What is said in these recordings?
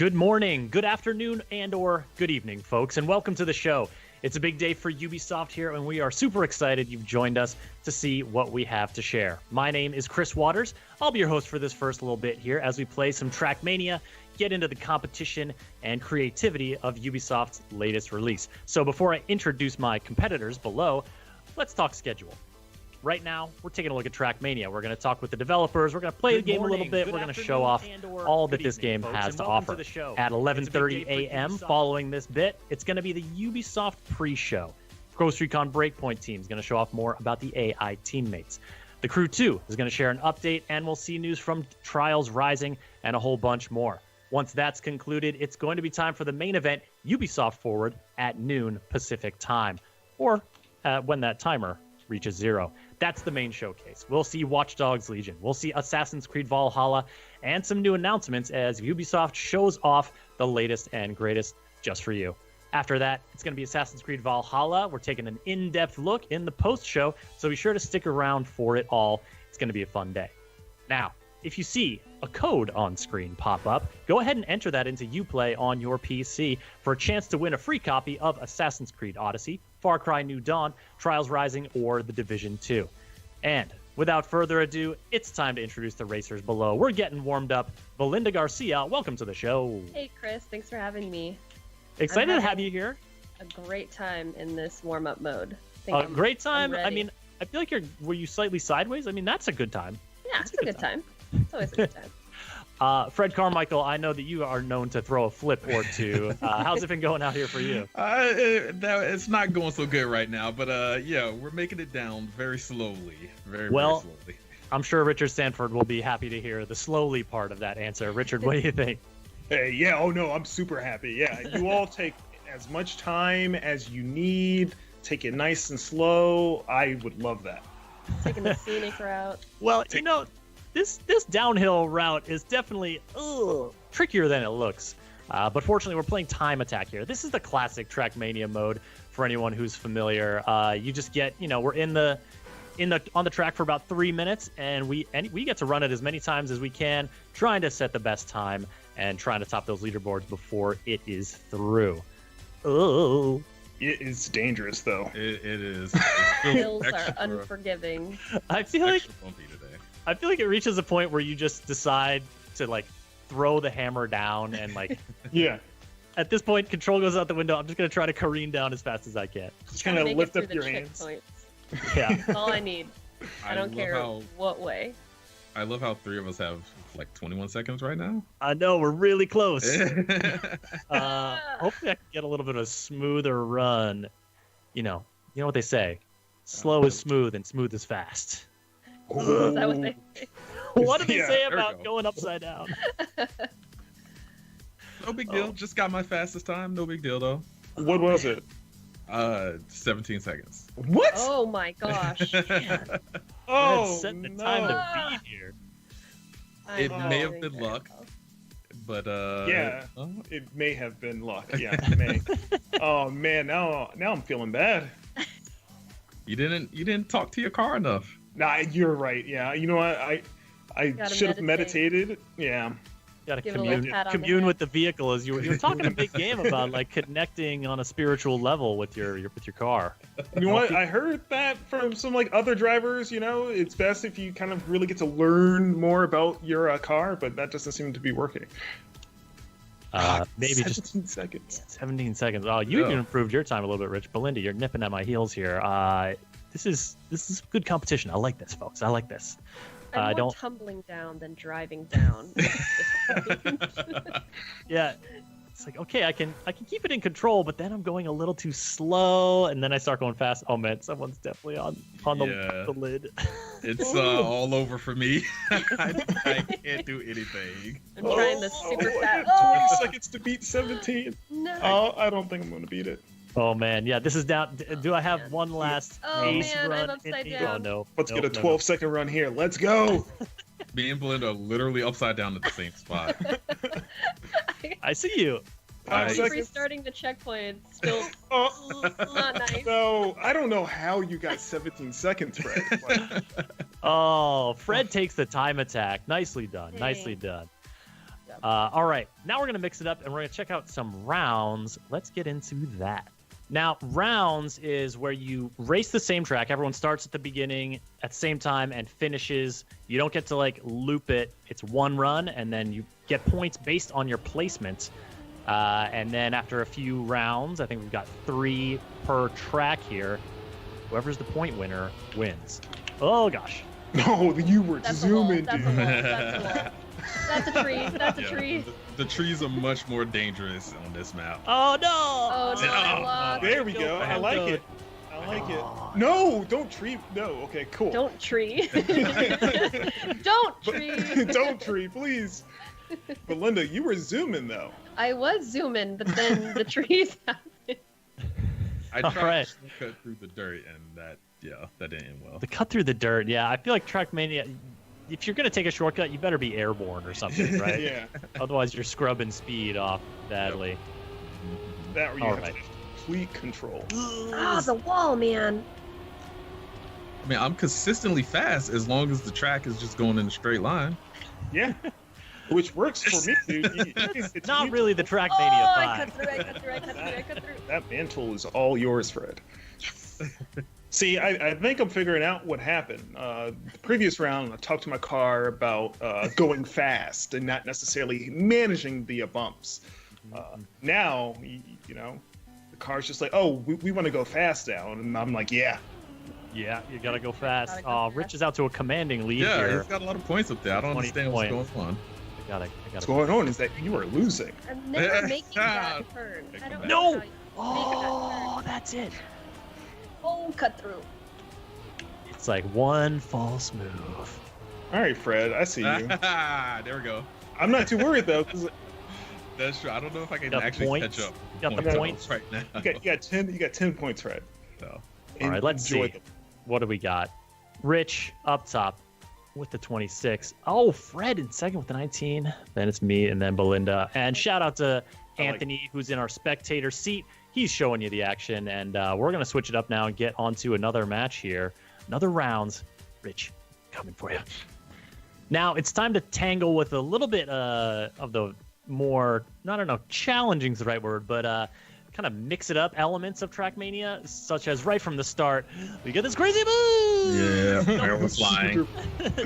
Good morning, good afternoon, and or good evening, folks, and welcome to the show. It's a big day for Ubisoft here, and we are super excited you've joined us to see what we have to share. My name is Chris Waters. I'll be your host for this first little bit here as we play some Trackmania, get into the competition and creativity of Ubisoft's latest release. So before I introduce my competitors below, let's talk schedule. Right now, we're taking a look at Trackmania. We're going to talk with the developers. We're going to play the game a little bit. We're going to show off all that this game has to offer. At 11:30 a.m. following this bit, it's going to be the Ubisoft pre-show. Ghost Recon Breakpoint team is going to show off more about the AI teammates. The Crew 2 is going to share an update, and we'll see news from Trials Rising and a whole bunch more. Once that's concluded, it's going to be time for the main event, Ubisoft Forward, at noon Pacific time, or when that timer reaches 0. That's the main showcase. We'll see Watch Dogs Legion. We'll see Assassin's Creed Valhalla and some new announcements as Ubisoft shows off the latest and greatest just for you. After that, it's going to be Assassin's Creed Valhalla. We're taking an in-depth look in the post-show, so be sure to stick around for it all. It's going to be a fun day. Now, if you see a code on screen pop up, go ahead and enter that into Uplay on your PC for a chance to win a free copy of Assassin's Creed Odyssey, Far Cry New Dawn, Trials Rising, or The Division 2. And without further ado, it's time to introduce the racers below. We're getting warmed up. Belinda Garcia, welcome to the show. Hey, Chris. Thanks for having me. Excited to have you here. A great time in this warm-up mode. Great time? I mean, I feel like were you slightly sideways? I mean, that's a good time. Yeah, it's a good time. It's always a good time. Fred Carmichael, I know that you are known to throw a flip or two. How's it been going out here for you? It's not going so good right now, but yeah, we're making it down very slowly. Very slowly. I'm sure Richard Sanford will be happy to hear the slowly part of that answer. Richard, what do you think? Hey, yeah, oh no, I'm super happy. Yeah, you all take as much time as you need. Take it nice and slow. I would love that. Taking the scenic route. Well, you know, this downhill route is definitely trickier than it looks. But fortunately, we're playing time attack here. This is the classic Trackmania mode for anyone who's familiar. You just get, we're on the track for about 3 minutes, and we get to run it as many times as we can, trying to set the best time and trying to top those leaderboards before it is through. Oh. It is dangerous, though. It is. Hills are unforgiving. I feel like it reaches a point where you just decide to throw the hammer down and yeah. At this point, control goes out the window. I'm just gonna try to careen down as fast as I can. Just kind of lift up your hands. Yeah. That's all I need. I don't care what way. I love how 3 of us have 21 seconds right now. I know, we're really close. Hopefully I can get a little bit of a smoother run. You know what they say. Slow is smooth and smooth is fast. Is that what they say? What do they say about going upside down? No big deal. Just got my fastest time. No big deal, though. What was it? 17 seconds. What? Oh my gosh. Oh, set the time to beat here. It may have been luck, but yeah, it may have been luck. Yeah, it may. Oh man, now I'm feeling bad. You didn't talk to your car enough. Nah, you're right. Yeah, you know what? I should have meditated. Yeah. Got to commune with the vehicle as you were talking a big game about connecting on a spiritual level with your car. You know what? I heard that from some other drivers. It's best if you kind of really get to learn more about your car, but that doesn't seem to be working. Maybe 17 seconds. 17 seconds. Oh, you even improved your time a little bit, Rich. Belinda, you're nipping at my heels here. This is good competition. I like this, folks. I like this. I'm more tumbling down than driving down. Yeah, it's okay, I can keep it in control, but then I'm going a little too slow, and then I start going fast. Oh man, someone's definitely on the lid. It's all over for me. I can't do anything. I'm trying the super fast. 20 seconds to beat 17. No. Oh, I don't think I'm going to beat it. Oh man, yeah, this is down. Do I have one last ace run? I'm upside down. Oh no. Let's get a 12-second run here. Let's go. Me and Belinda are literally upside down at the same spot. I see you. Restarting the checkpoint. Still not nice. No, I don't know how you got 17 seconds, Fred. Oh, Fred takes the time attack. Nicely done. Dang. Nicely done. All right, now we're going to mix it up, and we're going to check out some rounds. Let's get into that. Now, rounds is where you race the same track. Everyone starts at the beginning at the same time and finishes. You don't get to, like, loop it. It's one run, and then you get points based on your placement. And then after a few rounds, I think we've got 3 per track here. Whoever's the point winner wins. Oh, gosh. No, you were zooming, That's dude. a wall. That's a tree. That's a tree. The trees are much more dangerous on this map. Oh, no! Oh, no, I lost. There we go. I like it. I like it. No, don't tree. No, okay, cool. Don't tree. Don't tree. Don't tree, please. But Linda, you were zooming though. I was zooming, but then the trees happened. I All tried right. to cut through the dirt, and that didn't end well. The cut through the dirt, yeah. I feel like Trackmania, if you're going to take a shortcut, you better be airborne or something, right? Yeah. Otherwise, you're scrubbing speed off badly. That where you All have right. complete control. Ah, the wall, man. I mean, I'm consistently fast as long as the track is just going in a straight line. Yeah. Which works for me, dude. It's Not you. really the Trackmania Oh, I 5. cut through, I cut through, I cut through, I cut through. That mantle is all yours, Fred. See, I think I'm figuring out what happened. The previous round, I talked to my car about going fast and not necessarily managing the bumps. Now, you know, the car's just like, oh, we want to go fast now. And I'm like, yeah. Yeah, you got to go fast. Gotta go Rich fast. is out to a commanding lead Yeah, here. he's got a lot of points up there. I don't 20 understand what's points. going on. I gotta What's going on is that you are losing. I'm never making that turn. I don't No! know how Oh, that's it. Oh, cut through. It's like one false move. All right, Fred, I see you. There we go. I'm not too worried though, because That's true. I don't know if I can Got actually points? catch up. Got the Okay. points. right now. you got 10 points, Fred. So, All right, let's Enjoy see. them. What do we got? Rich up top with the 26. Oh, Fred in second with the 19. Then it's me and then Belinda. And shout out to Anthony, who's in our spectator seat. He's showing you the action. And we're going to switch it up now and get onto another match here. Another rounds. Rich, coming for you. Now it's time to tangle with a little bit of the more, I don't know, challenging is the right word, but kind of mix it up elements of Trackmania, such as right from the start, we get this crazy move. yeah, I was flying.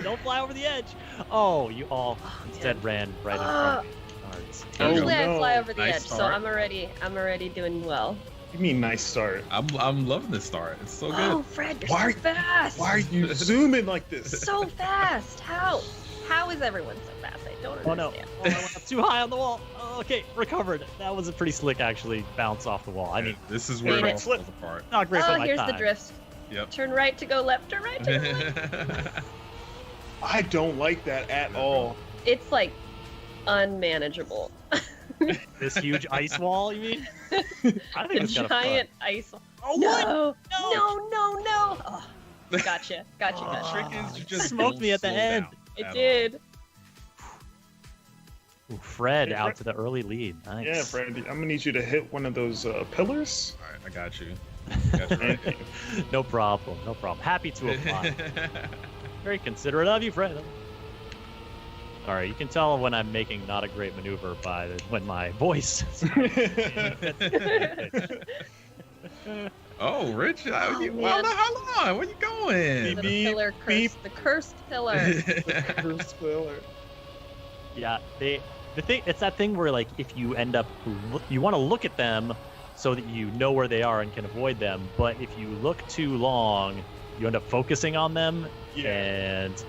Don't fly over the edge. Oh, you all instead ran right in front of me. Darts. Oh, Usually I no. fly over the Nice edge, so start. I'm already doing well. You mean nice start? I'm loving this start. It's so Oh, good. Fred, you're Why- so fast. Why are you zooming like this? So fast. How? How is everyone so fast? I don't Oh no! understand. Oh, I went up too high on the wall. Oh, okay, recovered. That was a pretty slick, actually, bounce off the wall. I mean, This is where it Made all it. falls apart. not great for Oh, my here's time. the drift. Yep. Turn right to go left or right to go left. I don't like that at all. It's like unmanageable. This huge ice wall, you mean? I think A it's kind of fun. giant ice. Oh, what? No, No. no. Oh, gotcha. The trick is you just Smoked don't me at the slow end. down It at all. did. Ooh, Fred Hey, out Fred. to the early lead. Nice. Yeah, Fred, I'm gonna need you to hit one of those pillars. All right, I got you. Got you right. Thank you. No problem. No problem. Happy to apply. Very considerate of you, Fred. All right, you can tell when I'm making not a great maneuver by when my voice. Oh, Rich, how Oh, well, man. how long? Where you going? The Beep, pillar beep. cursed. The cursed pillar. First pillar. Yeah, the thing, it's that thing where, like, if you end up you want to look at them so that you know where they are and can avoid them, but if you look too long, you end up focusing on them, Yeah. and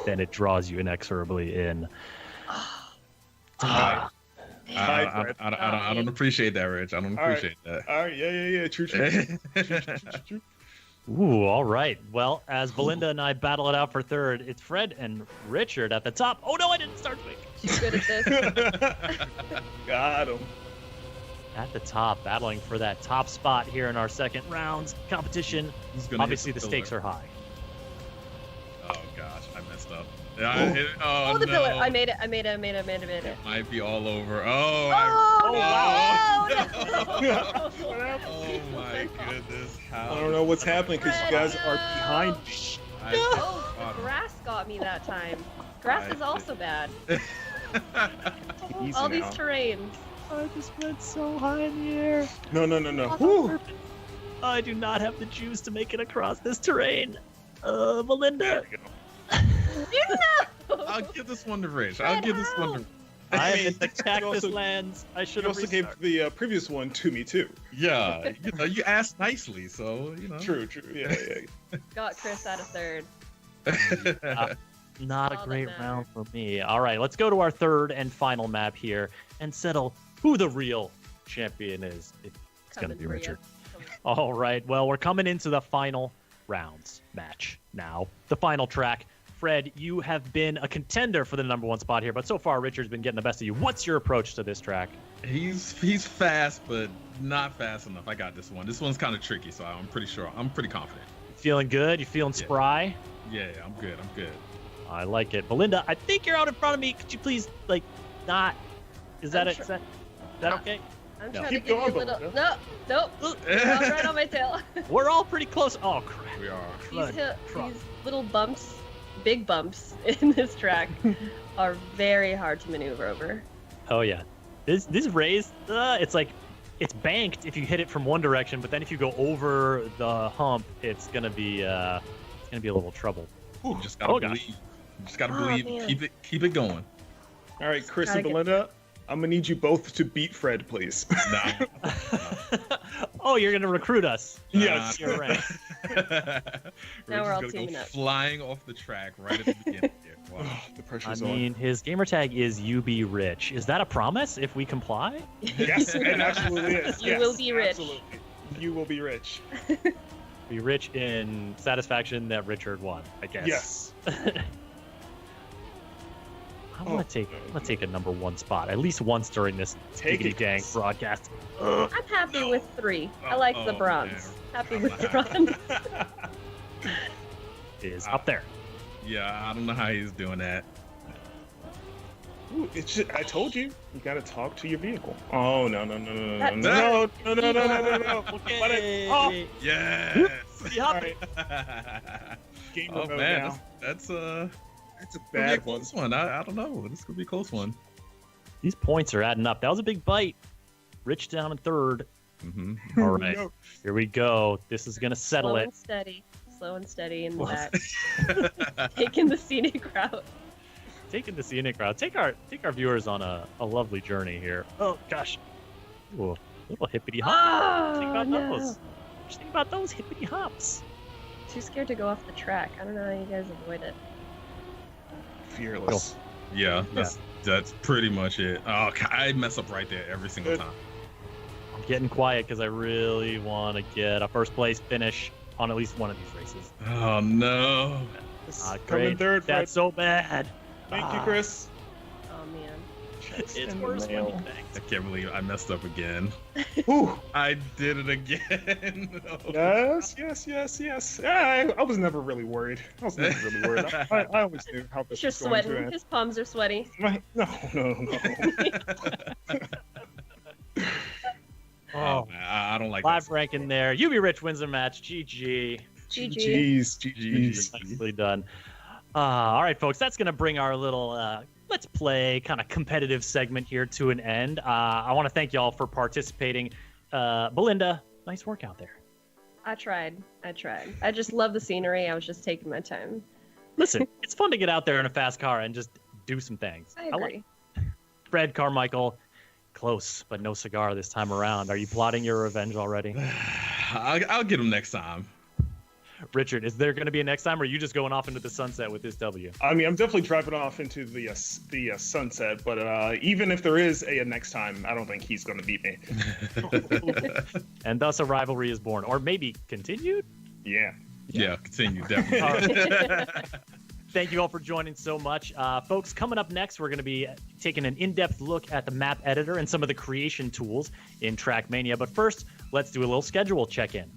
then it draws you inexorably in. Hi. Hi, Fred. I don't appreciate that, Rich. I don't All right. appreciate All right, yeah. True. that. Ooh, all right. Well, as Belinda and I battle it out for third, it's Fred and Richard at the top. Oh no, I didn't start quick. She's good at this. Got him. At the top, battling for that top spot here in our second round competition. Who's gonna hit Obviously, the stakes pillar? are high. Oh gosh, I messed up. Yeah, I hit it. Oh, Oh, the no. pillar. I made it. It might be all over. Oh, Oh, wow. no. What happened? Oh my goodness. How? I don't know what's happening because you guys are behind me. Oh, the grass got me that time. Grass is also bad. Easy All these now. terrains. I just went so high in the air. No. Whew. I do not have the juice to make it across this terrain. Melinda. There we go. I'll give this one to Rich. I'll give this one to. I am mean, in the cactus also- lands. I should You have also gave the previous one to me too. Yeah, you asked nicely, so True. Yeah. Got Chris out of third. Not a All that great matters. round for me. All right, let's go to our third and final map here and settle who the real champion is. It's going to Coming be for ya. Richard. All right, well, we're coming into the final rounds match now. The final track. Fred, you have been a contender for the #1 spot here, but so far Richard's been getting the best of you. What's your approach to this track? He's fast, but not fast enough. I got this one. This one's kind of tricky, so I'm pretty confident. Feeling good? You feeling Yeah. spry? Yeah, I'm good. I like it. Belinda, I think you're out in front of me. Could you please, not... Is that I'm it? sure- Is that okay? I'm No. trying Keep to give you a going, little. Belinda. Nope. You're all right on my tail. We're all pretty close. Oh, crap. We are. These little bumps, big bumps in this track, are very hard to maneuver over. Oh yeah, this raise, it's like it's banked if you hit it from one direction, but then if you go over the hump, it's gonna be a little trouble. You just gotta Oh, gosh. believe. You just gotta Oh, believe. man. Keep it going. All right, Chris Gotta and get- Belinda, I'm gonna need you both to beat Fred, please. Nah. Oh, you're gonna recruit us? Yes. You're right. Now we're all just gonna teaming go up. flying off the track right at the beginning. Here. Wow. The I pressure's on. mean, his gamer tag is UB Rich. Is that a promise if we comply? Yes, it absolutely is. You Yes, will be rich. Absolutely. You will be rich. Be rich in satisfaction that Richard won, I guess. Yes. I want to take a #1 spot at least once during this Take diggity it, dang Chris. broadcast. I'm happy with 3. I like the Oh, bronze. man. Happy with the bronze. Is up there. Yeah, I don't know how he's doing that. Ooh, it's just, I told you, you gotta talk to your vehicle. Oh no. That's- Okay. Oh, Yes. Yeah. all right. Game Oh mode man, now. that's That's a gonna be a bad one. close one. I don't know. This could be a close one. These points are adding up. That was a big bite. Rich down in third. Mm-hmm. All right, No. here we go. This is gonna settle Slow it. and steady. Slow and steady in the Well- back. Taking the scenic route. Taking the scenic route. Take our viewers on a lovely journey here. Oh gosh. Ooh, little hippity hop. Think Oh, about no. those. Just think about those hippity hops. Too scared to go off the track. I don't know how you guys avoid it. Fearless. Yeah, that's pretty much it. Oh, I mess up right there every single Good. time. I'm getting quiet because I really want to get a first place finish on at least one of these races. Oh no. Coming third, Fred. That's so bad. Thank you, Chris. Oh man. It's in the worse when you mail. think. I can't believe I messed up again. Ooh. I did it again. Oh. Yes. I was never really worried. I was never really worried. I always knew how this You're was going to sweating. end. His palms are sweaty. No. Oh, I don't like live that. ranking there. UB Rich wins the match. GG. GG. GG's. Nicely done. All right, folks, that's going to bring our little Let's Play kind of competitive segment here to an end. I want to thank y'all for participating. Belinda, nice work out there. I tried. I just love the scenery. I was just taking my time. Listen, it's fun to get out there in a fast car and just do some things. I like agree. Fred Carmichael, close, but no cigar this time around. Are you plotting your revenge already? I'll get him next time. Richard, is there going to be a next time, or are you just going off into the sunset with this W? I mean, I'm definitely driving off into the sunset, but even if there is a next time, I don't think he's going to beat me. And thus a rivalry is born, or maybe continued? Yeah. Yeah, continue, definitely. Thank you all for joining so much. Folks, coming up next, we're going to be taking an in-depth look at the map editor and some of the creation tools in Trackmania. But first, let's do a little schedule check-in.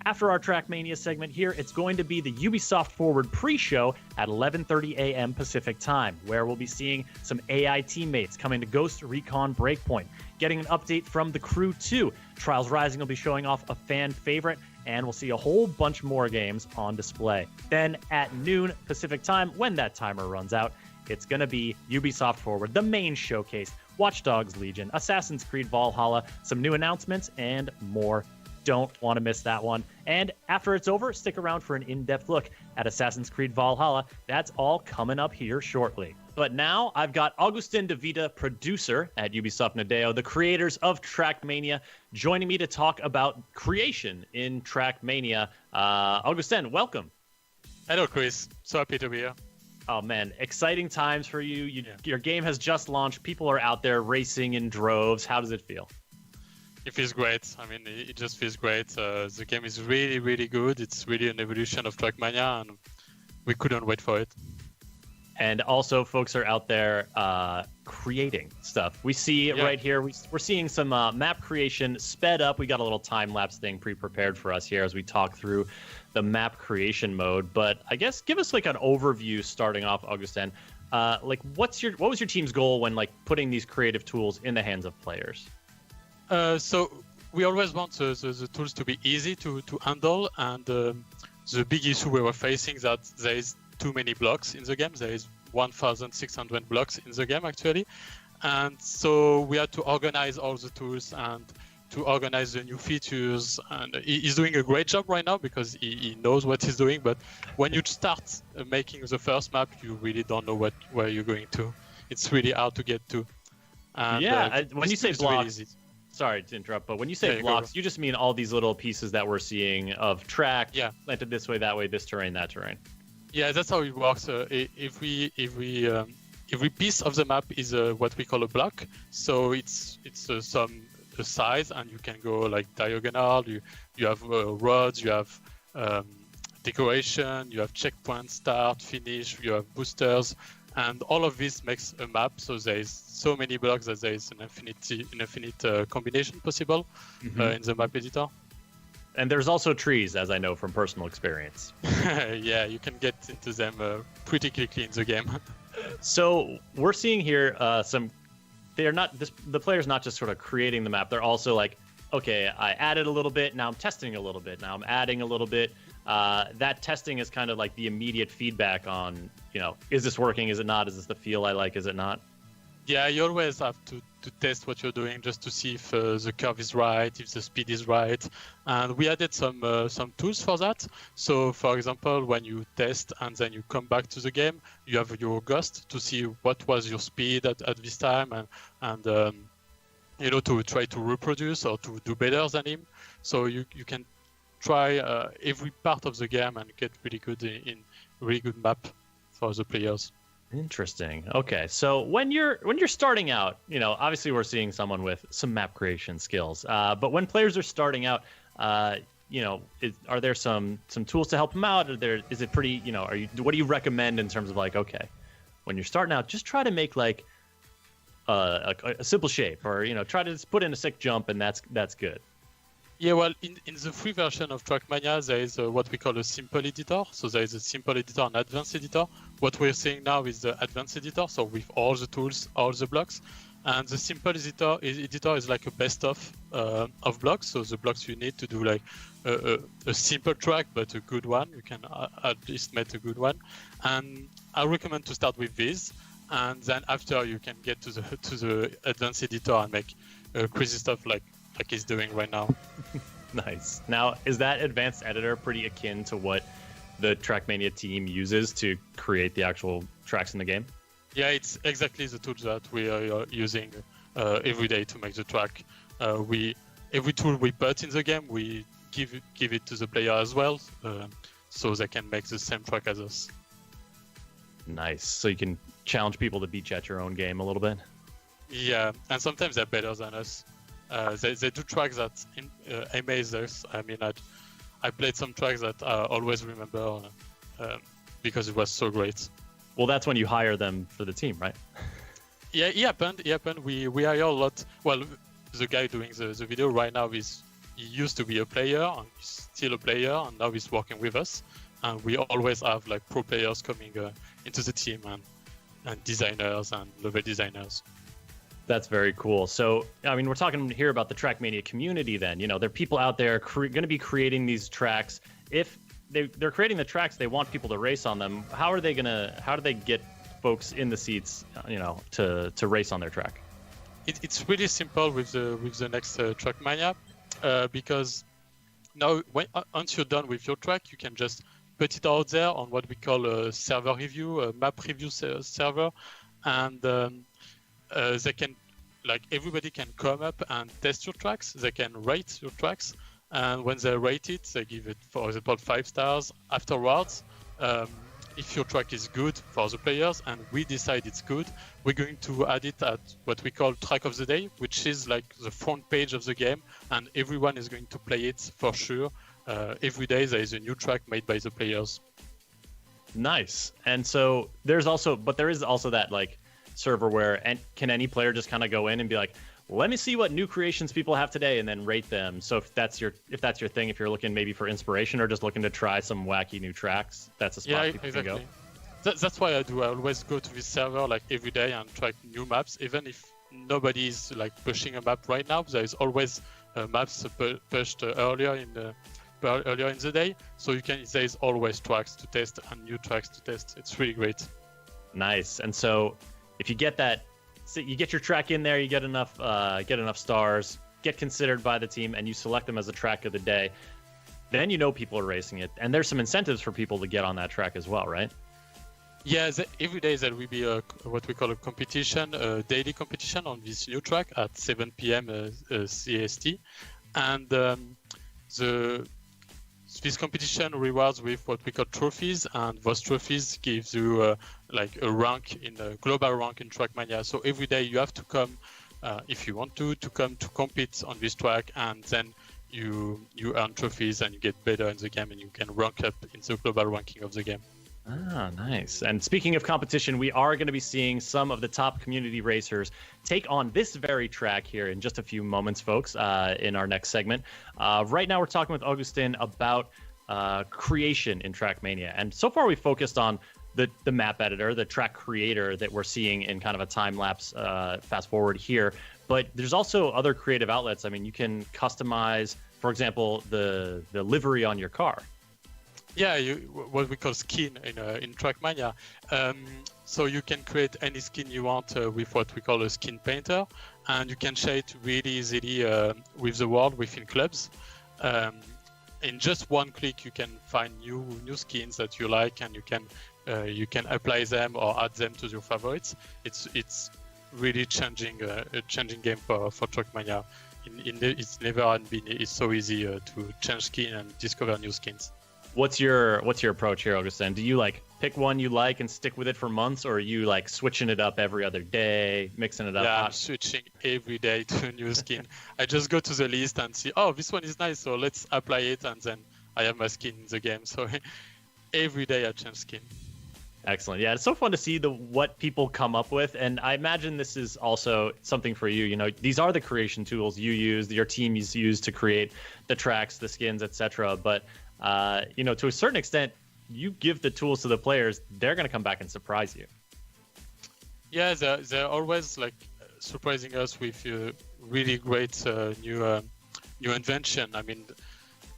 After our Trackmania segment here, it's going to be the Ubisoft Forward pre-show at 11:30 a.m. Pacific time, where we'll be seeing some AI teammates coming to Ghost Recon Breakpoint, getting an update from the crew too. Trials Rising will be showing off a fan favorite, and we'll see a whole bunch more games on display. Then at noon Pacific time, when that timer runs out, it's going to be Ubisoft Forward, the main showcase, Watch Dogs Legion, Assassin's Creed Valhalla, some new announcements, and more. Don't want to miss that one. And after it's over, stick around for an in-depth look at Assassin's Creed Valhalla. That's all coming up here shortly. But now I've got Augustin de Vita, producer at Ubisoft Nadeo, the creators of Trackmania, joining me to talk about creation in Trackmania. Augustin, welcome. Hello, Chris. So happy to be here. Oh, man. Exciting times for you. Your game has just launched. People are out there racing in droves. How does it feel? It feels great. I mean, it just feels great. The game is really, really good. It's really an evolution of Trackmania, and we couldn't wait for it. And also, folks are out there creating stuff. We see it right here. We're seeing some map creation sped up. We got a little time-lapse thing pre-prepared for us here as we talk through the map creation mode. But I guess give us like an overview starting off, Augustin. Like, what was your team's goal when like putting these creative tools in the hands of players? So we always want the tools to be easy to handle, and the big issue we were facing that there is too many blocks in the game. There is 1,600 blocks in the game actually, and so we had to organize all the tools and to organize the new features. And he's doing a great job right now because he knows what he's doing. But when you start making the first map, you really don't know where you're going to. It's really hard to get to. And, when you say blocks. Really, sorry to interrupt, but when you say blocks, you just mean all these little pieces that we're seeing of track, planted this way, that way, this terrain, that terrain. Yeah, that's how it works. Every piece of the map is what we call a block. So it's some size, and you can go like diagonal. You have roads, you have decoration, you have checkpoint, start, finish, you have boosters. And all of this makes a map, so there is so many blocks that there is an infinite combination possible in the map editor. And there's also trees, as I know from personal experience. Yeah, you can get into them pretty quickly in the game. So we're seeing here the player's not just sort of creating the map. They're also like, okay, I added a little bit, now I'm testing a little bit, now I'm adding a little bit. That testing is kind of like the immediate feedback on, is this working? Is it not? Is this the feel I like? Is it not? Yeah, you always have to test what you're doing just to see if the curve is right, if the speed is right. And we added some tools for that. So, for example, when you test and then you come back to the game, you have your ghost to see what was your speed at this time and to try to reproduce or to do better than him. So you can try every part of the game and get really good in really good map for the players. Interesting. Okay, so when you're starting out, obviously we're seeing someone with some map creation skills. But when players are starting out, are there some tools to help them out? Is it pretty? What do you recommend in terms of like, okay, when you're starting out, just try to make like a simple shape, or try to just put in a sick jump, and that's good. Yeah, well, in the free version of Trackmania, there is what we call a simple editor. So there is a simple editor and advanced editor. What we're seeing now is the advanced editor, so with all the tools, all the blocks. And the simple editor is like a best of blocks. So the blocks you need to do like a simple track, but a good one. You can at least make a good one. And I recommend to start with this. And then after you can get to the advanced editor and make crazy stuff like he's doing right now. Nice. Now, is that advanced editor pretty akin to what the Trackmania team uses to create the actual tracks in the game? Yeah, it's exactly the tools that we are using every day to make the track. Every tool we put in the game, we give it to the player as well, so they can make the same track as us. Nice. So you can challenge people to beat you at your own game a little bit? Yeah, and sometimes they're better than us. They do tracks that amaze us. I mean, I played some tracks that I always remember because it was so great. Well, that's when you hire them for the team, right? Yeah, it happened. We hire a lot. Well, the guy doing the video right now he used to be a player, and he's still a player, and now he's working with us. And we always have like pro players coming into the team and designers and level designers. That's very cool. So, I mean, we're talking here about the Trackmania community then. There are people out there going to be creating these tracks. If they're creating the tracks, they want people to race on them. How do they get folks in the seats, to race on their track? It's really simple with the next Trackmania, because now once you're done with your track, you can just put it out there on what we call a server review, a map review server, and they can, like, everybody can come up and test your tracks. They can rate your tracks, and when they rate it, they give it, for example, 5 stars. Afterwards, if your track is good for the players and we decide it's good, we're going to add it at what we call track of the day, which is like the front page of the game, and everyone is going to play it for sure. Every day there is a new track made by the players. Nice. And so there is also that like server where can any player just kind of go in and be like, let me see what new creations people have today, and then rate them. So if that's your thing, if you're looking maybe for inspiration or just looking to try some wacky new tracks, that's a spot people exactly. can go. That's why I do. I always go to this server like every day and try new maps, even if nobody is like pushing a map right now. There is always maps pushed earlier in the day, so there is always tracks to test and new tracks to test. It's really great. Nice. And so if you get that, so you get your track in there, you get enough stars, get considered by the team, and you select them as a track of the day, then people are racing it, and there's some incentives for people to get on that track as well, right? Yeah, every day there will be what we call a competition, a daily competition on this new track at 7 p.m. CST, and this competition rewards with what we call trophies, and those trophies gives you like a rank in a global rank in Trackmania. So every day you have to come, if you want to come to compete on this track, and then you earn trophies and you get better in the game, and you can rank up in the global ranking of the game. Ah, nice. And speaking of competition, we are going to be seeing some of the top community racers take on this very track here in just a few moments, folks, in our next segment. Right now, we're talking with Augustin about creation in Trackmania. And so far, we focused on the map editor, the track creator that we're seeing in kind of a time-lapse fast forward here. But there's also other creative outlets. I mean, you can customize, for example, the livery on your car. Yeah, what we call skin in Trackmania. So you can create any skin you want with what we call a skin painter, and you can share it really easily with the world within clubs. In just one click, you can find new skins that you like, and you can apply them or add them to your favorites. It's really changing game for Trackmania. It's never been it's so easy to change skin and discover new skins. What's your approach here, Augustin? Do you like pick one you like and stick with it for months, or are you like switching it up every other day, mixing it up? Yeah, I'm switching every day to a new skin. I just go to the list and see, oh, this one is nice, so let's apply it, and then I have my skin in the game. So every day I change skin. Excellent. Yeah, it's so fun to see what people come up with, and I imagine this is also something for you. These are the creation tools you use, your team use to create the tracks, the skins, etc. But to a certain extent, you give the tools to the players, they're going to come back and surprise you. Yeah, they're always like surprising us with really great new invention. I mean,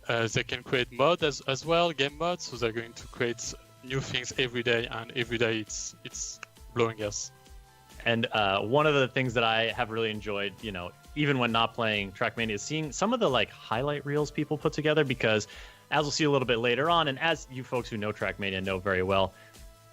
they can create mods as well, game mods, so they're going to create new things every day, and every day it's blowing us. And one of the things that I have really enjoyed, even when not playing Trackmania, is seeing some of the like highlight reels people put together, because as we'll see a little bit later on, and as you folks who know Trackmania know very well,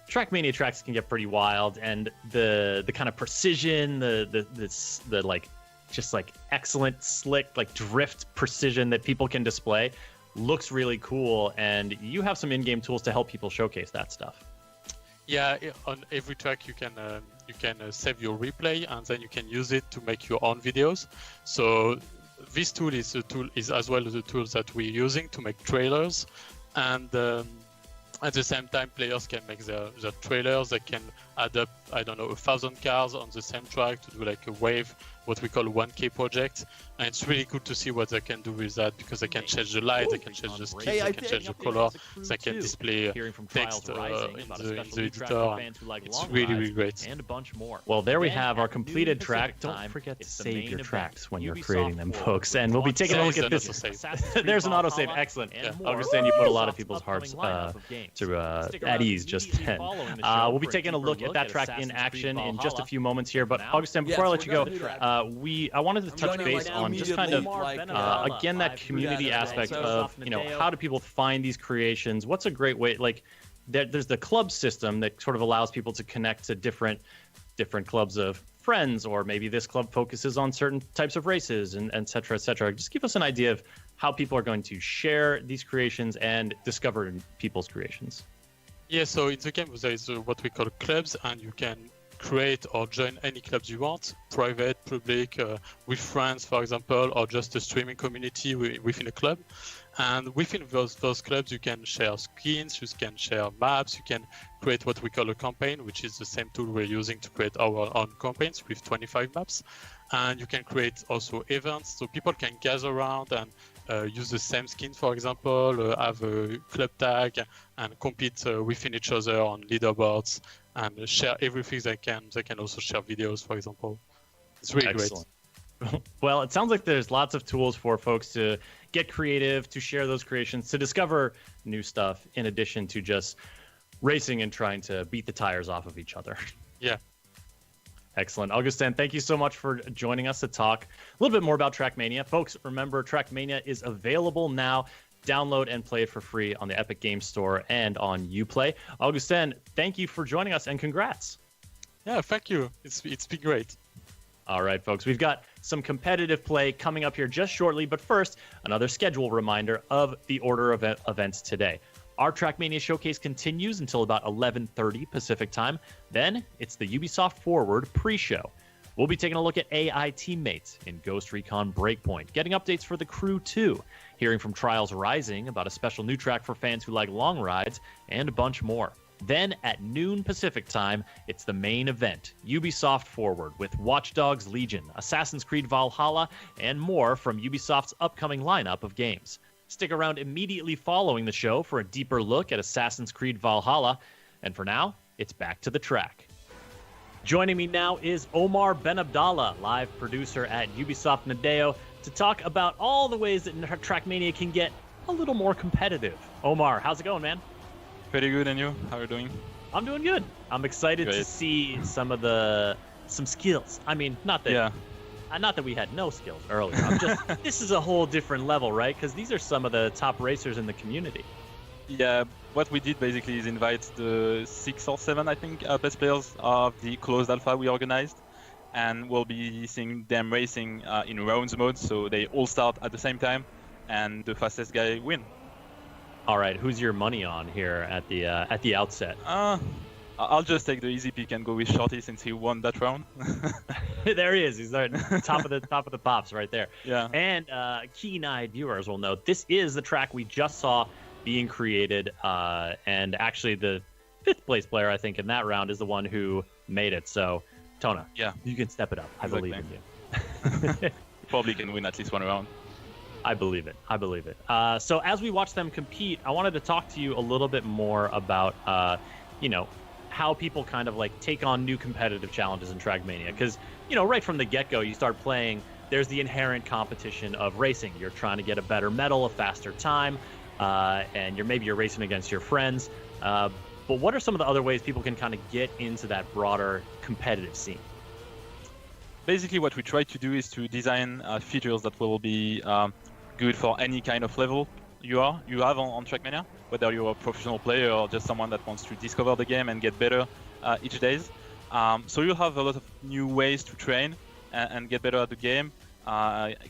Trackmania tracks can get pretty wild, and the kind of precision, the like just like excellent slick like drift precision that people can display looks really cool, and you have some in-game tools to help people showcase that stuff. Yeah, on every track you can save your replay, and then you can use it to make your own videos. So this tool is as well the tools that we're using to make trailers, and at the same time players can make their trailers. They can add up 1,000 cars on the same track to do like a wave, what we call a 1K project, and it's really cool to see what they can do with that, because they can change the light, they can change the skin, they can change the color, they can display text in the editor, and it's really great. And a bunch more. Well, there we have our completed track. Don't forget to save your tracks when you're creating them, folks, and we'll be taking a look at this. There's an autosave. Excellent. Augustin, you put a lot of people's hearts at ease just then. We'll be taking a look get that track in action in just a few moments here. But Augustin, before I let you go, I wanted to touch base on just kind of again that community aspect of how do people find these creations? What's a great way? Like there's the club system that sort of allows people to connect to different clubs of friends, or maybe this club focuses on certain types of races, and et cetera, et cetera. Just give us an idea of how people are going to share these creations and discover people's creations. Yeah, so in the game there is what we call clubs, and you can create or join any clubs you want, private, public, with friends, for example, or just a streaming community within a club. And within those clubs, you can share skins, you can share maps, you can create what we call a campaign, which is the same tool we're using to create our own campaigns with 25 maps. And you can create also events, so people can gather around and use the same skin, for example, have a club tag and compete within each other on leaderboards and share everything they can. They can also share videos, for example. It's really Excellent. Great. Well, it sounds like there's lots of tools for folks to get creative, to share those creations, to discover new stuff, in addition to just racing and trying to beat the tires off of each other. Yeah. Excellent. Augustin, thank you so much for joining us to talk a little bit more about Trackmania. Folks, remember, Trackmania is available now. Download and play it for free on the Epic Games Store and on Uplay. Augustin, thank you for joining us, and congrats. Yeah, thank you. It's been great. All right, folks, we've got some competitive play coming up here just shortly, but first, another schedule reminder of the order of events today. Our Trackmania showcase continues until about 11:30 Pacific time. Then it's the Ubisoft Forward pre-show. We'll be taking a look at AI teammates in Ghost Recon Breakpoint, getting updates for the Crew 2, hearing from Trials Rising about a special new track for fans who like long rides, and a bunch more. Then at noon Pacific time, it's the main event, Ubisoft Forward, with Watch Dogs Legion, Assassin's Creed Valhalla, and more from Ubisoft's upcoming lineup of games. Stick around immediately following the show for a deeper look at Assassin's Creed Valhalla. And for now, it's back to the track. Joining me now is Omar Ben Abdallah, live producer at Ubisoft Nadeo, to talk about all the ways that Trackmania can get a little more competitive. Omar, how's it going, man? Pretty good, and you? How are you doing? I'm doing good. I'm excited to see some skills. I mean, not that we had no skills earlier. This is a whole different level, right? Because these are some of the top racers in the community. Yeah, what we did basically is invite the 6 or 7, I think, best players of the closed alpha we organized, and we'll be seeing them racing in rounds mode, so they all start at the same time, and the fastest guy win. All right, who's your money on here at the outset? I'll just take the easy pick and go with Shorty since he won that round. There he is. He's at top of the pops right there. Yeah. And keen-eyed viewers will note this is the track we just saw being created, and actually the 5th place player, I think, in that round is the one who made it. So, Tona, yeah, you can step it up. I believe in you. Probably can win at least one round. I believe it. So as we watch them compete, I wanted to talk to you a little bit more about, how people kind of like take on new competitive challenges in Trackmania. Because, right from the get-go, you start playing, there's the inherent competition of racing. You're trying to get a better medal, a faster time, and you're racing against your friends. But what are some of the other ways people can kind of get into that broader competitive scene? Basically, what we try to do is to design features that will be good for any kind of level you have on Trackmania, whether you're a professional player or just someone that wants to discover the game and get better each day. So you have a lot of new ways to train and get better at the game,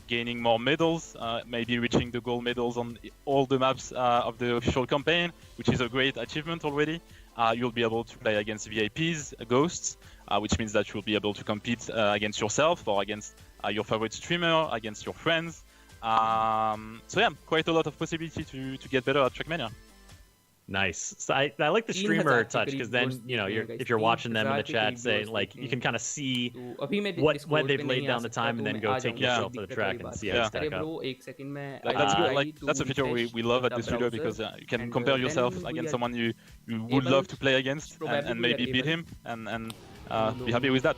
gaining more medals, maybe reaching the gold medals on all the maps of the official campaign, which is a great achievement already. You'll be able to play against VIPs, ghosts, which means that you'll be able to compete against yourself or against your favorite streamer, against your friends. So yeah, quite a lot of possibility to get better at Trackmania. Nice. So I like the streamer touch, because then if you're watching them in the chat, say like you can kind of see when they've laid down the time, and then go take yourself to the track and see how you stack up. That's good. That's a feature we love at this studio, because you can compare yourself against someone you would love to play against and maybe beat him and be happy with that.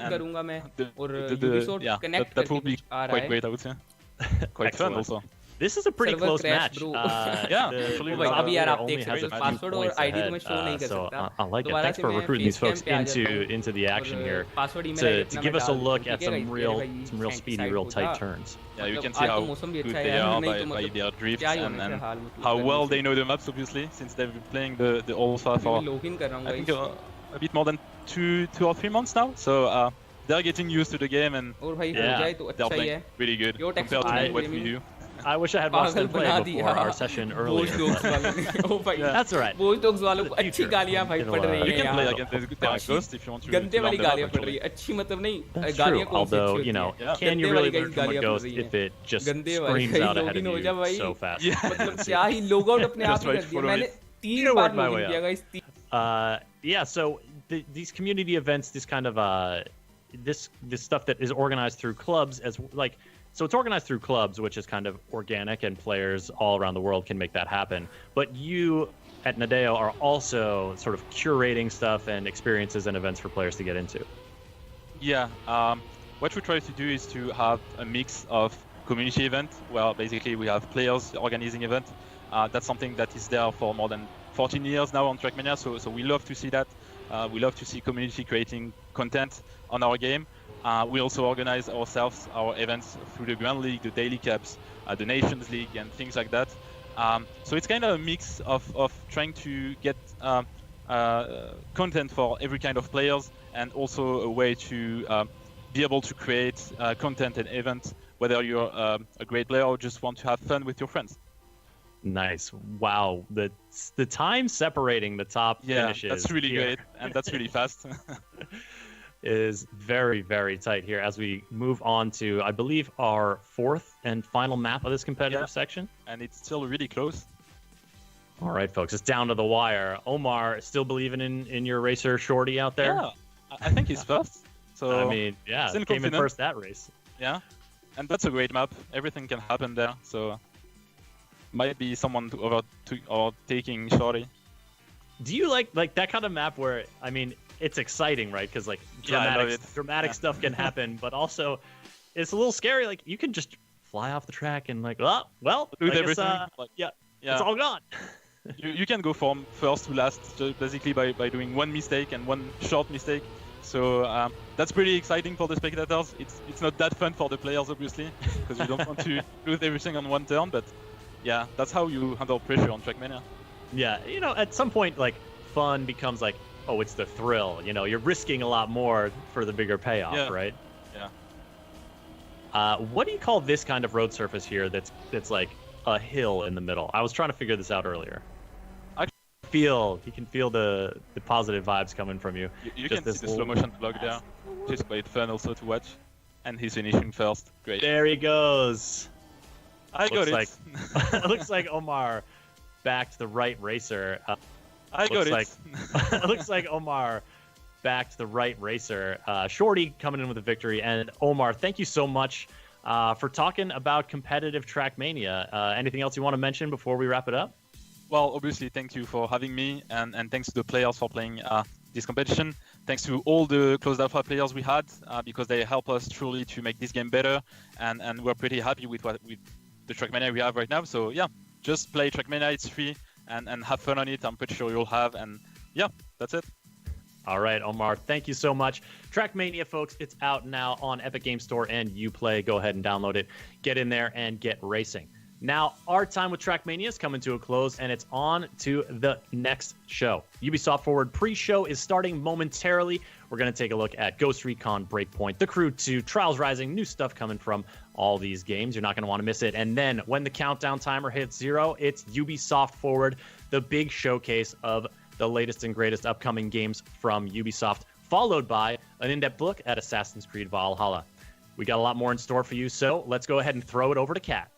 Check करूंगा मैं और Ubisoft yeah, Connect that will करके be कुछ आ रहा quite है great, I would say. Quite fun Excellent. also. This is a pretty Server close crash, match. bro. Yeah, the actually, भाई uh, अभी यार आप only देख has सकते a हो few पासवर्ड और points आईडी तो ahead, मैं शो नहीं कर so सकता I like it. दोबारा Thanks से for मैं recruiting these face folks cam पे आ जाता हूँ into the action और here password email to, ID to अपना give मैं us a डाल look दूँ, at ठीक है some भाई, real मेरे भाई some real shank speedy, side real tight होगा। turns. Yeah, you मतलब can see आज तो how मौसम भी good अच्छा they है are नहीं by, तो by मतलब their drifts क्या ही and, होने and का हाल मतलब how गर्मी well से। they know the maps, obviously, since they've been playing the alpha अभी for मैं लॉगिन कर रहा हूँ I think guys a bit more than two or 3 months now. So they're getting used to the game and और भाई हो Yeah, जाए तो they're अच्छा ही playing है really good Yo, compared to Texas what Gaming. we do. I wish I had watched पागल them play बना before दिया our session Bhoj earlier. Dogs but वालों ने ओ भाई Yeah. That's all right. Bhoj dogs वालों को The अच्छी future. गालियां भाई It'll, पड़ रही you हैं You can play यार against there are अच्छी ghosts if you want to. गंदे to वाली learn them गालियां up, पड़ रही actually. है अच्छी मतलब नहीं That's गालियां true. कौन सी अच्छी Although, होती you know, हैं Yeah. can you गंदे really वाली learn from a गालियां पड़ ghost रही if हैं it just गंदे वाली screams out ahead login of हो you जा भाई so fast? Yeah. मतलब क्या ही लॉग आउट अपने आप Just ही right, कर दिया follow मैंने it. 3 Gonna bar work my way login किया up. Guys Yeah, so these community events, these kind of this stuff that is organized through clubs so it's organized through clubs, which is kind of organic, and players all around the world can make that happen. But you at Nadeo are also sort of curating stuff and experiences and events for players to get into. Yeah, what we try to do is to have a mix of community event, where basically we have players organizing event. That's something that is there for more than 14 years now on Trackmania, so we love to see that. We love to see community creating content on our game. We also organize ourselves, our events through the Grand League, the Daily Cups, the Nations League, and things like that. So it's kind of a mix of trying to get content for every kind of players, and also a way to be able to create content and events, whether you're a great player or just want to have fun with your friends. Nice. Wow. The time separating the top finishes. That's really great, and that's really fast. Is very, very tight here as we move on to, I believe, our fourth and final map of this competitive section. And it's still really close. All right, folks, it's down to the wire. Omar, still believing in your racer Shorty out there? Yeah, I think he's first. So I mean, yeah, still came in confident. first that race. Yeah, and that's a great map. Everything can happen there. So might be someone taking Shorty. Do you like that kind of map where, I mean, it's exciting, right? Because like dramatic stuff can happen, but also it's a little scary. Like you can just fly off the track and like, well, lose I guess, everything. It's all gone. you can go from first to last just basically by doing one mistake and one short mistake. So that's pretty exciting for the spectators. It's not that fun for the players, obviously, because you don't want to lose everything on one turn. But yeah, that's how you handle pressure on Trackmania. Yeah, at some point, like, fun becomes like, oh, it's the thrill. You're risking a lot more for the bigger payoff, right? Yeah. What do you call this kind of road surface here that's like a hill in the middle? I was trying to figure this out earlier. You can feel the positive vibes coming from you. You can see the slow motion vlog there. Just quite fun also to watch. And he's finishing first. Great. There he goes. I got it. It looks like Omar backed the right racer. I got it. It looks like Omar backed the right racer. Shorty coming in with a victory. And Omar, thank you so much for talking about competitive Trackmania. Anything else you want to mention before we wrap it up? Well, obviously, thank you for having me, and thanks to the players for playing this competition. Thanks to all the closed alpha players we had, because they help us truly to make this game better, and we're pretty happy with the Trackmania we have right now. So yeah, just play Trackmania, it's free, and have fun on it. I'm pretty sure you'll have, and yeah, that's it. All right, Omar, thank you so much. Trackmania, folks, it's out now on Epic Games Store and Uplay. Go ahead and download it. Get in there and get racing. Now, our time with Trackmania is coming to a close, and it's on to the next show. Ubisoft Forward pre-show is starting momentarily. We're going to take a look at Ghost Recon Breakpoint, The Crew 2, Trials Rising, new stuff coming from all these games. You're not going to want to miss it. And then when the countdown timer hits 0, it's Ubisoft Forward, the big showcase of the latest and greatest upcoming games from Ubisoft, followed by an in-depth look at Assassin's Creed Valhalla. We got a lot more in store for you, so let's go ahead and throw it over to Kat.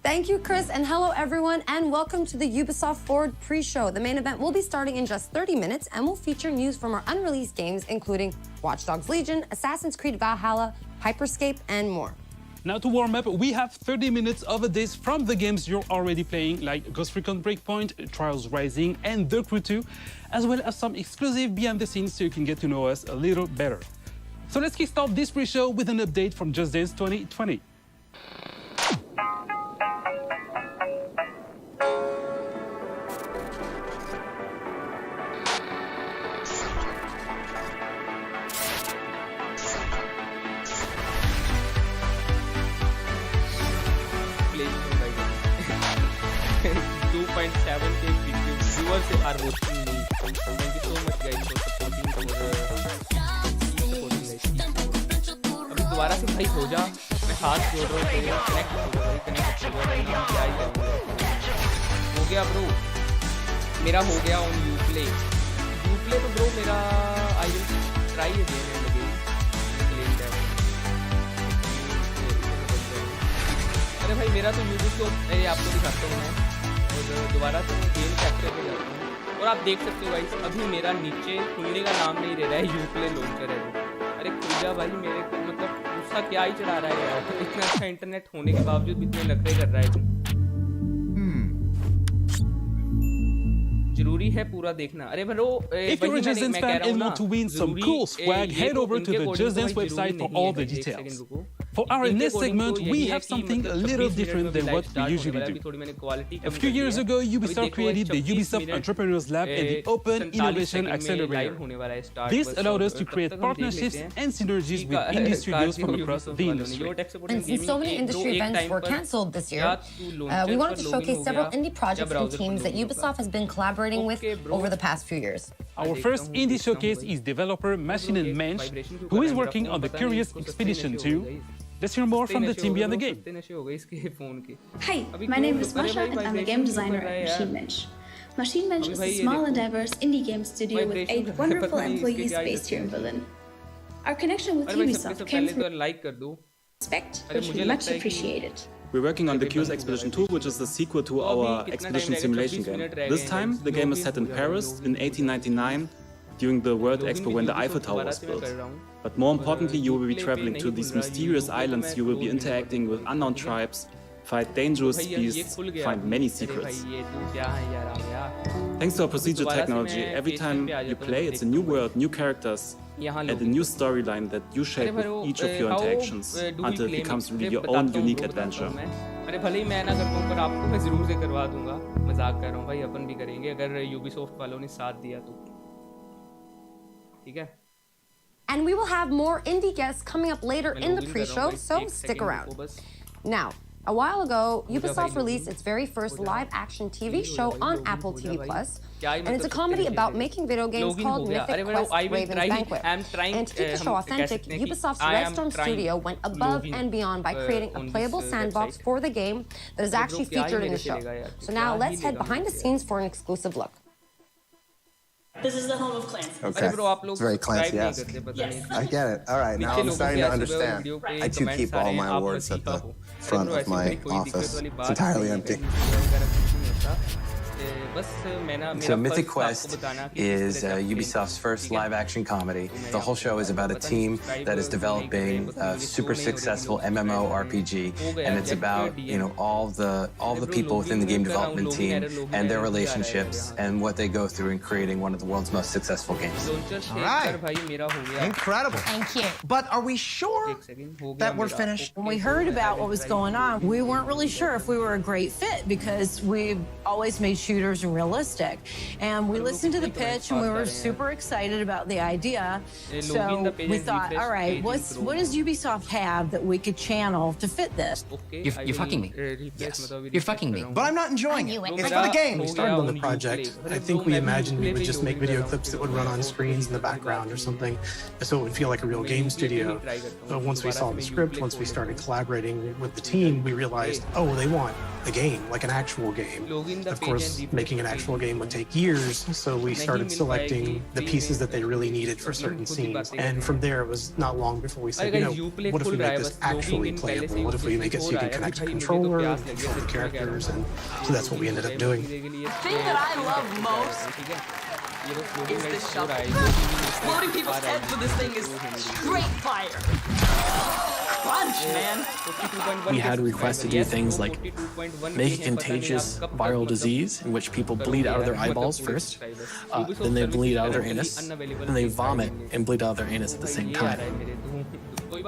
Thank you, Chris, and hello, everyone, and welcome to the Ubisoft Forward pre-show. The main event will be starting in just 30 minutes and will feature news from our unreleased games, including Watch Dogs Legion, Assassin's Creed Valhalla, Hyperscape, and more. Now to warm up, we have 30 minutes of updates from the games you're already playing, like Ghost Recon Breakpoint, Trials Rising, and The Crew 2, as well as some exclusive behind the scenes so you can get to know us a little better. So let's kickstart this pre-show with an update from Just Dance 2020. Viewers are watching me. Thank you so much, guys, for supporting अभी दोबारा से भाई हो जा, मैं हाथ जोड़ रहा हूँ तेरे, कनेक्ट हो गया भाई, कनेक्ट हो गया भाई, क्या ही हो गया ब्रो, मेरा हो गया ऑन यूप्ले तो ब्रो मेरा I will try again and again claim that. अरे भाई मेरा तो यूट्यूब तो आपको दिखाता हूँ मैं, और दोबारा से मैं गेम कैप्चर पे जाता हूँ और आप देख सकते हो गाइस अभी मेरा नीचे खुलने का नाम नहीं ले रहा है यूप्ले लॉन्चर है। अरे खुल जा भाई, मेरे को मतलब गुस्सा क्या ही चढ़ा रहा है यार, इतना अच्छा इंटरनेट होने के बावजूद इतने नखरे कर रहा है तू। जरूरी है पूरा देखना। अरे bro, if you're a Just Dance fan and want to win some cool swag, head over to the Just Dance website for all the details. For our next segment, we have something a little different than what we usually do. A few years ago, Ubisoft created the Ubisoft Entrepreneurs Lab and the Open Innovation Accelerator. This allowed us to create partnerships and synergies with indie studios from across the industry. And since so many industry events were cancelled this year, we wanted to showcase several indie projects and teams that Ubisoft has been collaborating with over the past few years. Our first indie showcase is developer Machine and Mensch, who is working on the Curious Expedition 2. Let's hear more from the team behind the game. Hi, my name is Masha and I'm a game designer at Machine Mensch. Machine Mensch is a small and diverse indie game studio with 8 wonderful employees based here in Berlin. Our connection with Ubisoft came through respect, which we much appreciated. We're working on the Curious Expedition 2, which is the sequel to our expedition simulation game. This time, the game is set in Paris in 1899, during the World Expo when the Eiffel Tower was built. But more importantly, you will be traveling to these mysterious islands, you will be interacting with unknown tribes, fight dangerous beasts, find many secrets. Thanks to our procedure technology, every time you play, it's a new world, new characters, and a new storyline that you shape with each of your interactions until it becomes really your own unique adventure. अरे भले ही मैं ना कर पाऊँ पर आपको मैं जरूर से करवा दूंगा। मजाक कर रहा हूँ भाई, अपन भी करेंगे अगर Ubisoft वालों ने साथ दिया तो। ठीक है? And we will have more indie guests coming up later in the pre-show, so stick around. Now, a while ago, Ubisoft released its very first live-action TV show on Apple TV+, and it's a comedy about making video games called Mythic Quest Raven's Banquet. And to keep the show authentic, Ubisoft's Red Storm Studio went above and beyond by creating a playable sandbox for the game that is actually featured in the show. So now let's head behind the scenes for an exclusive look. This is the home of Clancy. Okay, it's very Clancy-esque. Yes. I get it. All right, now I'm starting to understand. I too keep all my awards at the front of my office. It's entirely empty. So Mythic Quest is Ubisoft's first live-action comedy. The whole show is about a team that is developing a super successful MMORPG, and it's about all the people within the game development team and their relationships and what they go through in creating one of the world's most successful games. All right, incredible. Thank you. But are we sure that we're finished? When we heard about what was going on, we weren't really sure if we were a great fit because we've always made shooters realistic. And we listened to the pitch and we were super excited about the idea. So we thought, all right, what does Ubisoft have that we could channel to fit this? You're fucking me. Yes. You're fucking me. But I'm not enjoying it. It's for the game. We started on the project. I think we imagined we would just make video clips that would run on screens in the background or something, so it would feel like a real game studio. But once we saw the script, once we started collaborating with the team, we realized, oh, they want a game, like an actual game. Of course, making an actual game would take years, so we started selecting the pieces that they really needed for certain scenes. And from there, it was not long before we said, what if we make this actually playable? What if we make it so you can connect to a controller, control the characters? And so that's what we ended up doing. The thing that I love most is the shovel. Exploding people's heads with this thing is straight fire. Crunch, man. We had requests to do things like make a contagious viral disease in which people bleed out of their eyeballs first, then they bleed out of their anus, and they vomit and bleed out of their anus at the same time. We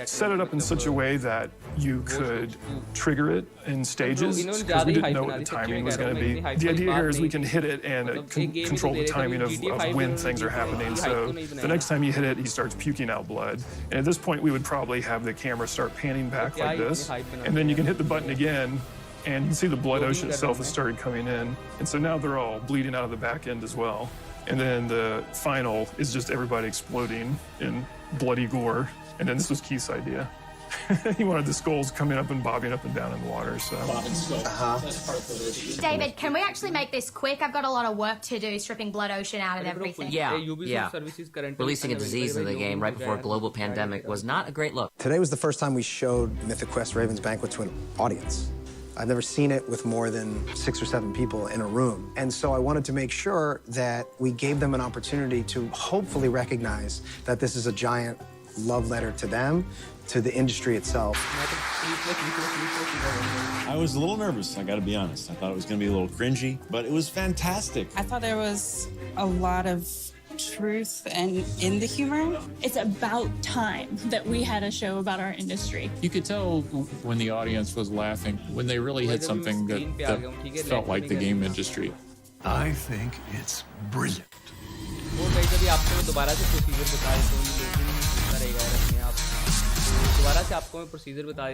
set it up in such a way that you could trigger it in stages because we didn't know what the timing was going to be. The idea here is we can hit it and control the timing of when things are happening. So the next time you hit it, he starts puking out blood. And at this point, we would probably have the camera start panning back like this. And then you can hit the button again, and you can see the blood ocean itself has started coming in. And so now they're all bleeding out of the back end as well. And then the final is just everybody exploding in bloody gore. And then this was Keith's idea. He wanted the skulls coming up and bobbing up and down in the water. So. David, can we actually make this quick? I've got a lot of work to do, stripping Blood Ocean out of everything. Yeah. Releasing a disease in the game right before a global pandemic was not a great look. Today was the first time we showed Mythic Quest Raven's Banquet to an audience. I've never seen it with more than 6 or 7 people in a room. And so I wanted to make sure that we gave them an opportunity to hopefully recognize that this is a giant love letter to them, to the industry itself. I was a little nervous, I gotta be honest. I thought it was gonna be a little cringy, but it was fantastic. I thought there was a lot of truth and in the humor. It's about time that we had a show about our industry. You could tell when the audience was laughing, when they really hit something that felt like the game industry. I think it's brilliant.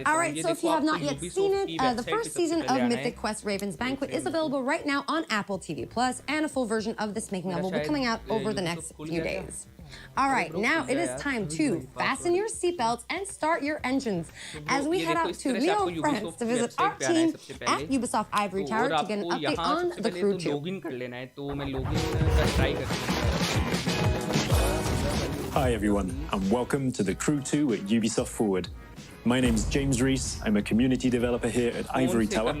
All right, so if you have not yet seen it, the first season of Mythic Quest Raven's Banquet is available right now on Apple TV+, and a full version of this making of will be coming out over the next few days. All right, now it is time to fasten your seatbelts and start your engines as we head out to Lyon, France to visit our team at Ubisoft Ivory Tower to get an update on The Crew 2. Hi everyone, and welcome to The Crew 2 at Ubisoft Forward. My name's James Reese, I'm a community developer here at Ivory Tower,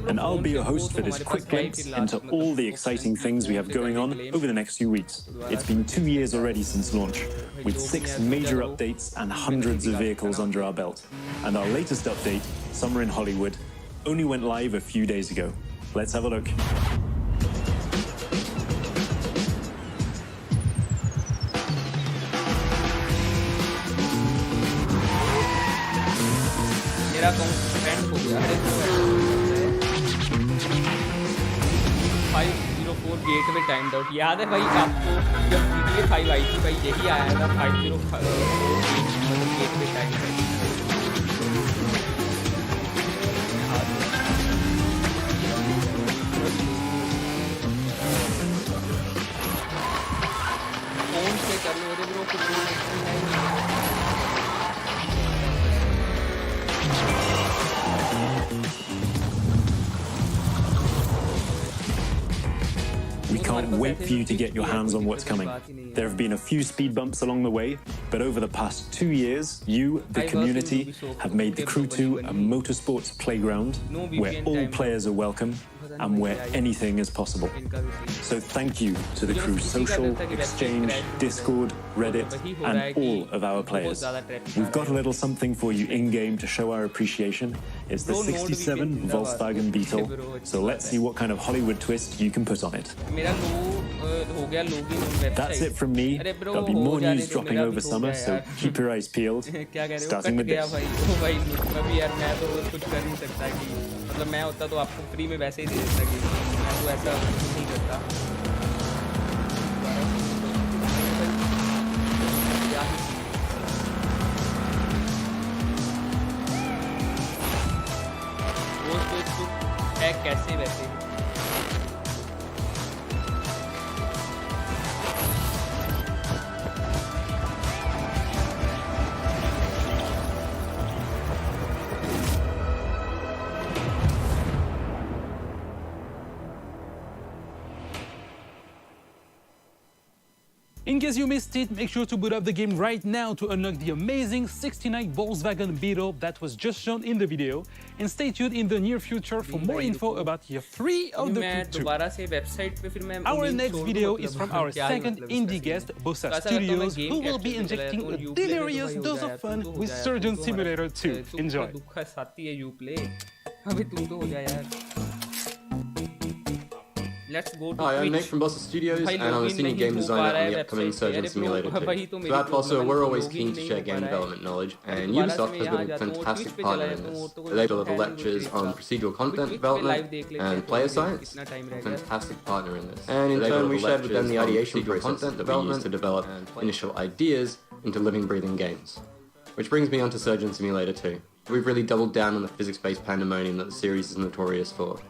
and I'll be your host for this quick glimpse into all the exciting things we have going on over the next few weeks. It's been 2 years already since launch, with 6 major updates and hundreds of vehicles under our belt. And our latest update, Summer in Hollywood, only went live a few days ago. Let's have a look. मेरा friend हो गया है 504 gate में time out याद है भाई आपको जब GTA 5 आई थी भाई यही आया था 504 गेट में टाइम फोन से कर लो मेरे ब्रो को We can't wait for you to get your hands on what's coming. There have been a few speed bumps along the way, but over the past 2 years, you, the community, have made The Crew 2 a motorsports playground where all players are welcome and where anything is possible. So thank you to The Crew Social, Exchange, Discord, Reddit, and all of our players. We've got a little something for you in-game to show our appreciation. It's the 67 Volkswagen Beetle, so let's see what kind of Hollywood twist you can put on it. That's it from me. There'll be more news dropping over summer, so keep your eyes peeled. Starting with this. मतलब मैं होता तो आपको free में वैसे ही दे देता कि मैं तो ऐसा नहीं करता वो तो है कैसे वैसे In case you missed it, make sure to boot up the game right now to unlock the amazing 69 Volkswagen Beetle that was just shown in the video. And stay tuned in the near future for more info about Year 3 of The Crew 2. Our next video is from our second indie guest, Bossa Studios, who will be injecting a delirious dose of fun with Surgeon Simulator 2. Enjoy! Hi, I'm Nate from Bossa Studios, and I'm a senior game designer on the upcoming Surgeon Simulator 2. So at Bossa, we're always keen to share game development knowledge, and Ubisoft has been a fantastic partner in this. They deliver lectures on procedural content development and player science. Fantastic partner in this. And in turn, we shared with them the ideation process that we use to develop initial ideas into living, breathing games. Which brings me on to Surgeon Simulator 2. We've really doubled down on the physics-based pandemonium that the series is notorious for.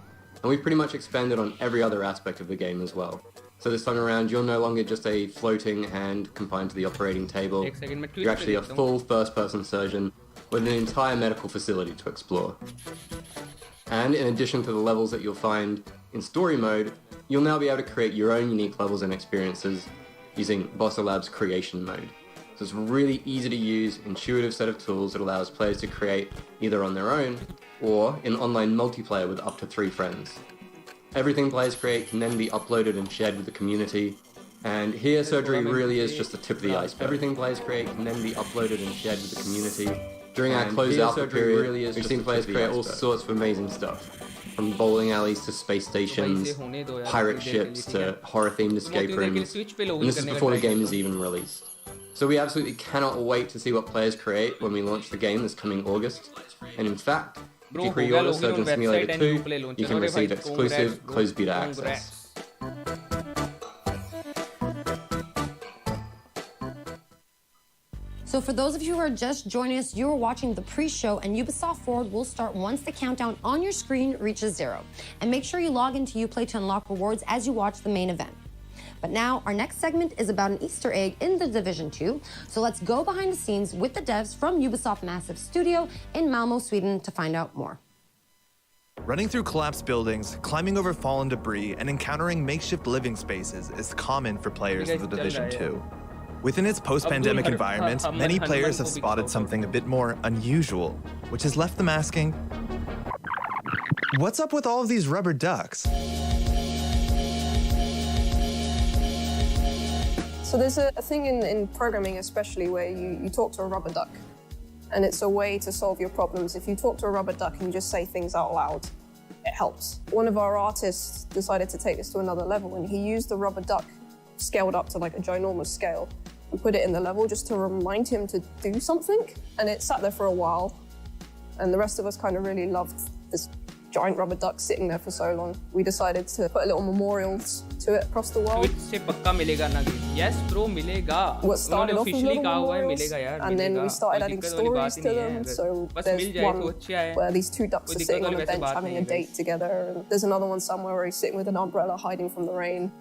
And we've pretty much expanded on every other aspect of the game as well. So this time around, you're no longer just a floating hand confined to the operating table. You're actually a full first-person surgeon with an entire medical facility to explore. And in addition to the levels that you'll find in story mode, you'll now be able to create your own unique levels and experiences using Bossa Labs creation mode. So it's a really easy to use, intuitive set of tools that allows players to create either on their own or in online multiplayer with up to 3 friends. Everything players create can then be uploaded and shared with the community. And here, surgery really is just the tip of the iceberg. Everything players create can then be uploaded and shared with the community. During our closed alpha period, we've seen players create all sorts of amazing stuff. From bowling alleys to space stations, pirate ships to horror-themed escape rooms. And this is before the game is even released. So we absolutely cannot wait to see what players create when we launch the game this coming August. And in fact, if you pre-order Surgeon Simulator 2, you can receive exclusive closed beta access. So for those of you who are just joining us, you are watching the pre-show, and Ubisoft Forward will start once the countdown on your screen reaches 0. And make sure you log into Uplay to unlock rewards as you watch the main event. But now, our next segment is about an Easter egg in The Division 2. So let's go behind the scenes with the devs from Ubisoft Massive Studio in Malmö, Sweden to find out more. Running through collapsed buildings, climbing over fallen debris, and encountering makeshift living spaces is common for players of The Division 2. Within its post-pandemic environment, many players have spotted something a bit more unusual, which has left them asking, what's up with all of these rubber ducks? So there's a thing in programming especially where you talk to a rubber duck, and it's a way to solve your problems. If you talk to a rubber duck and you just say things out loud, it helps. One of our artists decided to take this to another level, and he used the rubber duck scaled up to like a ginormous scale and put it in the level just to remind him to do something. And it sat there for a while, and the rest of us kind of really loved this giant rubber duck sitting there for so long. We decided to put a little memorials to it across the world. Yes, bro, milega. What started off as little memorials, and then we started adding stories to them. So there's one where these 2 ducks are sitting on a bench having a date together, and there's another one somewhere where he's sitting with an umbrella hiding from the rain.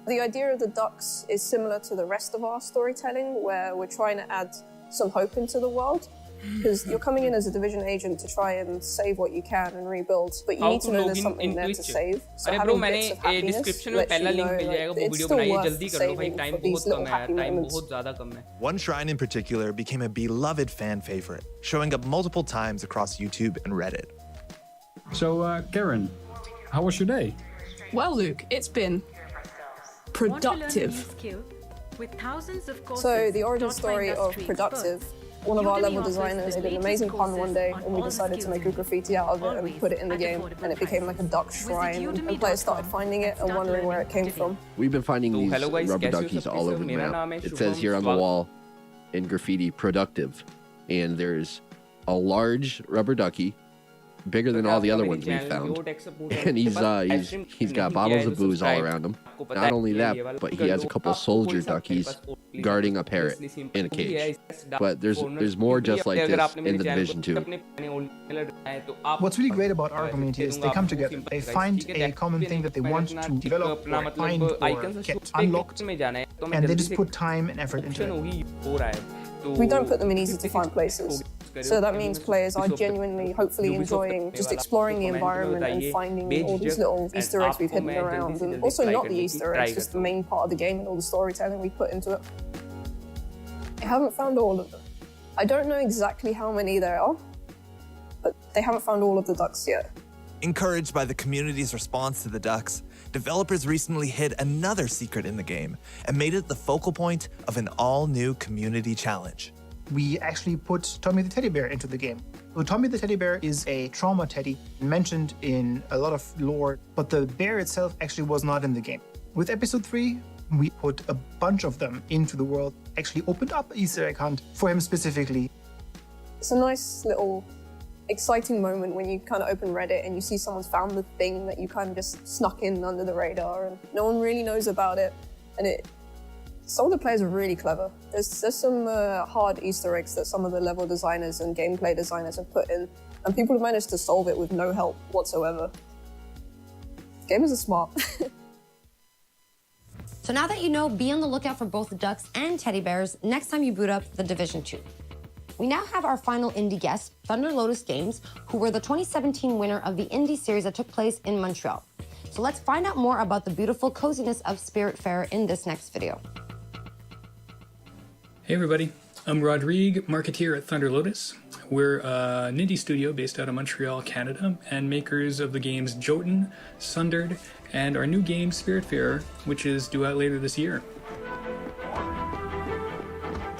The idea of the ducks is similar to the rest of our storytelling, where we're trying to add some hope into the world. Because you're coming in as a Division agent to try and save what you can and rebuild, but you need to know there's something there to save. So having bits of happiness lets you know that it's still worth saving for these little happy moments. One shrine in particular became a beloved fan favorite, showing up multiple times across YouTube and Reddit. So, Karen, how was your day? Well, Luke, it's been productive. So the origin story of Productive, one of our level designers did an amazing pun one day, and we decided to make a graffiti out of it and put it in the game, and it became like a duck shrine, and players started finding it and wondering where it came from. We've been finding these rubber duckies all over the map. It says here on the wall in graffiti, Productive, and there's a large rubber ducky, bigger than all the other ones we found, and he's got bottles of booze all around him. Not only that, but he has a couple soldier duckies guarding a parrot in a cage. But there's more just like this in the Division 2. What's really great about our community is they come together. They find a common thing that they want to develop or find or get unlocked, and they just put time and effort into it. We don't put them in easy to find places. So that means players are genuinely, hopefully enjoying just exploring the environment and finding all these little Easter eggs we've hidden around. And also not the Easter eggs, just the main part of the game and all the storytelling we put into it. I haven't found all of them. I don't know exactly how many there are, but they haven't found all of the ducks yet. Encouraged by the community's response to the ducks, developers recently hid another secret in the game and made it the focal point of an all-new community challenge. We actually put Tommy the Teddy Bear into the game. So Tommy the Teddy Bear is a trauma teddy mentioned in a lot of lore, but the bear itself actually was not in the game. With episode 3, we put a bunch of them into the world, actually opened up an Easter egg hunt for him specifically. It's a nice little exciting moment when you kind of open Reddit and you see someone's found the thing that you kind of just snuck in under the radar and no one really knows about it. And some of the players are really clever. There's some hard Easter eggs that some of the level designers and gameplay designers have put in, and people have managed to solve it with no help whatsoever. Gamers are smart. So now that you know, be on the lookout for both the ducks and teddy bears next time you boot up The Division 2. We now have our final indie guest, Thunder Lotus Games, who were the 2017 winner of the indie series that took place in Montreal. So let's find out more about the beautiful coziness of Spiritfarer in this next video. Hey everybody, I'm Rodrigue, marketeer at Thunder Lotus. We're an indie studio based out of Montreal, Canada, and makers of the games Jotun, Sundered, and our new game Spiritfarer, which is due out later this year.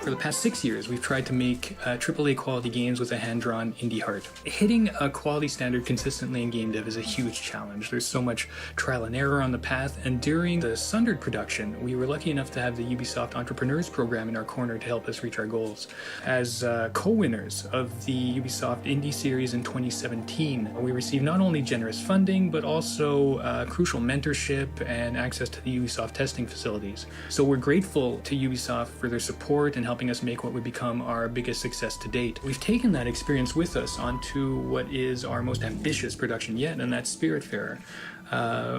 For the past 6 years, we've tried to make AAA quality games with a hand-drawn indie heart. Hitting a quality standard consistently in game dev is a huge challenge. There's so much trial and error on the path, and during the Sundered production, we were lucky enough to have the Ubisoft Entrepreneurs Program in our corner to help us reach our goals. As co-winners of the Ubisoft Indie Series in 2017, we received not only generous funding, but also crucial mentorship and access to the Ubisoft testing facilities. So we're grateful to Ubisoft for their support and helping us make what would become our biggest success to date. We've taken that experience with us onto what is our most ambitious production yet, and that's Spiritfarer,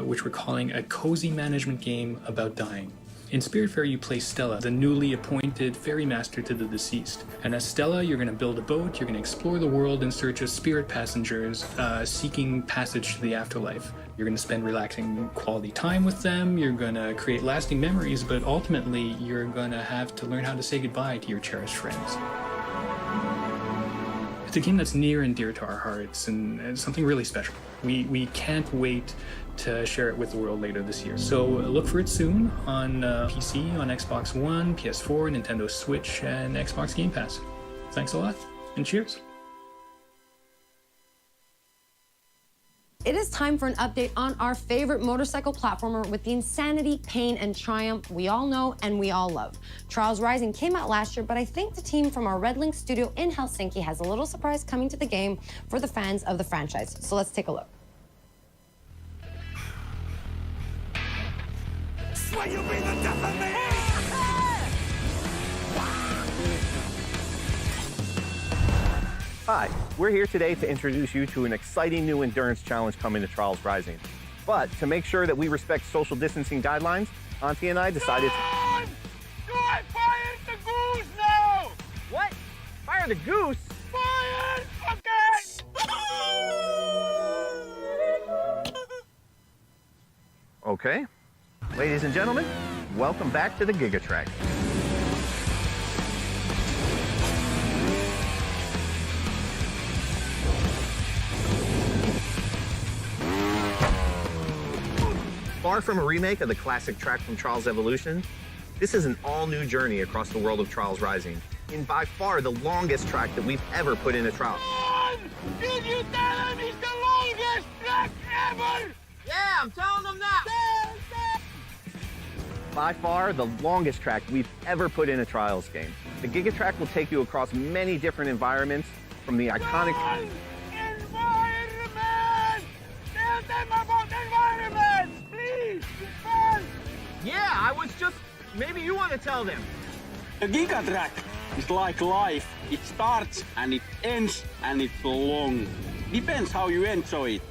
which we're calling a cozy management game about dying. In Spiritfarer, you play Stella, the newly appointed ferry master to the deceased. And as Stella, you're going to build a boat, you're going to explore the world in search of spirit passengers seeking passage to the afterlife. You're going to spend relaxing quality time with them, you're going to create lasting memories, but ultimately, you're going to have to learn how to say goodbye to your cherished friends. It's a game that's near and dear to our hearts, and it's something really special. We can't wait to share it with the world later this year. So look for it soon on PC, on Xbox One, PS4, Nintendo Switch, and Xbox Game Pass. Thanks a lot, and cheers. It is time for an update on our favorite motorcycle platformer with the insanity, pain, and triumph we all know and we all love. Trials Rising came out last year, but I think the team from our Red Link studio in Helsinki has a little surprise coming to the game for the fans of the franchise. So let's take a look. Swear you'll be the death of me! Hi, we're here today to introduce you to an exciting new endurance challenge coming to Trials Rising. But to make sure that we respect social distancing guidelines, Auntie and I decided to... Do I fire the goose now? What? Fire the goose? Fire! Okay! Okay. Ladies and gentlemen, welcome back to the Gigatrack. Far from a remake of the classic track from Trials Evolution, this is an all-new journey across the world of Trials Rising, in by far the longest track that we've ever put in a trial. Did you tell him it's the longest track ever? Yeah, I'm telling them that! By far the longest track we've ever put in a Trials game. The Gigatrack will take you across many different environments, from the iconic... Environment! Tell them about environment! Please! Yeah, I was just... Maybe you want to tell them. The Gigatrack is like life. It starts and it ends and it's long. Depends how you enjoy it.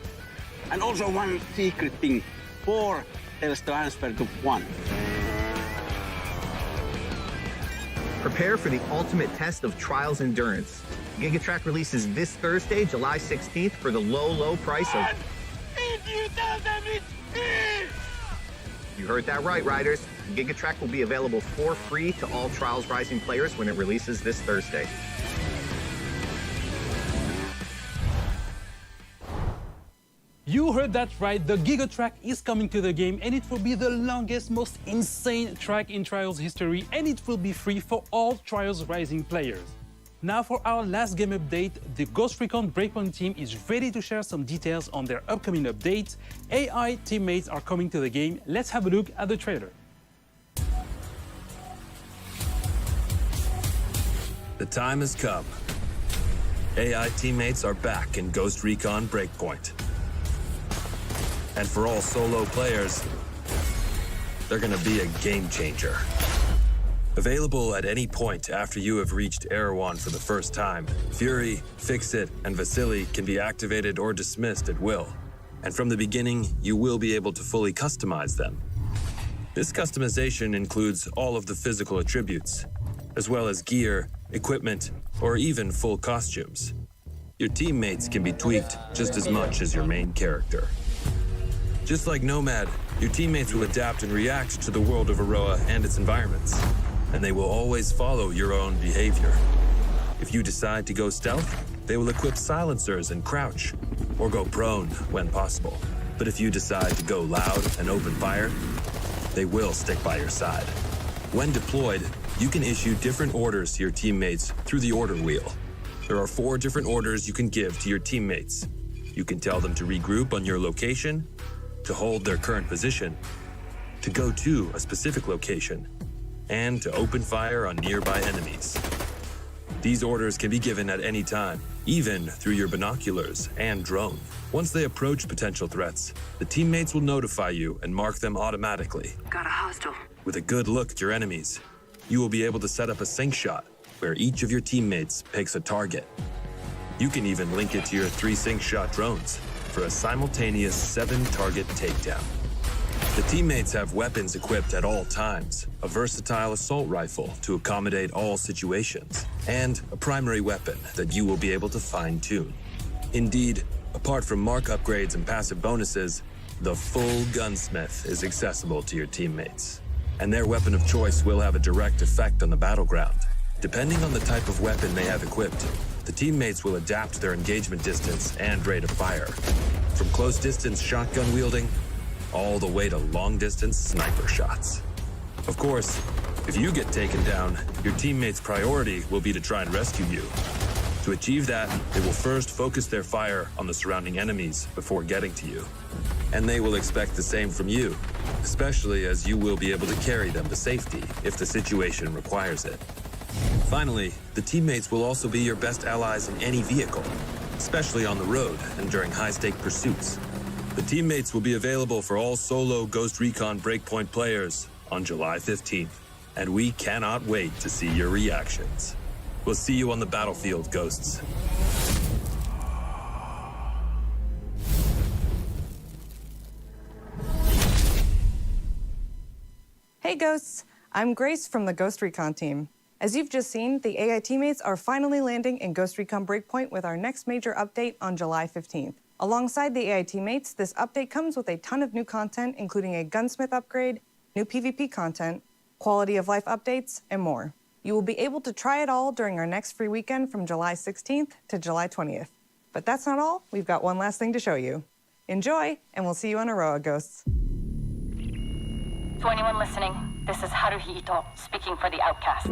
And also one secret thing. 4 tells transfer to 1. Prepare for the ultimate test of Trials endurance. Gigatrack releases this Thursday, July 16th for the low price of... Did you tell them it's free? You heard that right, riders. Gigatrack will be available for free to all Trials Rising players when it releases this Thursday. You heard that right, the Gigatrack is coming to the game and it will be the longest, most insane track in Trials history, and it will be free for all Trials Rising players. Now for our last game update, the Ghost Recon Breakpoint team is ready to share some details on their upcoming updates. AI teammates are coming to the game. Let's have a look at the trailer. The time has come. AI teammates are back in Ghost Recon Breakpoint. And for all solo players, they're gonna be a game changer. Available at any point after you have reached Erewhon for the first time, Fury, Fix-It, and Vasily can be activated or dismissed at will. And from the beginning, you will be able to fully customize them. This customization includes all of the physical attributes, as well as gear equipment, or even full costumes. Your teammates can be tweaked just as much as your main character. Just like Nomad, your teammates will adapt and react to the world of Aroa and its environments, and they will always follow your own behavior. If you decide to go stealth, they will equip silencers and crouch, or go prone when possible. But if you decide to go loud and open fire, they will stick by your side. When deployed, you can issue different orders to your teammates through the order wheel. There are 4 different orders you can give to your teammates. You can tell them to regroup on your location, to hold their current position, to go to a specific location, and to open fire on nearby enemies. These orders can be given at any time, even through your binoculars and drone. Once they approach potential threats, the teammates will notify you and mark them automatically. Got a hostile. With a good look at your enemies, you will be able to set up a sync shot where each of your teammates picks a target. You can even link it to your 3 sync shot drones for a simultaneous 7-target takedown. The teammates have weapons equipped at all times, a versatile assault rifle to accommodate all situations, and a primary weapon that you will be able to fine-tune. Indeed, apart from mark upgrades and passive bonuses, the full gunsmith is accessible to your teammates, and their weapon of choice will have a direct effect on the battleground. Depending on the type of weapon they have equipped, the teammates will adapt their engagement distance and rate of fire, from close-distance shotgun wielding all the way to long-distance sniper shots. Of course, if you get taken down, your teammates' priority will be to try and rescue you. To achieve that, they will first focus their fire on the surrounding enemies before getting to you. And they will expect the same from you, especially as you will be able to carry them to safety if the situation requires it. Finally, the teammates will also be your best allies in any vehicle, especially on the road and during high-stake pursuits. The teammates will be available for all solo Ghost Recon Breakpoint players on July 15th, and we cannot wait to see your reactions. We'll see you on the battlefield, Ghosts. Hey Ghosts, I'm Grace from the Ghost Recon team. As you've just seen, the AI teammates are finally landing in Ghost Recon Breakpoint with our next major update on July 15th. Alongside the AI teammates, this update comes with a ton of new content, including a gunsmith upgrade, new PvP content, quality of life updates, and more. You will be able to try it all during our next free weekend from July 16th to July 20th. But that's not all. We've got one last thing to show you. Enjoy, and we'll see you on Aroa, Ghosts. To anyone listening, this is Haruhi Ito speaking for the Outcasts.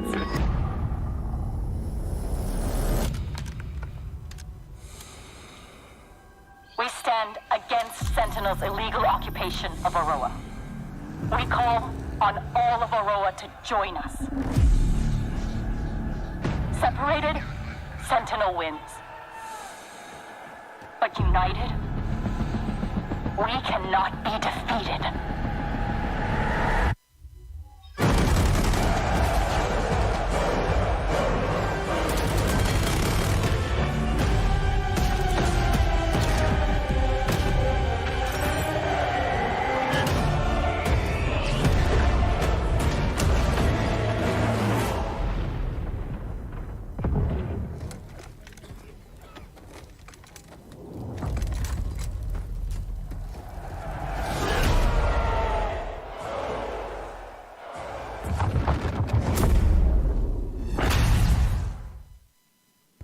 We stand against Sentinel's illegal occupation of Aroa. We call on all of Aroa to join us. Separated, Sentinel wins. But united, we cannot be defeated.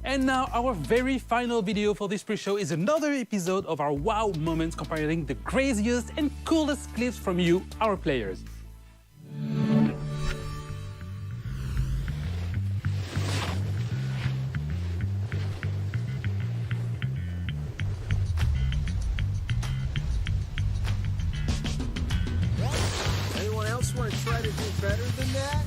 And now our very final video for this pre-show is another episode of our wow moments comparing the craziest and coolest clips from you, our players. Anyone else want to try to do better than that?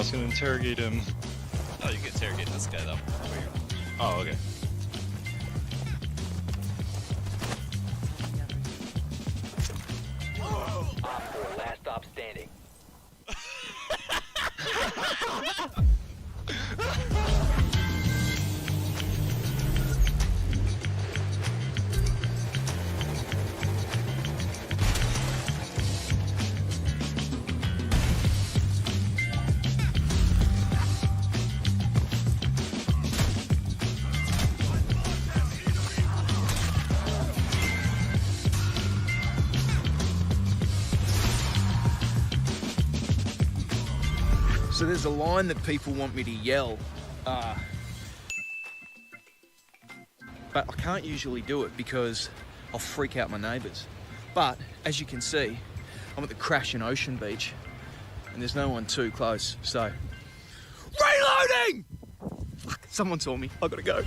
just gonna interrogate him. Oh, you can interrogate this guy though. Oh, okay. Last stop standing. So there's a line that people want me to yell, but I can't usually do it because I'll freak out my neighbours. But as you can see, I'm at the Crashing Ocean Beach and there's no one too close, so... Reloading! Fuck, someone saw me, I gotta go.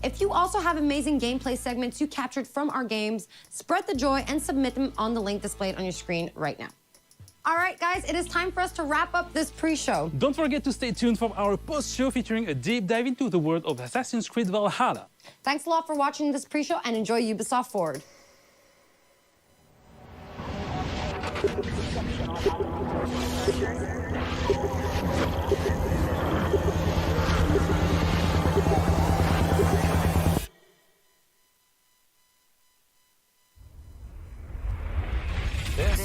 If you also have amazing gameplay segments you captured from our games, spread the joy and submit them on the link displayed on your screen right now. All right, guys, it is time for us to wrap up this pre-show. Don't forget to stay tuned for our post-show featuring a deep dive into the world of Assassin's Creed Valhalla. Thanks a lot for watching this pre-show and enjoy Ubisoft Forward.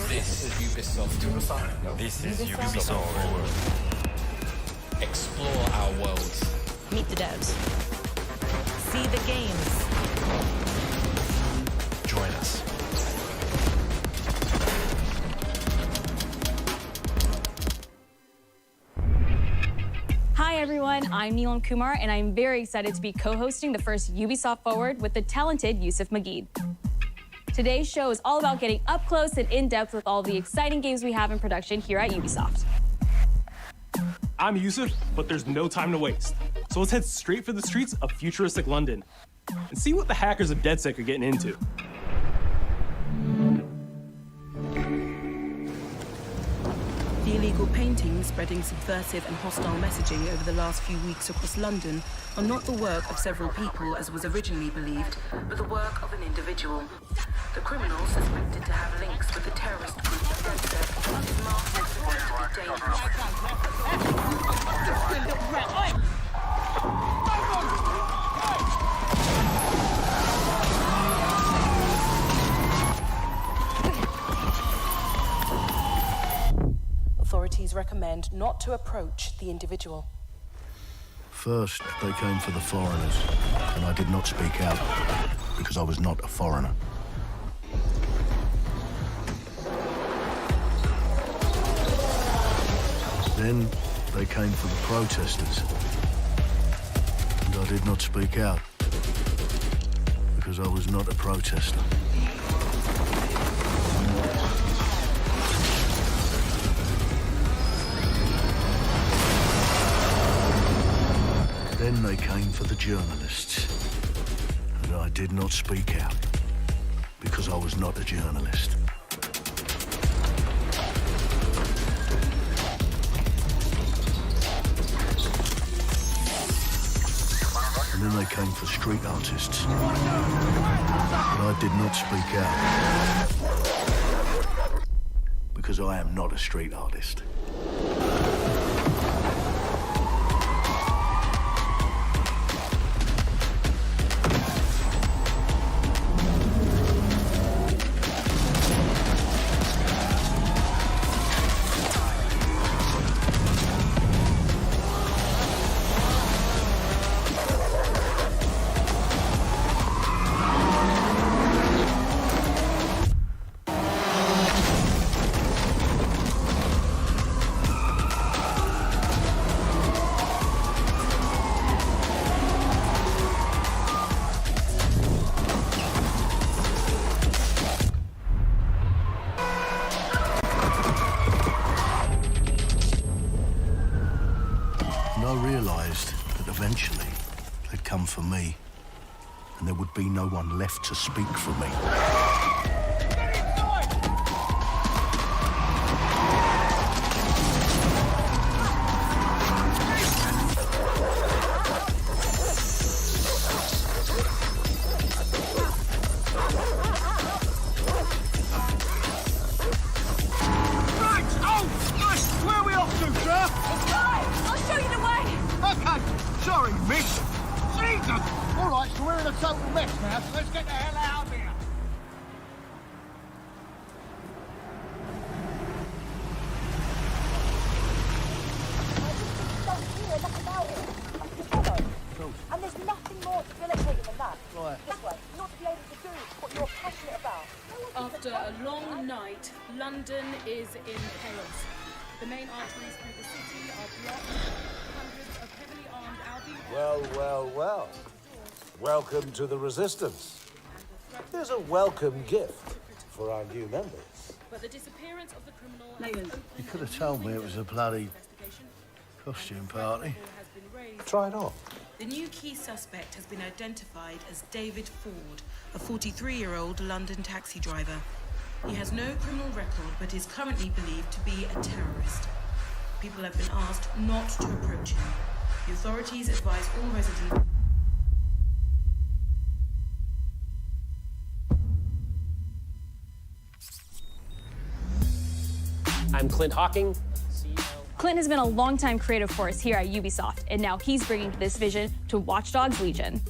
This is Ubisoft. This is Ubisoft Forward. Explore our worlds. Meet the devs. See the games. Join us. Hi everyone, I'm Neelam Kumar and I'm very excited to be co-hosting the first Ubisoft Forward with the talented Yusuf Mageed. Today's show is all about getting up close and in-depth with all the exciting games we have in production here at Ubisoft. I'm Yusuf, but there's no time to waste. So let's head straight for the streets of futuristic London and see what the hackers of DedSec are getting into. The illegal paintings spreading subversive and hostile messaging over the last few weeks across London are not the work of several people as was originally believed, but the work of an individual. The criminal suspected to have links with the terrorist group DedSec is marked as potentially dangerous. Authorities recommend not to approach the individual. First, they came for the foreigners, and I did not speak out, because I was not a foreigner. Then, they came for the protesters, and I did not speak out, because I was not a protester. Then they came for the journalists, and I did not speak out, because I was not a journalist. And then they came for street artists, and I did not speak out, because I am not a street artist. And I realised that eventually they'd come for me, and there would be no one left to speak for me. Sorry, miss. Jesus! All right, so we're in a total mess now, so let's get the hell out of here. And there's nothing more debilitating than that. Right. This way, not to be able to do what you're passionate about. After a long night, London is in chaos. The main arteries through the city are blocked. Hundreds of heavily armed Albion... Well, well, well. Welcome to the Resistance. Here's a welcome gift for our new members. But the disappearance of the criminal... You could have told me it was a bloody costume party. Try it on. The new key suspect has been identified as David Ford, a 43-year-old London taxi driver. He has no criminal record, but is currently believed to be a terrorist. People have been asked not to approach him. The authorities advise all residents... I'm Clint Hawking. Clint has been a longtime creative force here at Ubisoft, and now he's bringing this vision to Watch Dogs Legion.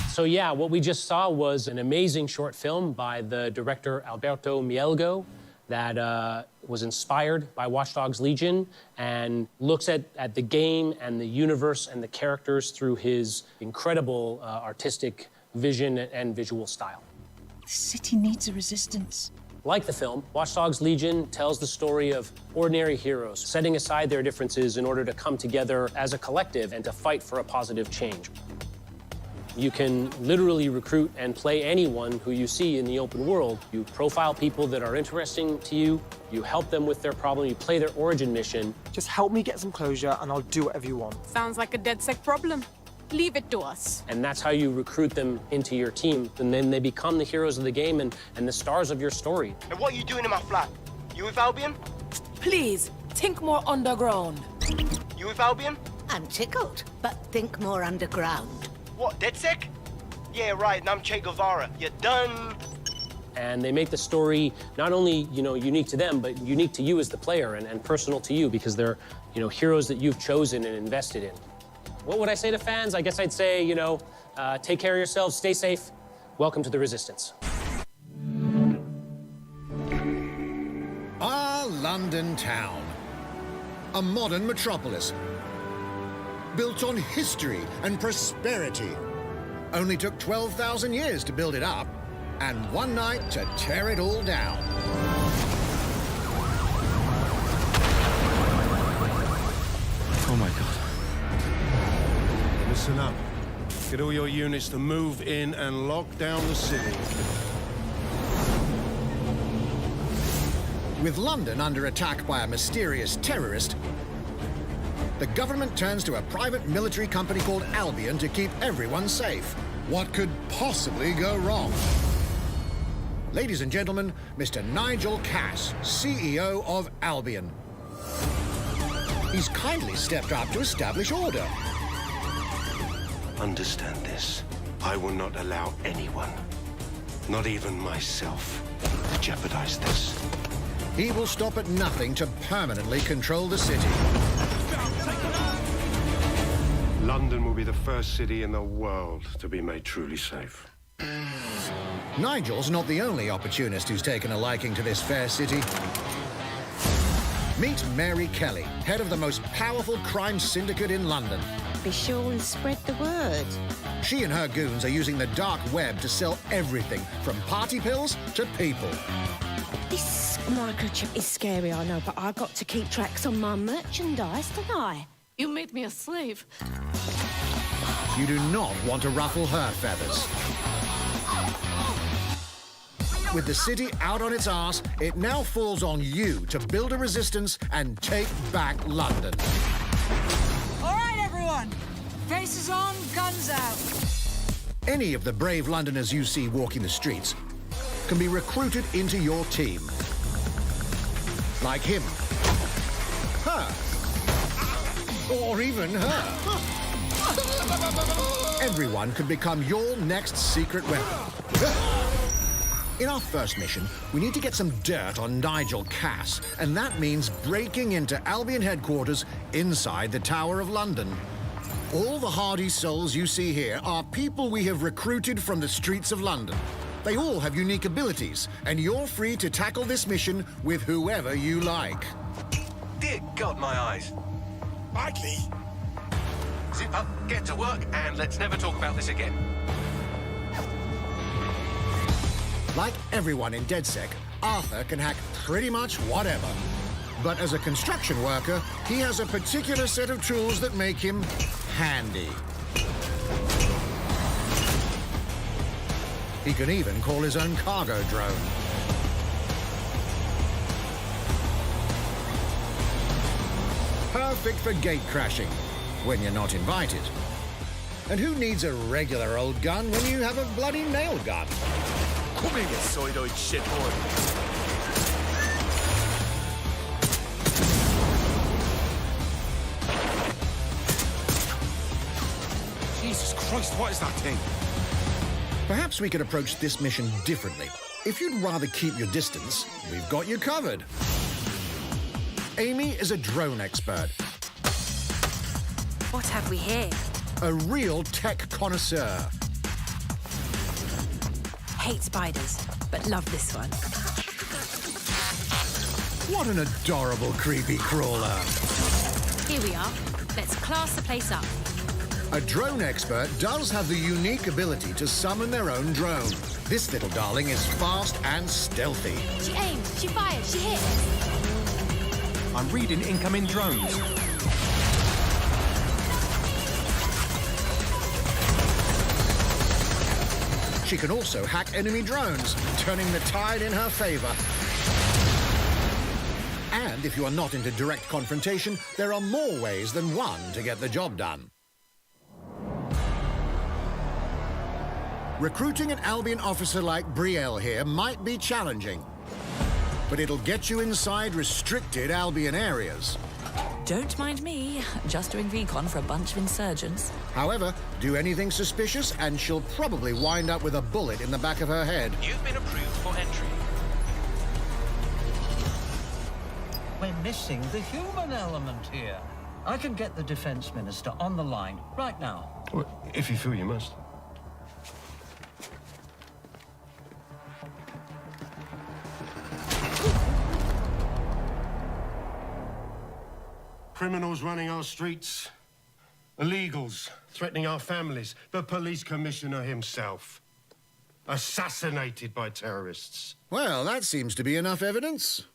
So yeah, what we just saw was an amazing short film by the director Alberto Mielgo that was inspired by Watch Dogs Legion and looks at the game and the universe and the characters through his incredible artistic vision and visual style. The city needs a resistance. Like the film, Watch Dogs Legion tells the story of ordinary heroes setting aside their differences in order to come together as a collective and to fight for a positive change. You can literally recruit and play anyone who you see in the open world. You profile people that are interesting to you, you help them with their problem, you play their origin mission. Just help me get some closure and I'll do whatever you want. Sounds like a DedSec problem. Leave it to us. And that's how you recruit them into your team. And then they become the heroes of the game and the stars of your story. And what are you doing in my flat? You with Albion? Please, think more underground. You with Albion? I'm tickled, but think more underground. What, DedSec? Yeah, right, and I'm Che Guevara. You're done. And they make the story not only, unique to them, but unique to you as the player and personal to you because they're, heroes that you've chosen and invested in. What would I say to fans? I guess I'd say, take care of yourselves, stay safe. Welcome to the Resistance. Our London town. A modern metropolis. Built on history and prosperity. Only took 12,000 years to build it up, and one night to tear it all down. Oh my God. Listen up. Get all your units to move in and lock down the city. With London under attack by a mysterious terrorist, the government turns to a private military company called Albion to keep everyone safe. What could possibly go wrong? Ladies and gentlemen, Mr. Nigel Cass, CEO of Albion. He's kindly stepped up to establish order. Understand this. I will not allow anyone, not even myself, to jeopardize this. He will stop at nothing to permanently control the city. London will be the first city in the world to be made truly safe. Nigel's not the only opportunist who's taken a liking to this fair city. Meet Mary Kelly, head of the most powerful crime syndicate in London. Be sure and spread the word. She and her goons are using the dark web to sell everything from party pills to people. This microchip is scary, I know, but I got to keep tracks on my merchandise, don't I? You made me a slave. You do not want to ruffle her feathers. With the city out on its arse, it now falls on you to build a resistance and take back London. everyone. Faces on, guns out. Any of the brave Londoners you see walking the streets can be recruited into your team. Like him, her, or even her. Everyone could become your next secret weapon. In our first mission, we need to get some dirt on Nigel Cass, and that means breaking into Albion headquarters inside the Tower of London. All the hardy souls you see here are people we have recruited from the streets of London. They all have unique abilities, and you're free to tackle this mission with whoever you like. Dear God, my eyes. Mikey! Zip up, get to work, and let's never talk about this again. Like everyone in DedSec, Arthur can hack pretty much whatever. But as a construction worker, he has a particular set of tools that make him handy. He can even call his own cargo drone. Perfect for gate crashing, when you're not invited. And who needs a regular old gun when you have a bloody nail gun? Come in, you soidoid shitboy. Jesus Christ, what is that thing? Perhaps we could approach this mission differently. If you'd rather keep your distance, we've got you covered. Amy is a drone expert. What have we here? A real tech connoisseur. Hate spiders, but love this one. What an adorable creepy crawler. Here we are. Let's class the place up. A drone expert does have the unique ability to summon their own drone. This little darling is fast and stealthy. She aims, she fires, she hits. I'm reading incoming drones. She can also hack enemy drones, turning the tide in her favor. And if you are not into direct confrontation, there are more ways than one to get the job done. Recruiting an Albion officer like Brielle here might be challenging, but it'll get you inside restricted Albion areas. Don't mind me, just doing recon for a bunch of insurgents. However, do anything suspicious and she'll probably wind up with a bullet in the back of her head. You've been approved for entry. We're missing the human element here. I can get the Defence Minister on the line right now. Well, if you feel you must. Criminals running our streets, illegals threatening our families, the police commissioner himself, assassinated by terrorists. Well, that seems to be enough evidence.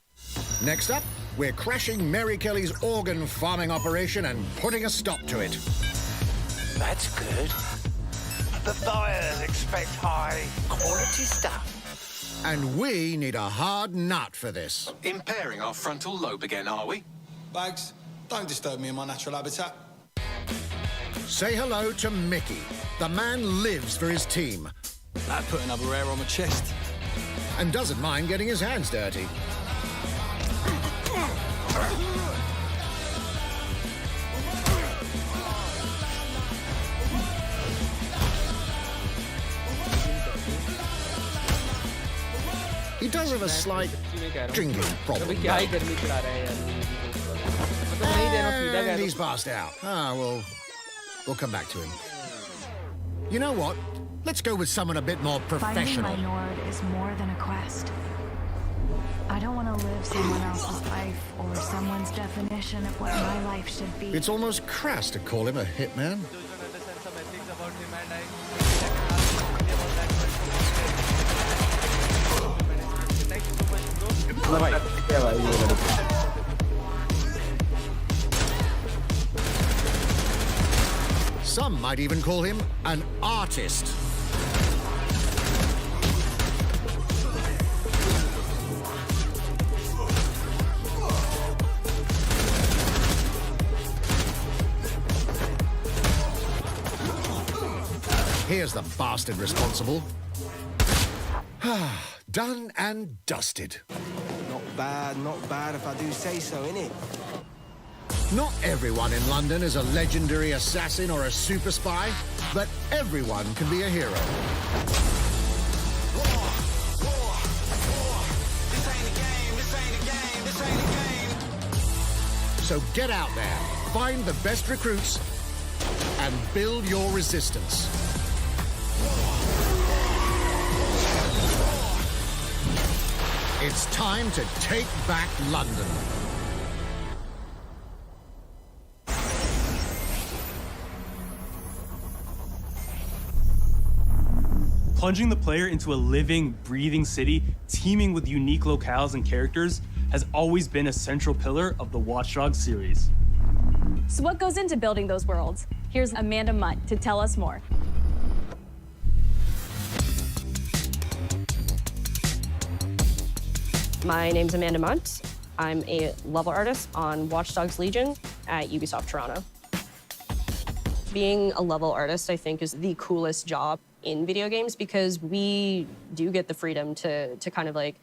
Next up, we're crashing Mary Kelly's organ farming operation and putting a stop to it. That's good. The buyers expect high quality stuff. And we need a hard nut for this. Impairing our frontal lobe again, are we? Bags, don't disturb me in my natural habitat. Say hello to Mickey. The man lives for his team. That put another hair on my chest. And doesn't mind getting his hands dirty. He does have a slight drinking problem. And he's passed out. We'll come back to him. You know what? Let's go with someone a bit more professional. Finding my Nord is more than a quest. I don't want to live someone else's life or someone's definition of what my life should be. It's almost crass to call him a hitman. Some might even call him an artist. Here's the bastard responsible. Done and dusted. Not bad if I do say so, innit? Not everyone in London is a legendary assassin or a super spy, but everyone can be a hero. So get out there, find the best recruits, and build your resistance. It's time to take back London. Plunging the player into a living, breathing city teeming with unique locales and characters has always been a central pillar of the Watch Dogs series. So what goes into building those worlds? Here's Amanda Munt to tell us more. My name's Amanda Munt. I'm a level artist on Watch Dogs Legion at Ubisoft Toronto. Being a level artist, I think, is the coolest job in video games because we do get the freedom to kind of like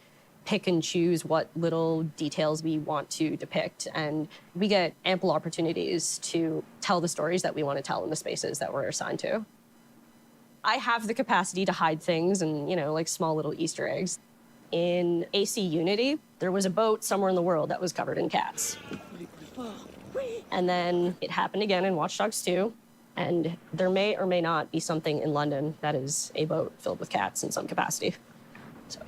pick and choose what little details we want to depict. And we get ample opportunities to tell the stories that we want to tell in the spaces that we're assigned to. I have the capacity to hide things and, you know, like small little Easter eggs. In AC Unity, there was a boat somewhere in the world that was covered in cats. And then it happened again in Watch Dogs 2. And there may or may not be something in London that is a boat filled with cats in some capacity. So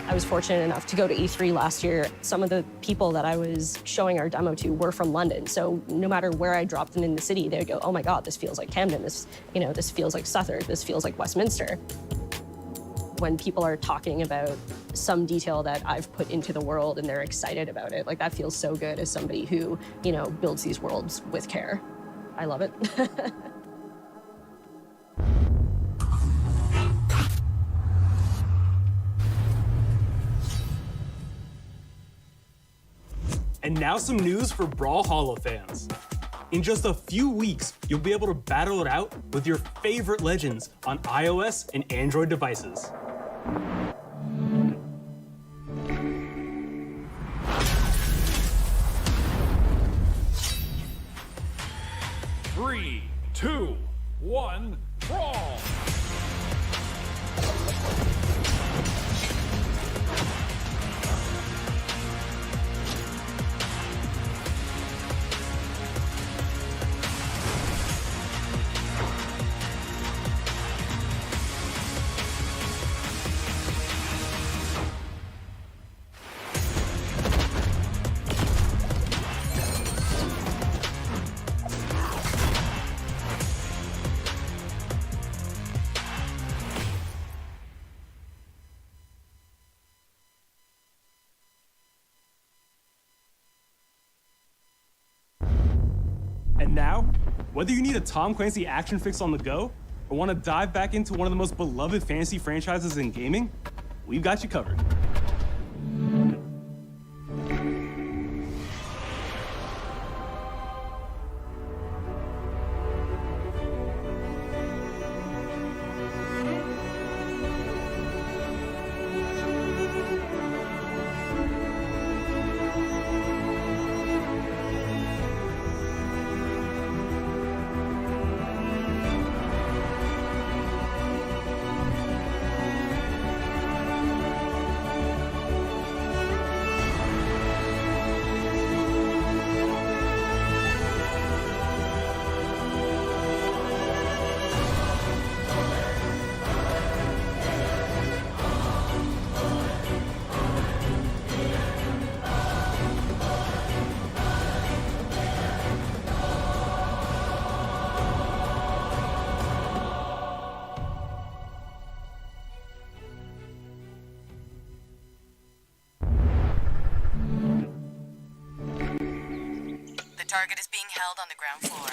I was fortunate enough to go to E3 last year. Some of the people that I was showing our demo to were from London. So no matter where I dropped them in the city, they would go, oh my God, this feels like Camden. This feels like Southwark. This feels like Westminster. When people are talking about some detail that I've put into the world and they're excited about it, like that feels so good as somebody who, you know, builds these worlds with care. I love it. And now some news for Brawlhalla fans. In just a few weeks, you'll be able to battle it out with your favorite legends on iOS and Android devices. Three, two, one, brawl! And now, whether you need a Tom Clancy action fix on the go, or want to dive back into one of the most beloved fantasy franchises in gaming, we've got you covered. Target is being held on the ground floor.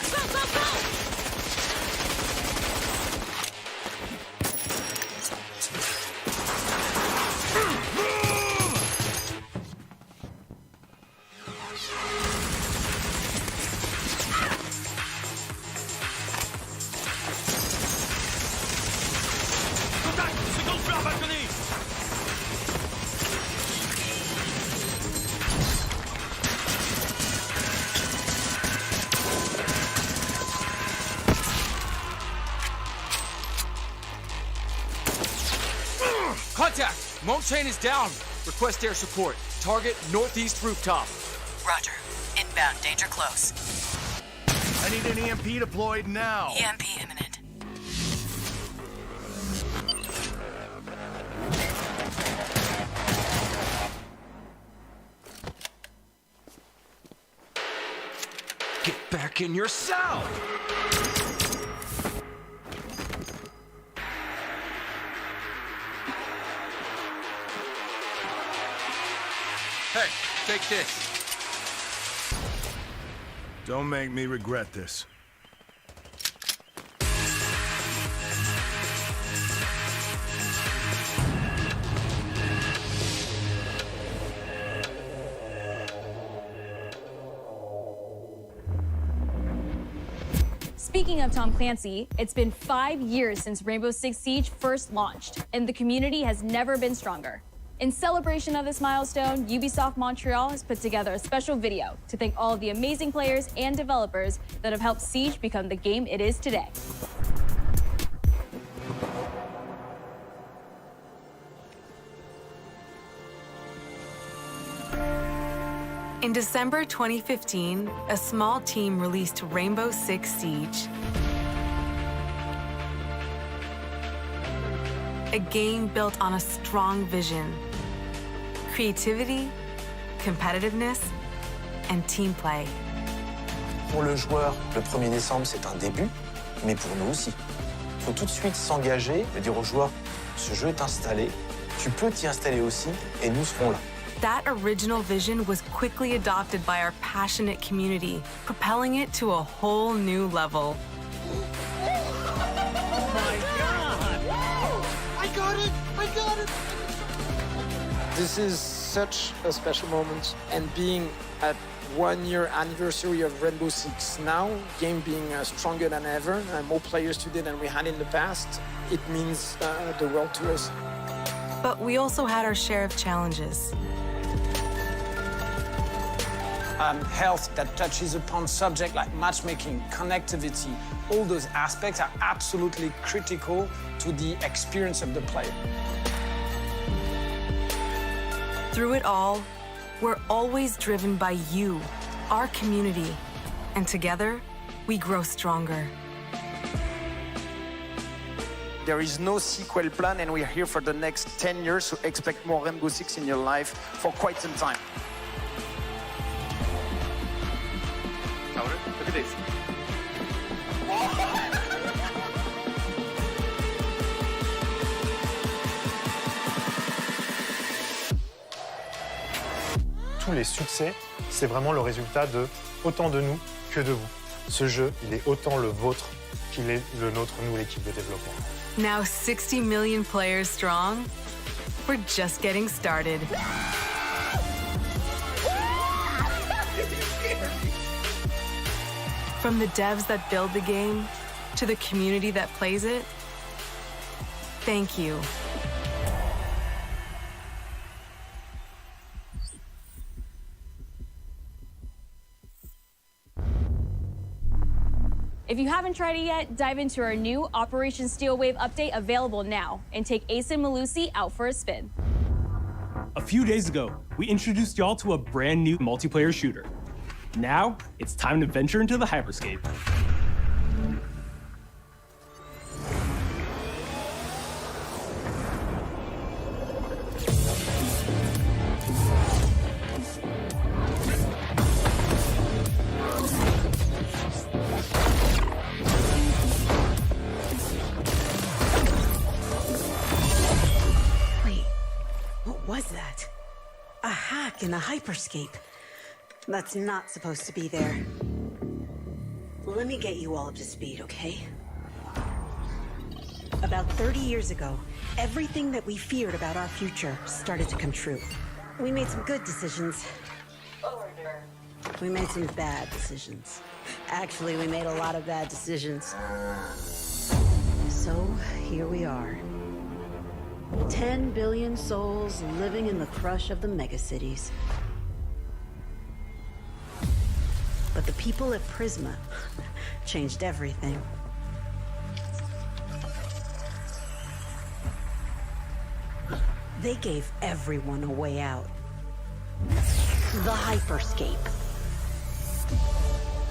Montaigne is down. Request air support. Target northeast rooftop. Roger. Inbound, danger close. I need an EMP deployed now. EMP imminent. Get back in your cell! Hey, take this. Don't make me regret this. Speaking of Tom Clancy, it's been 5 years since Rainbow Six Siege first launched, and the community has never been stronger. In celebration of this milestone, Ubisoft Montreal has put together a special video to thank all of the amazing players and developers that have helped Siege become the game it is today. In December 2015, a small team released Rainbow Six Siege. A game built on a strong vision, creativity, competitiveness, and team play. Pour le joueur, le 1er décembre, c'est un début, mais pour nous aussi. Il faut tout de suite s'engager et dire aux joueurs, ce jeu est installé, tu peux t'y installer aussi, et nous serons là. That original vision was quickly adopted by our passionate community, propelling it to a whole new level. I got it! This is such a special moment, and being at 1 year anniversary of Rainbow Six now, game being stronger than ever, more players today than we had in the past, it means the world to us. But we also had our share of challenges. Health that touches upon subjects like matchmaking, connectivity, all those aspects are absolutely critical to the experience of the player. Through it all, we're always driven by you, our community, and together, we grow stronger. There is no sequel plan, and we're here for the next 10 years, so expect more Rainbow Six in your life for quite some time. Look at this. Tous les succès, c'est vraiment le résultat de autant de nous que de vous. Ce jeu, il est autant le vôtre qu'il est le nôtre, nous, l'équipe de développement. Now 60 million players strong, we're just getting started. From the devs that build the game to the community that plays it, thank you. If you haven't tried it yet, dive into our new Operation Steel Wave update available now and take Ace and Malusi out for a spin. A few days ago, we introduced y'all to a brand new multiplayer shooter. Now, it's time to venture into the hyperscape. Wait, what was that? A hack in the hyperscape. That's not supposed to be there. Let me get you all up to speed, okay? About 30 years ago, everything that we feared about our future started to come true. We made some good decisions. We made some bad decisions. Actually, we made a lot of bad decisions. So, here we are. 10 billion souls living in the crush of the megacities. But the people at Prisma changed everything. They gave everyone a way out. The Hyperscape.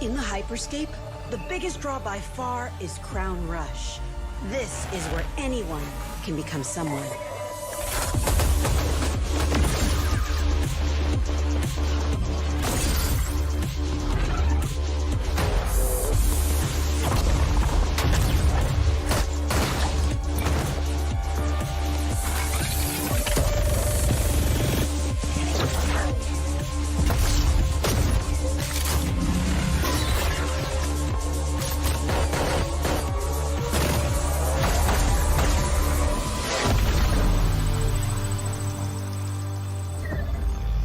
In the Hyperscape, the biggest draw by far is Crown Rush. This is where anyone can become someone.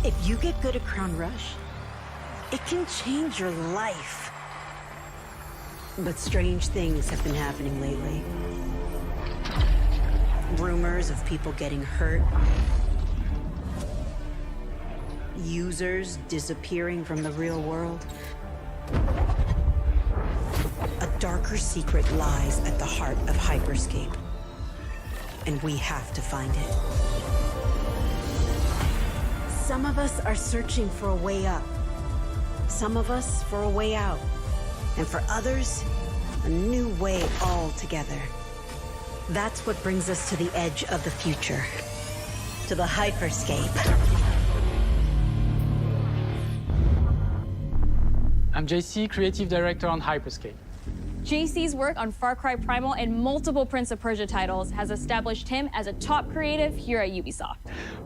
If you get good at Crown Rush, it can change your life. But strange things have been happening lately. Rumors of people getting hurt. Users disappearing from the real world. A darker secret lies at the heart of Hyperscape. And we have to find it. Some of us are searching for a way up. Some of us for a way out. And for others, a new way altogether. That's what brings us to the edge of the future. To the Hyperscape. I'm JC, Creative Director on Hyperscape. JC's work on Far Cry Primal and multiple Prince of Persia titles has established him as a top creative here at Ubisoft.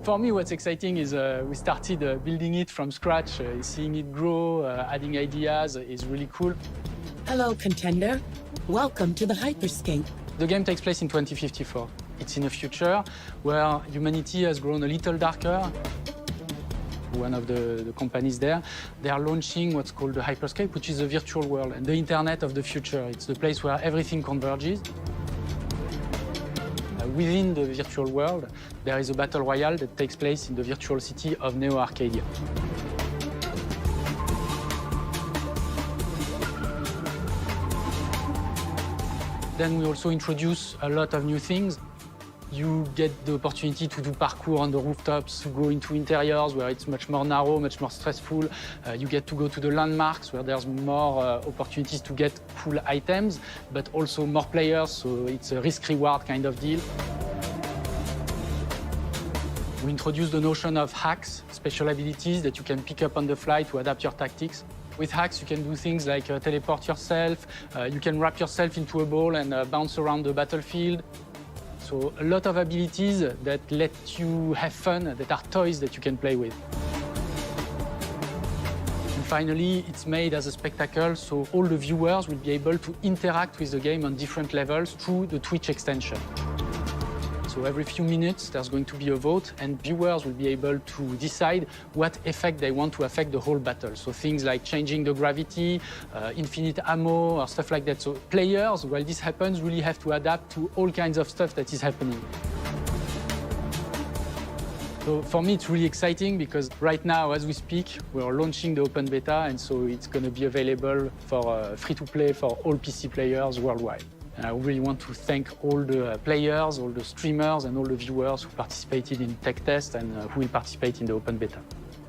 For me, what's exciting is we started building it from scratch. Seeing it grow, adding ideas is really cool. Hello, contender. Welcome to the Hyperscape. The game takes place in 2054. It's in a future where humanity has grown a little darker. One of the companies there, they are launching what's called the Hyperscape, which is a virtual world and the internet of the future. It's the place where everything converges. Within the virtual world, there is a battle royale that takes place in the virtual city of Neo Arcadia. Then we also introduce a lot of new things. You get the opportunity to do parkour on the rooftops, to go into interiors where it's much more narrow, much more stressful. You get to go to the landmarks where there's more opportunities to get cool items, but also more players, so it's a risk-reward kind of deal. We introduce the notion of hacks, special abilities that you can pick up on the fly to adapt your tactics. With hacks, you can do things like teleport yourself, you can wrap yourself into a ball and bounce around the battlefield. So a lot of abilities that let you have fun, that are toys that you can play with. And finally, it's made as a spectacle, so all the viewers will be able to interact with the game on different levels through the Twitch extension. So every few minutes, there's going to be a vote, and viewers will be able to decide what effect they want to affect the whole battle. So things like changing the gravity, infinite ammo, or stuff like that. So players, while this happens, really have to adapt to all kinds of stuff that is happening. So for me, it's really exciting because right now, as we speak, we're launching the open beta, and so it's going to be available for free-to-play for all PC players worldwide. And I really want to thank all the players, all the streamers, and all the viewers who participated in tech test and who will participate in the open beta.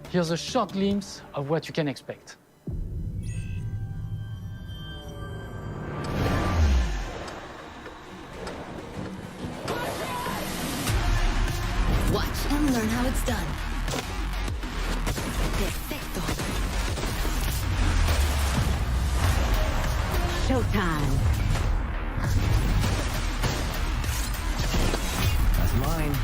Here's a short glimpse of what you can expect. Watch and learn how it's done. Perfecto. Showtime. That's mine.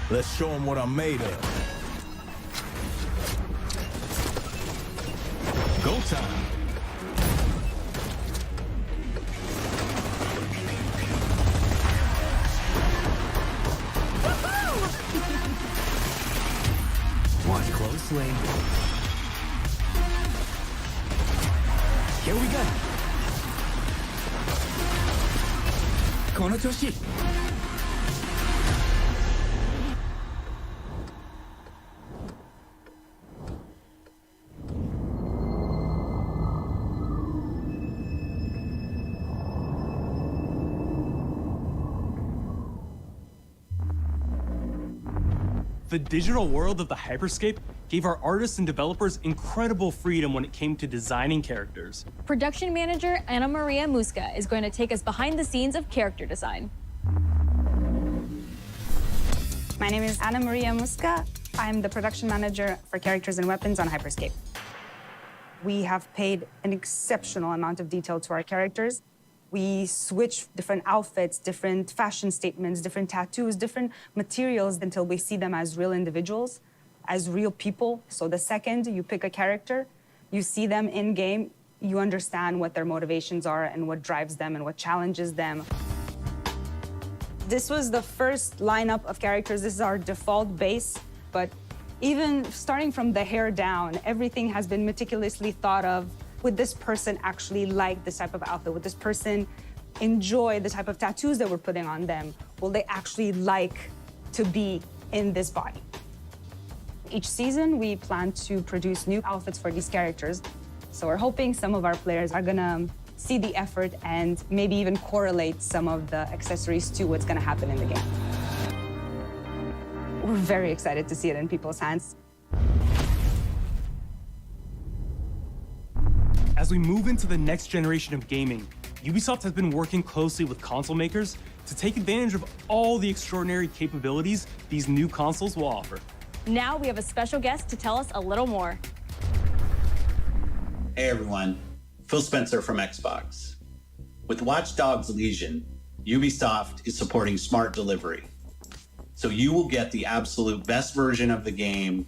Let's show them what I'm made of. Go time. Watch closely. Here we go. この調子。The digital world of the Hyperscape gave our artists and developers incredible freedom when it came to designing characters. Production manager Ana Maria Musca is going to take us behind the scenes of character design. My name is Ana Maria Musca. I'm the production manager for characters and weapons on Hyperscape. We have paid an exceptional amount of detail to our characters. We switch different outfits, different fashion statements, different tattoos, different materials until we see them as real individuals, as real people. So the second you pick a character, you see them in game, you understand what their motivations are and what drives them and what challenges them. This was the first lineup of characters. This is our default base, but even starting from the hair down, everything has been meticulously thought of. Would this person actually like this type of outfit? Would this person enjoy the type of tattoos that we're putting on them? Will they actually like to be in this body? Each season, we plan to produce new outfits for these characters. So we're hoping some of our players are gonna see the effort and maybe even correlate some of the accessories to what's gonna happen in the game. We're very excited to see it in people's hands. As we move into the next generation of gaming, Ubisoft has been working closely with console makers to take advantage of all the extraordinary capabilities these new consoles will offer. Now we have a special guest to tell us a little more. Hey everyone, Phil Spencer from Xbox. With Watch Dogs Legion, Ubisoft is supporting smart delivery. So you will get the absolute best version of the game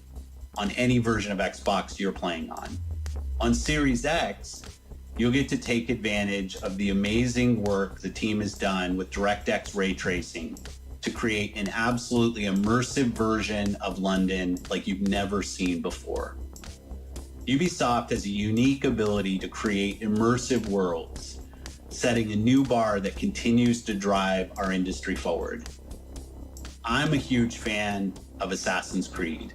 on any version of Xbox you're playing on. On Series X, you'll get to take advantage of the amazing work the team has done with DirectX ray tracing to create an absolutely immersive version of London like you've never seen before. Ubisoft has a unique ability to create immersive worlds, setting a new bar that continues to drive our industry forward. I'm a huge fan of Assassin's Creed.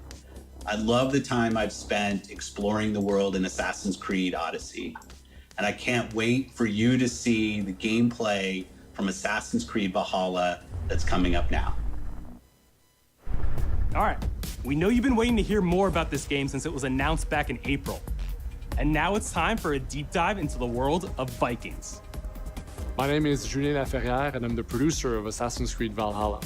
I love the time I've spent exploring the world in Assassin's Creed Odyssey, and I can't wait for you to see the gameplay from Assassin's Creed Valhalla that's coming up now. All right, we know you've been waiting to hear more about this game since it was announced back in April. And now it's time for a deep dive into the world of Vikings. My name is Julien Laferrière, and I'm the producer of Assassin's Creed Valhalla.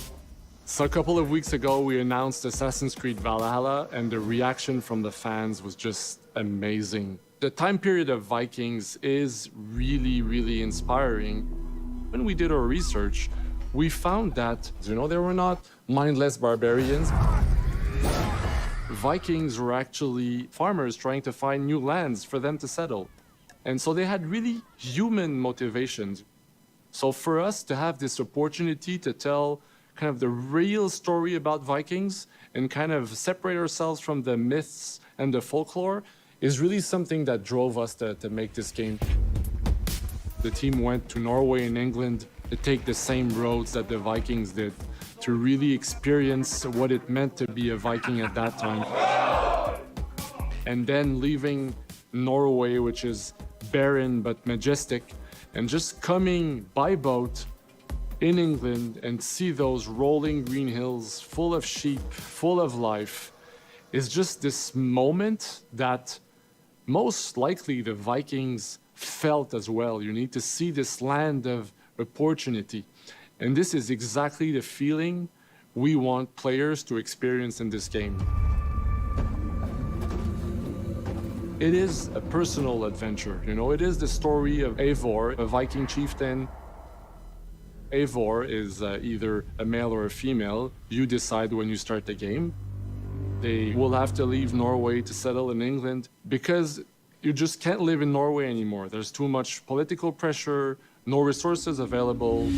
So a couple of weeks ago, we announced Assassin's Creed Valhalla, and the reaction from the fans was just amazing. The time period of Vikings is really, really inspiring. When we did our research, we found that, they were not mindless barbarians. Vikings were actually farmers trying to find new lands for them to settle. And so they had really human motivations. So for us to have this opportunity to tell kind of the real story about Vikings and kind of separate ourselves from the myths and the folklore is really something that drove us to make this game. The team went to Norway and England to take the same roads that the Vikings did, to really experience what it meant to be a Viking at that time. And then leaving Norway, which is barren but majestic, and just coming by boat in England and see those rolling green hills full of sheep, full of life, is just this moment that most likely the Vikings felt as well. You need to see this land of opportunity. And this is exactly the feeling we want players to experience in this game. It is a personal adventure, it is the story of Eivor, a Viking chieftain. Eivor is either a male or a female. You decide when you start the game. They will have to leave Norway to settle in England because you just can't live in Norway anymore. There's too much political pressure, no resources available.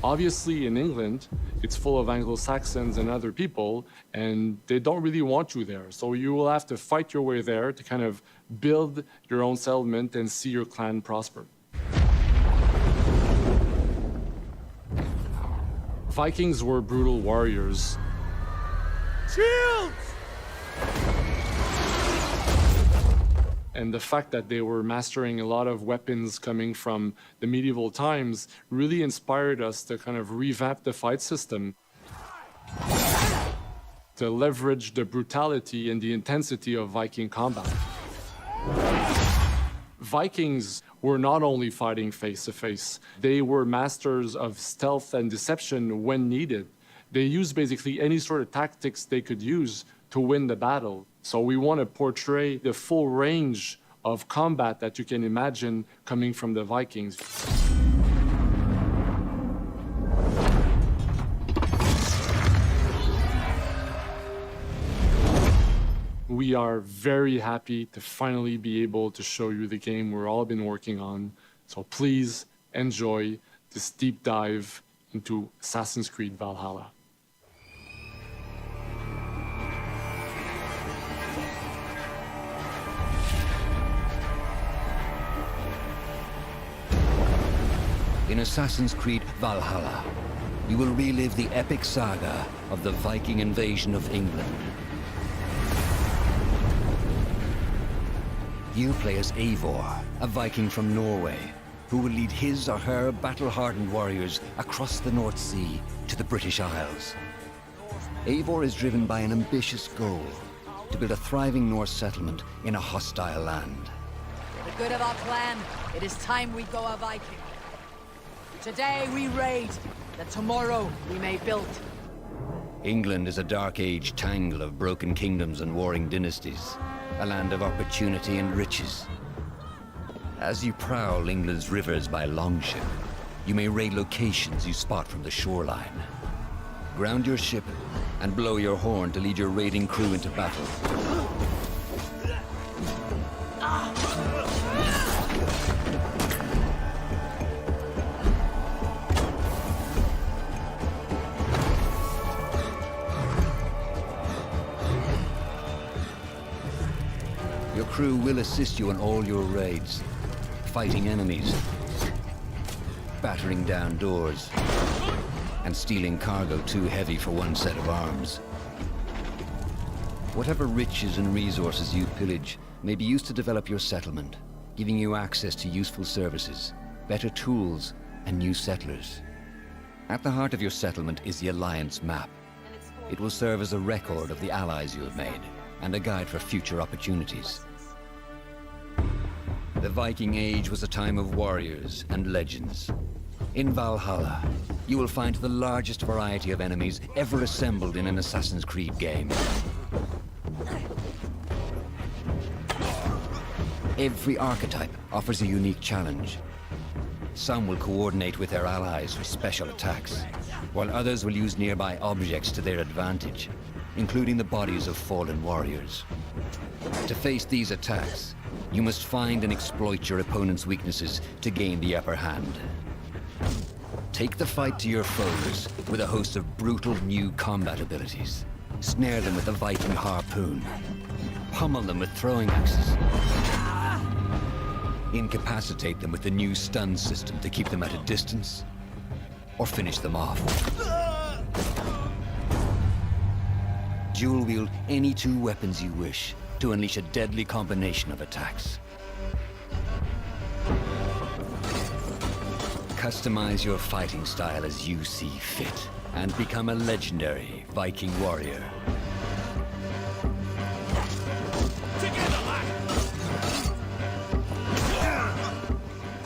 Obviously, in England, it's full of Anglo-Saxons and other people, and they don't really want you there. So you will have to fight your way there to kind of build your own settlement and see your clan prosper. Vikings were brutal warriors. Shields! And the fact that they were mastering a lot of weapons coming from the medieval times really inspired us to kind of revamp the fight system, to leverage the brutality and the intensity of Viking combat. Vikings were not only fighting face-to-face, they were masters of stealth and deception when needed. They used basically any sort of tactics they could use to win the battle. So we want to portray the full range of combat that you can imagine coming from the Vikings. We are very happy to finally be able to show you the game we've all been working on. So please enjoy this deep dive into Assassin's Creed Valhalla. In Assassin's Creed Valhalla, you will relive the epic saga of the Viking invasion of England. You play as Eivor, a Viking from Norway, who will lead his or her battle-hardened warriors across the North Sea to the British Isles. Eivor is driven by an ambitious goal, to build a thriving Norse settlement in a hostile land. For the good of our clan, it is time we go a Viking. Today we raid, that tomorrow we may build. England is a dark age tangle of broken kingdoms and warring dynasties, a land of opportunity and riches. As you prowl England's rivers by longship, you may raid locations you spot from the shoreline. Ground your ship and blow your horn to lead your raiding crew into battle. Your crew will assist you on all your raids, fighting enemies, battering down doors, and stealing cargo too heavy for one set of arms. Whatever riches and resources you pillage may be used to develop your settlement, giving you access to useful services, better tools, and new settlers. At the heart of your settlement is the Alliance map. It will serve as a record of the allies you have made, and a guide for future opportunities. The Viking Age was a time of warriors and legends. In Valhalla, you will find the largest variety of enemies ever assembled in an Assassin's Creed game. Every archetype offers a unique challenge. Some will coordinate with their allies for special attacks, while others will use nearby objects to their advantage, including the bodies of fallen warriors. To face these attacks, you must find and exploit your opponent's weaknesses to gain the upper hand. Take the fight to your foes with a host of brutal new combat abilities. Snare them with the Viking harpoon. Pummel them with throwing axes. Incapacitate them with the new stun system to keep them at a distance, or finish them off. Dual wield any two weapons you wish to unleash a deadly combination of attacks. Customize your fighting style as you see fit, and become a legendary Viking warrior.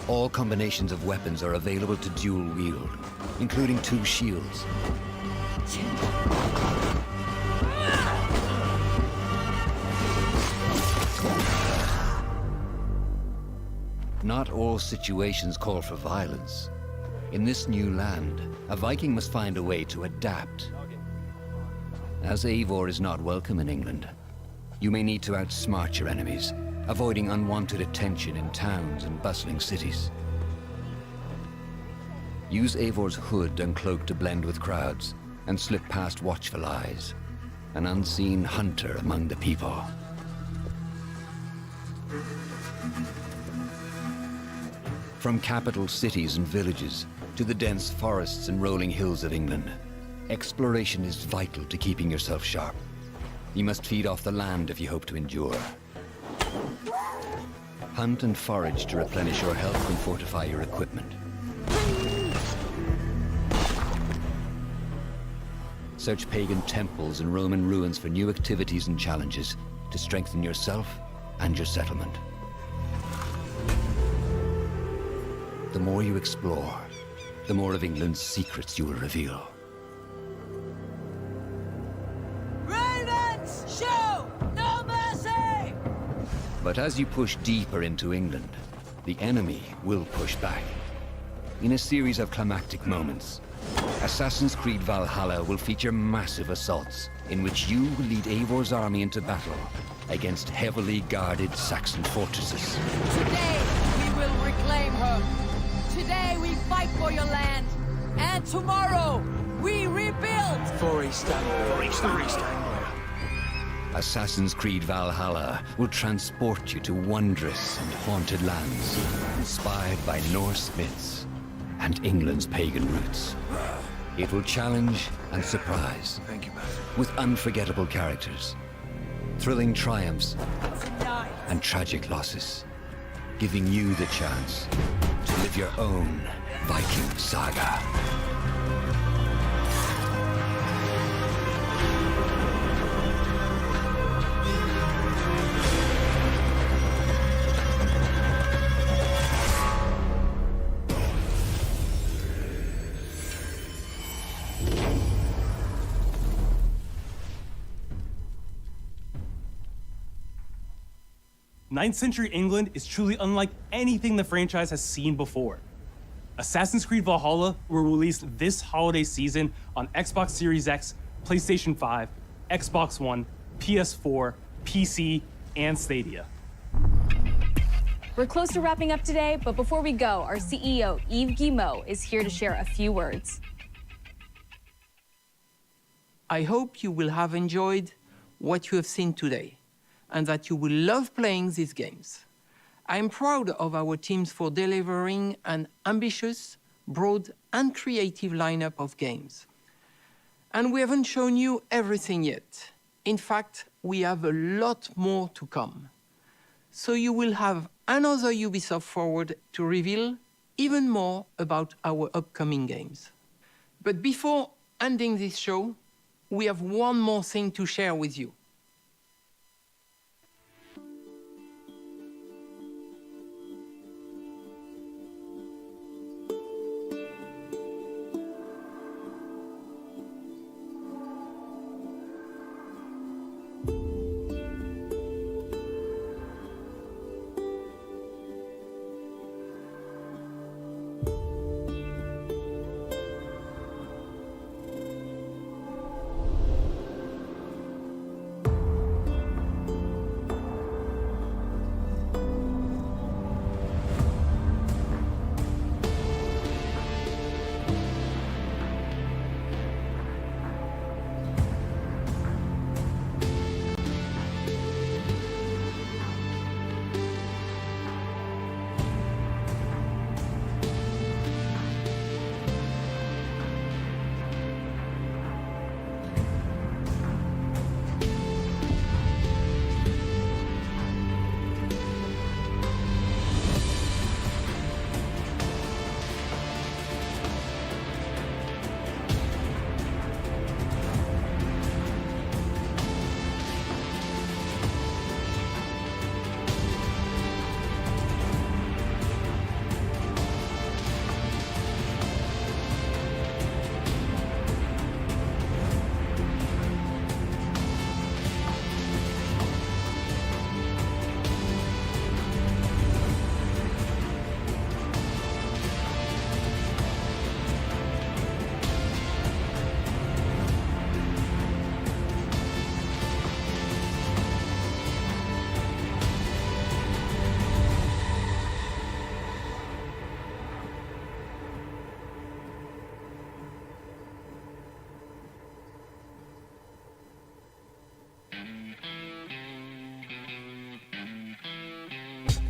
All combinations of weapons are available to dual wield, including two shields. Not all situations call for violence. In this new land, a Viking must find a way to adapt. As Eivor is not welcome in England, you may need to outsmart your enemies, avoiding unwanted attention in towns and bustling cities. Use Eivor's hood and cloak to blend with crowds, and slip past watchful eyes, an unseen hunter among the people. From capital cities and villages to the dense forests and rolling hills of England, exploration is vital to keeping yourself sharp. You must feed off the land if you hope to endure. Hunt and forage to replenish your health and fortify your equipment. Search pagan temples and Roman ruins for new activities and challenges to strengthen yourself and your settlement. The more you explore, the more of England's secrets you will reveal. Ravens, show no mercy! But as you push deeper into England, the enemy will push back. In a series of climactic moments, Assassin's Creed Valhalla will feature massive assaults in which you will lead Eivor's army into battle against heavily guarded Saxon fortresses. Today, we will reclaim her. Today, we fight for your land. And tomorrow, we rebuild! For East Anglia. Assassin's Creed Valhalla will transport you to wondrous and haunted lands, inspired by Norse myths and England's pagan roots. It will challenge and surprise. Thank you, with unforgettable characters, thrilling triumphs, and tragic losses, giving you the chance to live your own Viking saga. Ninth century England is truly unlike anything the franchise has seen before. Assassin's Creed Valhalla will release this holiday season on Xbox Series X, PlayStation 5, Xbox One, PS4, PC, and Stadia. We're close to wrapping up today, but before we go, our CEO, Yves Guillemot, is here to share a few words. I hope you will have enjoyed what you have seen today, and that you will love playing these games. I am proud of our teams for delivering an ambitious, broad, and creative lineup of games. And we haven't shown you everything yet. In fact, we have a lot more to come. So you will have another Ubisoft Forward to reveal even more about our upcoming games. But before ending this show, we have one more thing to share with you.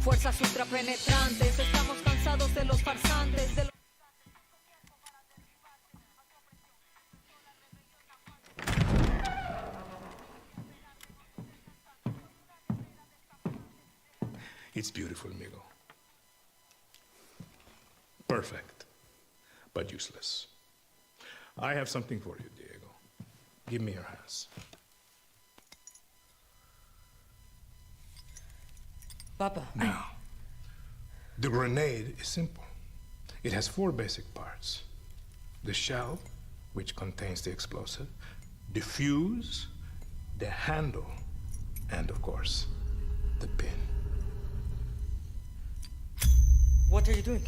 Fuerzas ultrapenetrantes, estamos cansados de los farsantes, de los... It's beautiful, Migo. Perfect, but useless. I have something for you, Diego. Give me your hands. Papa. Now, the grenade is simple. It has 4 basic parts. The shell, which contains the explosive, the fuse, the handle, and of course, the pin. What are you doing?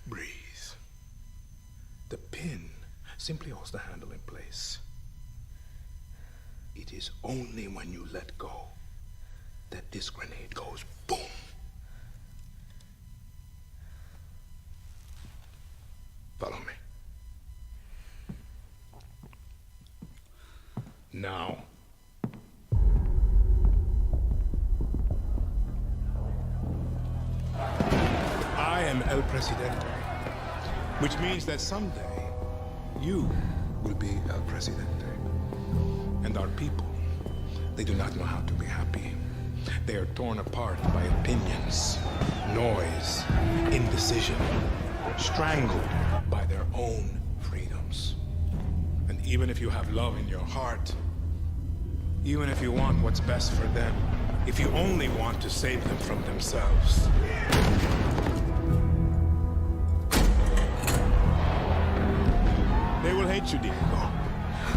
Breathe. The pin simply holds the handle in place. It is only when you let go that this grenade goes boom. Follow me. Now. I am El Presidente, which means that someday you will be El Presidente. And our people, they do not know how to be happy. They are torn apart by opinions, noise, indecision, strangled by their own freedoms. And even if you have love in your heart, even if you want what's best for them, if you only want to save them from themselves, they will hate you, Diego.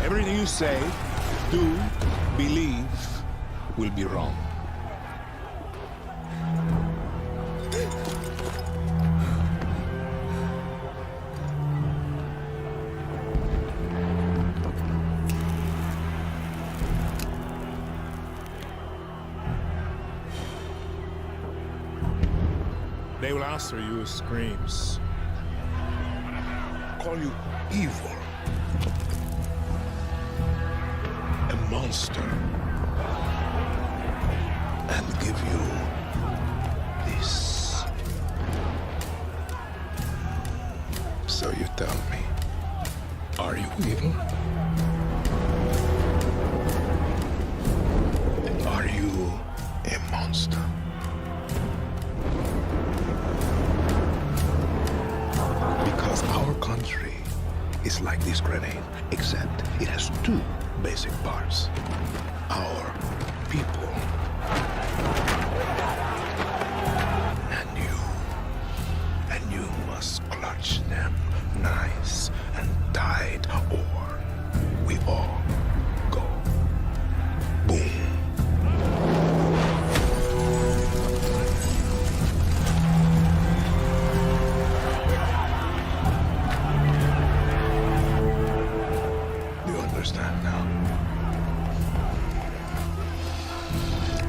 Everything you say, do, believe, will be wrong. They will answer you with screams, call you evil, a monster, and give you this. So you tell me, are you evil? Are you a monster? Because our country is like this grenade, except it has 2 basic parts. Our people. And you must clutch them nice and tight, or we all go boom. You understand now?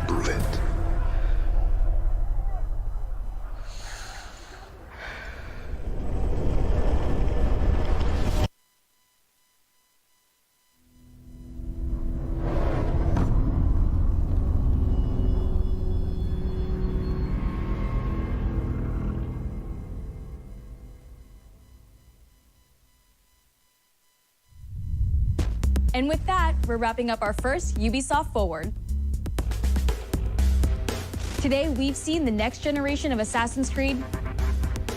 Prove it. And with that, we're wrapping up our first Ubisoft Forward. Today, we've seen the next generation of Assassin's Creed,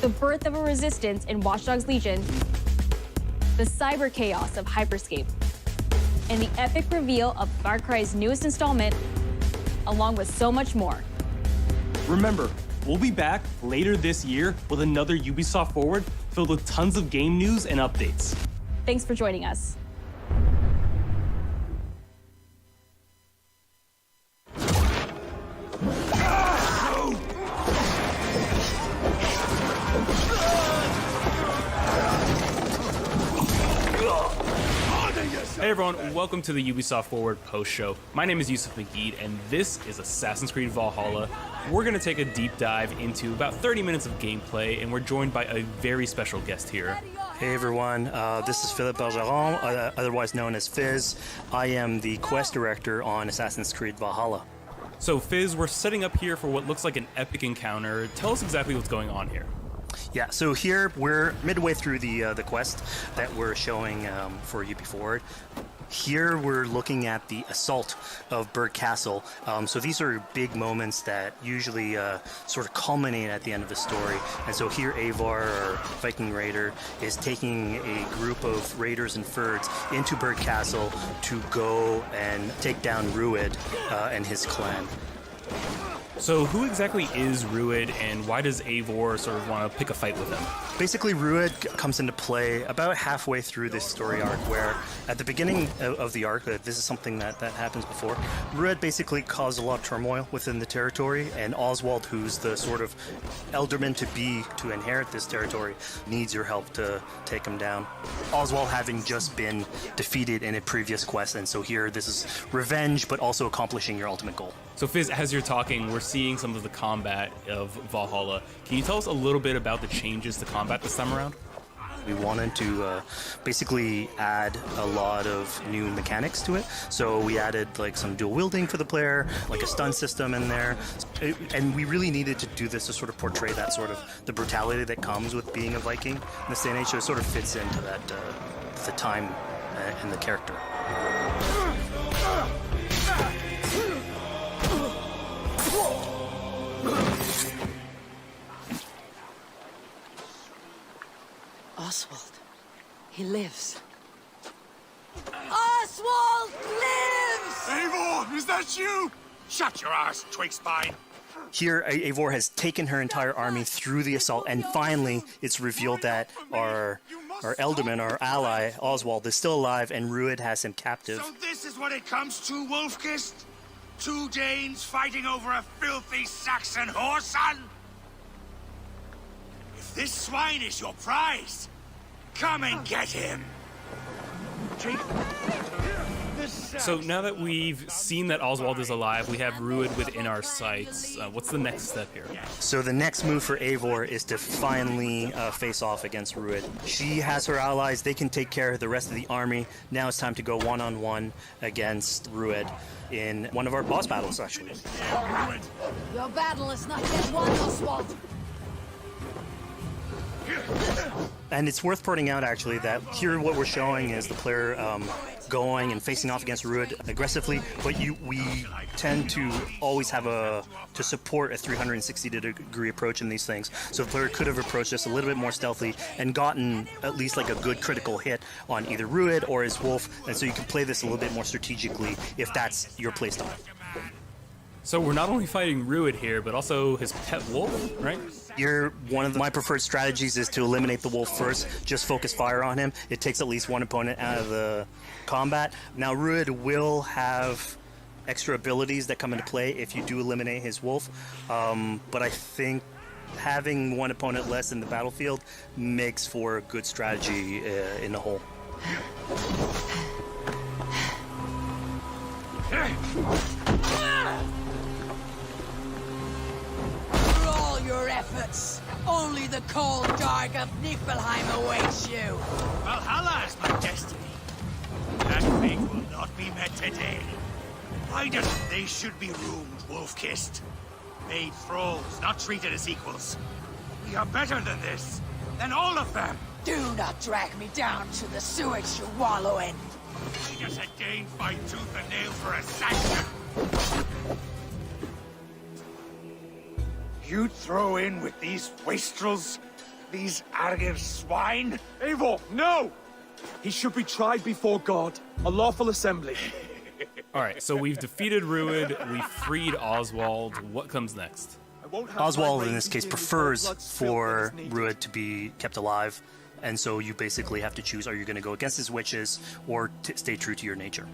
the birth of a resistance in Watch Dogs Legion, the cyber chaos of Hyperscape, and the epic reveal of Far Cry's newest installment, along with so much more. Remember, we'll be back later this year with another Ubisoft Forward filled with tons of game news and updates. Thanks for joining us. Hey everyone, welcome to the Ubisoft Forward post-show. My name is Yusuf Magid, and this is Assassin's Creed Valhalla. We're going to take a deep dive into about 30 minutes of gameplay, and we're joined by a very special guest here. Hey everyone, this is Philippe Bergeron, otherwise known as Fizz. I am the quest director on Assassin's Creed Valhalla. So Fizz, we're setting up here for what looks like an epic encounter. Tell us exactly what's going on here. Yeah, so here we're midway through the quest that we're showing for Ubisoft Forward. Here we're looking at the assault of Berg Castle. So these are big moments that usually sort of culminate at the end of the story. And so here Eivor, our Viking raider, is taking a group of raiders and Fyrds into Berg Castle to go and take down Rued and his clan. So who exactly is Rued, and why does Eivor sort of want to pick a fight with him? Basically, Rued comes into play about halfway through this story arc, where at the beginning of the arc, this is something that happens before, Rued basically caused a lot of turmoil within the territory, and Oswald, who's the sort of elderman to inherit this territory, needs your help to take him down. Oswald having just been defeated in a previous quest, and so here this is revenge, but also accomplishing your ultimate goal. So Fizz, as you're talking, we're seeing some of the combat of Valhalla. Can you tell us a little bit about the changes to combat this time around? We wanted to basically add a lot of new mechanics to it. So we added like some dual wielding for the player, like a stun system in there. And we really needed to do this to sort of portray that sort of the brutality that comes with being a Viking in this day and age. So it sort of fits into that, the time and the character. Oswald. He lives. Oswald lives! Eivor, is that you? Shut your ass, twig spine. Here, Eivor has taken her entire army through the assault, and finally it's revealed that our Elderman, our ally, Oswald, is still alive, and Rued has him captive. So this is what it comes to, Wolfkist? 2 Danes fighting over a filthy Saxon whoreson? If this swine is your prize, come and get him! So now that we've seen that Oswald is alive, we have Rued within our sights. What's the next step here? So the next move for Eivor is to finally face off against Rued. She has her allies, they can take care of the rest of the army. Now it's time to go one-on-one against Rued in one of our boss battles, actually. Your battle is not yet won, Oswald. And it's worth pointing out, actually, that here what we're showing is the player going and facing off against Rued aggressively, but we tend to always have to support a 360-degree approach in these things. So the player could have approached this a little bit more stealthily and gotten at least like a good critical hit on either Rued or his wolf, and so you can play this a little bit more strategically if that's your playstyle. So we're not only fighting Rued here, but also his pet wolf, right? One of my preferred strategies is to eliminate the wolf first, just focus fire on him. It takes at least one opponent out of the combat. Now, Rued will have extra abilities that come into play if you do eliminate his wolf, but I think having one opponent less in the battlefield makes for a good strategy in the whole. Your efforts. Only the cold dark of Niflheim awaits you. Valhalla is my destiny. That fate will not be met today. Why does they should be ruined, Wolf-kissed? Made thralls, not treated as equals. We are better than this. Than all of them. Do not drag me down to the sewage you wallow in. We just a Dane fight tooth and nail for a Saxon. You'd throw in with these wastrels? These arrogant swine? Eivor, no! He should be tried before God. A lawful assembly. All right, so we've defeated Rued, we freed Oswald. What comes next? Oswald, in this case, prefers for Rued to be kept alive, and so you basically have to choose, are you going to go against his wishes or stay true to your nature?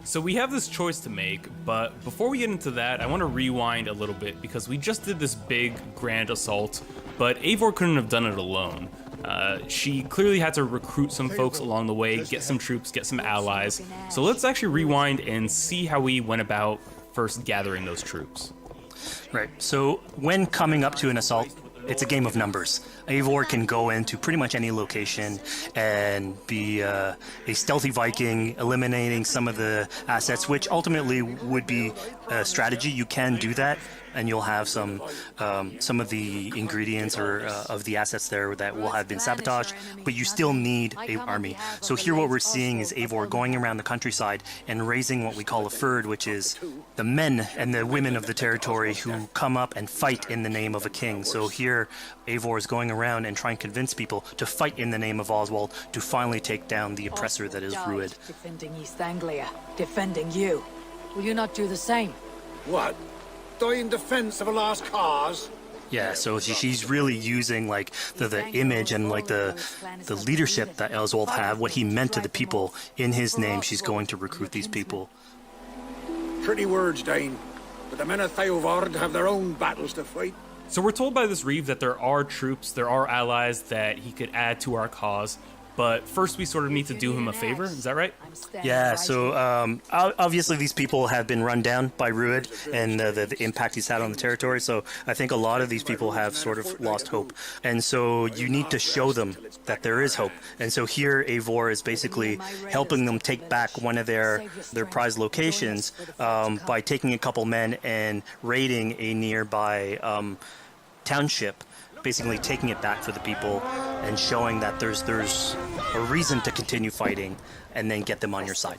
So we have this choice to make, but before we get into that, I want to rewind a little bit because we just did this big, grand assault, but Eivor couldn't have done it alone. She clearly had to recruit some folks along the way, get some troops, get some allies. So let's actually rewind and see how we went about first gathering those troops. Right, so when coming up to an assault, it's a game of numbers. Eivor can go into pretty much any location and be a stealthy Viking, eliminating some of the assets, which ultimately would be strategy, you can do that, and you'll have some of the ingredients or of the assets there that will have been sabotaged, but you still need an army. So here what we're seeing is Eivor going around the countryside and raising what we call a Fyrd, which is the men and the women of the territory who come up and fight in the name of a king. So here Eivor is going around and trying to convince people to fight in the name of Oswald to finally take down the oppressor that is Rued. Defending East Anglia, defending you. Will you not do the same? What? Die in defense of a lost cause? Yeah, so she's really using like the image and like the leadership that Oswald had, what he meant to the people in his name. She's going to recruit these people. Pretty words, Dane. But the men of Theovard have their own battles to fight. So we're told by this Reeve that there are troops, there are allies that he could add to our cause. But first we sort of need to do him a favor, is that right? Yeah, so obviously these people have been run down by Rued and the impact he's had on the territory, so I think a lot of these people have sort of lost hope. And so you need to show them that there is hope. And so here Eivor is basically helping them take back one of their prized locations by taking a couple men and raiding a nearby township, basically taking it back for the people and showing that there's a reason to continue fighting and then get them on your side.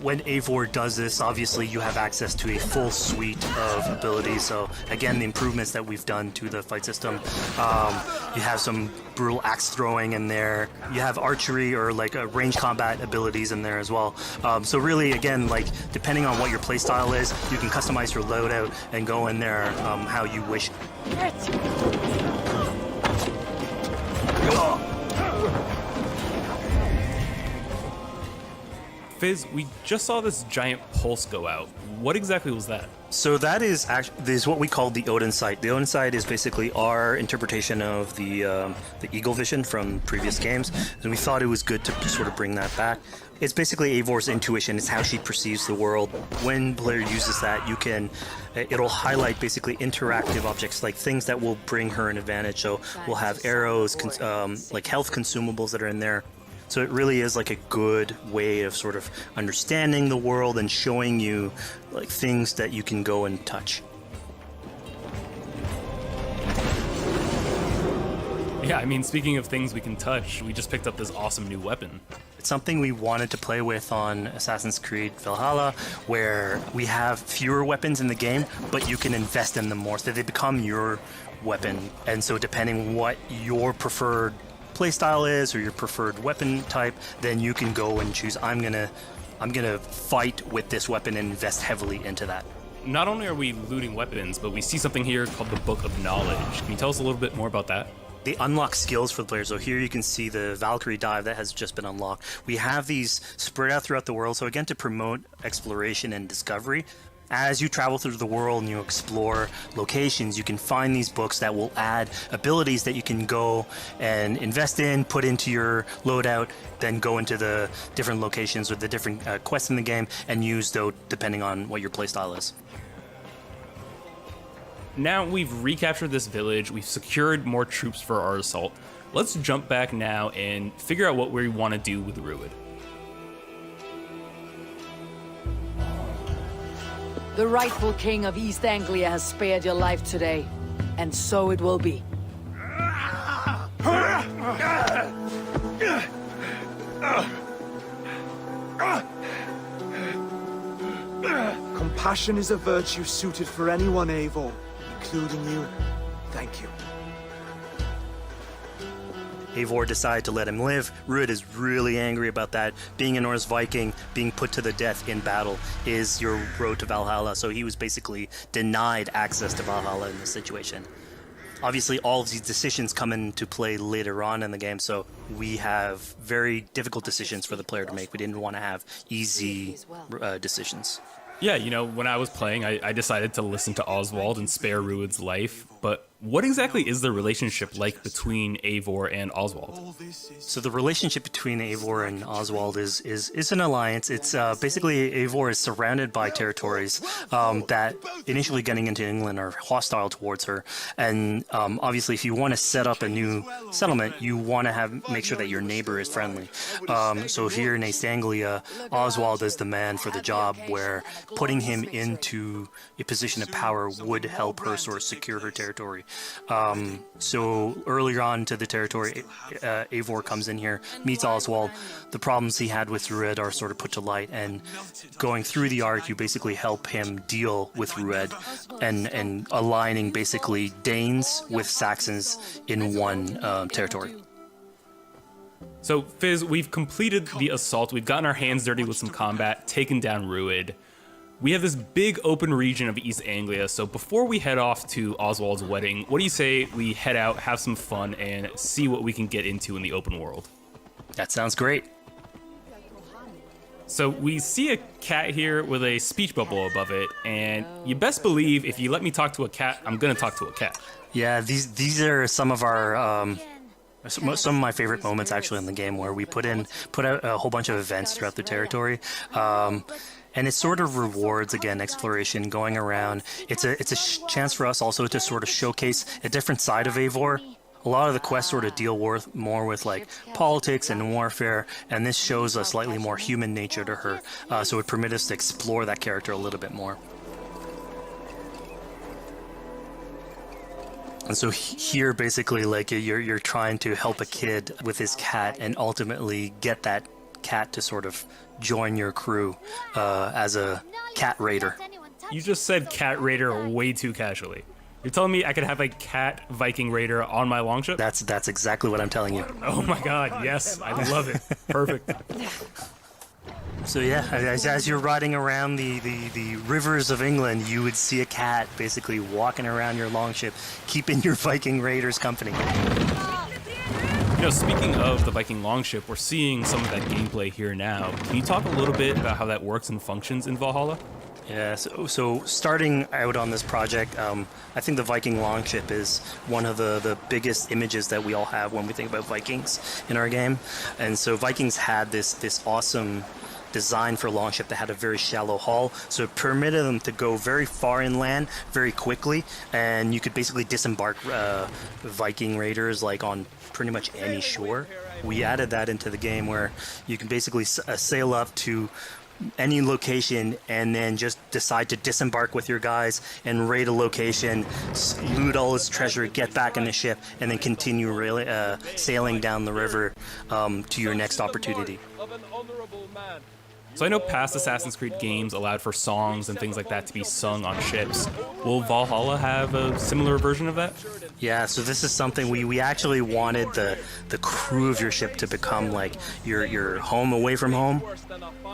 When Eivor does this, obviously you have access to a full suite of abilities. So again, the improvements that we've done to the fight system, you have some brutal axe throwing in there. You have archery or like range combat abilities in there as well. So really, again, like depending on what your playstyle is, you can customize your loadout and go in there how you wish. Fizz, we just saw this giant pulse go out. What exactly was that? So that is what we call the Odin sight. The Odin sight is basically our interpretation of the eagle vision from previous games, and we thought it was good to sort of bring that back. It's basically Eivor's intuition. It's how she perceives the world. When the player uses that, it'll highlight basically interactive objects, like things that will bring her an advantage. So we'll have arrows, like health consumables that are in there. So it really is like a good way of sort of understanding the world and showing you like things that you can go and touch. Yeah, I mean, speaking of things we can touch, we just picked up this awesome new weapon. It's something we wanted to play with on Assassin's Creed Valhalla, where we have fewer weapons in the game, but you can invest in them more, so they become your weapon. And so depending what your preferred playstyle is or your preferred weapon type, then you can go and choose, I'm gonna fight with this weapon and invest heavily into that. Not only are we looting weapons, but we see something here called the Book of Knowledge. Can you tell us a little bit more about that? They unlock skills for the players. So here you can see the Valkyrie dive that has just been unlocked. We have these spread out throughout the world, so again, to promote exploration and discovery. As you travel through the world and you explore locations, you can find these books that will add abilities that you can go and invest in, put into your loadout, then go into the different locations or the different quests in the game and use those depending on what your playstyle is. Now we've recaptured this village, we've secured more troops for our assault. Let's jump back now and figure out what we want to do with Rued. The rightful king of East Anglia has spared your life today, and so it will be. Compassion is a virtue suited for anyone, Eivor, including you. Thank you. Eivor decided to let him live. Rued is really angry about that. Being a Norse Viking, being put to the death in battle is your road to Valhalla. So he was basically denied access to Valhalla in this situation. Obviously, all of these decisions come into play later on in the game, so we have very difficult decisions for the player to make. We didn't want to have easy decisions. Yeah, you know, when I was playing, I decided to listen to Oswald and spare Rued's life, but What exactly is the relationship like between Eivor and Oswald? So the relationship between Eivor and Oswald is an alliance. It's basically Eivor is surrounded by territories that initially getting into England are hostile towards her, and obviously if you want to set up a new settlement, you want to make sure that your neighbor is friendly. So here in East Anglia, Oswald is the man for the job, where putting him into a position of power would help her sort of secure her territory. So earlier on to the territory, Eivor comes in here, meets Oswald. The problems he had with Rued are sort of put to light, and going through the arc, you basically help him deal with Rued and aligning basically Danes with Saxons in one territory. So, Fizz, we've completed the assault. We've gotten our hands dirty with some combat, taken down Rued. We have this big open region of East Anglia, so before we head off to Oswald's wedding, what do you say we head out, have some fun, and see what we can get into in the open world? That sounds great. So we see a cat here with a speech bubble above it, and you best believe if you let me talk to a cat, I'm gonna talk to a cat. Yeah, these are some of our some of my favorite moments actually in the game, where we put out a whole bunch of events throughout the territory. And it sort of rewards, again, exploration, going around. It's a chance for us also to sort of showcase a different side of Eivor. A lot of the quests sort of deal more with like politics and warfare, and this shows a slightly more human nature to her. So it permits us to explore that character a little bit more. And so here, basically, like you're trying to help a kid with his cat, and ultimately get that cat to sort of join your crew as a cat raider. You just said cat raider way too casually. You're telling me I could have a cat Viking raider on my longship? That's exactly what I'm telling you. Oh my god, yes, I love it. Perfect. So yeah, as you're riding around the rivers of England, you would see a cat basically walking around your longship, keeping your Viking raiders company. You know, speaking of the Viking longship, we're seeing some of that gameplay here now. Can you talk a little bit about how that works and functions in Valhalla? Yeah, so starting out on this project, I think the Viking longship is one of the biggest images that we all have when we think about Vikings in our game. And so Vikings had this awesome design for longship that had a very shallow hull, so it permitted them to go very far inland very quickly, and you could basically disembark Viking raiders like on pretty much any shore. We added that into the game, where you can basically sail up to any location and then just decide to disembark with your guys and raid a location, loot all its treasure, get back in the ship, and then continue sailing down the river to your next opportunity. So I know past Assassin's Creed games allowed for songs and things like that to be sung on ships. Will Valhalla have a similar version of that? Yeah, so this is something we actually wanted the crew of your ship to become like your home away from home.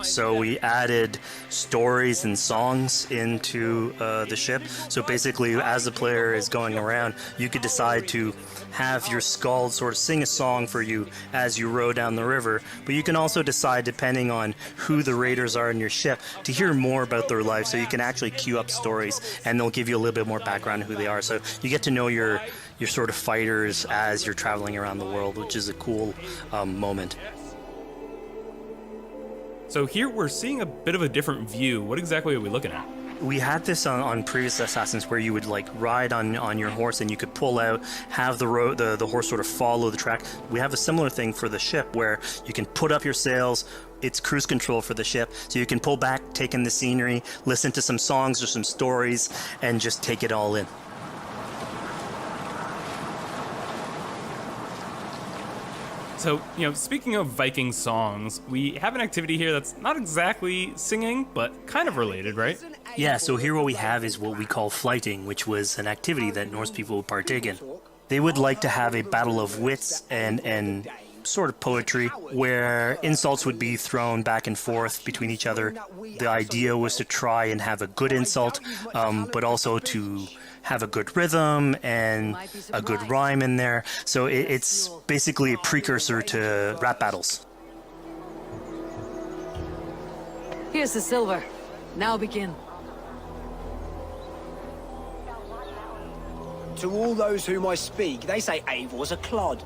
So we added stories and songs into the ship. So basically, as the player is going around, you could decide to have your skald sort of sing a song for you as you row down the river. But you can also decide, depending on who the raiders are in your ship, to hear more about their life. So you can actually queue up stories, and they'll give you a little bit more background on who they are. So you get to know your sort of fighters as you're traveling around the world, which is a cool moment. So here we're seeing a bit of a different view. What exactly are we looking at? We had this on previous Assassins, where you would like ride on your horse, and you could pull out, have the horse sort of follow the track. We have a similar thing for the ship, where you can put up your sails. It's cruise control for the ship, so you can pull back, take in the scenery, listen to some songs or some stories, and just take it all in. So, you know, speaking of Viking songs, we have an activity here that's not exactly singing, but kind of related, right? Yeah, so here what we have is what we call flighting, which was an activity that Norse people would partake in. They would like to have a battle of wits and sort of poetry, where insults would be thrown back and forth between each other. The idea was to try and have a good insult, but also to have a good rhythm and a good rhyme in there. So it's basically a precursor to rap battles. Here's the silver. Now begin. To all those whom I speak, they say Eivor's a clod.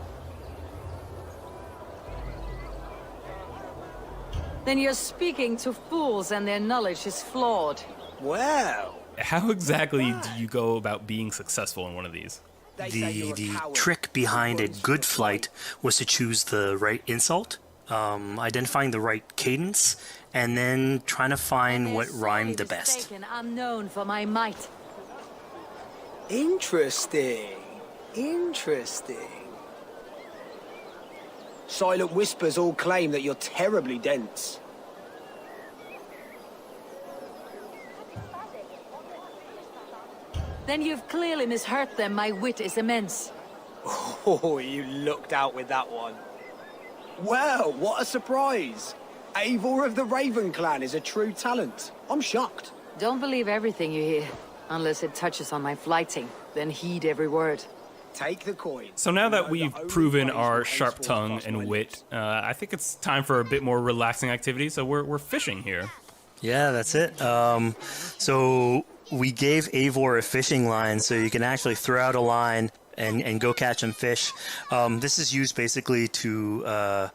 Then you're speaking to fools and their knowledge is flawed. Well... How exactly do you go about being successful in one of these? The trick behind a good flight was to choose the right insult, identifying the right cadence, and then trying to find what rhymed the best. I'm known for my might. Interesting. Interesting. Silent whispers all claim that you're terribly dense. Then you've clearly misheard them. My wit is immense. Oh, you looked out with that one. Well, what a surprise. Eivor of the Raven Clan is a true talent. I'm shocked. Don't believe everything you hear, unless it touches on my flighting. Then heed every word. Take the coin. So now that we've proven our sharp tongue and wit, I think it's time for a bit more relaxing activity. So we're fishing here. Yeah, that's it. So we gave Eivor a fishing line, so you can actually throw out a line and go catch some fish. This is used basically to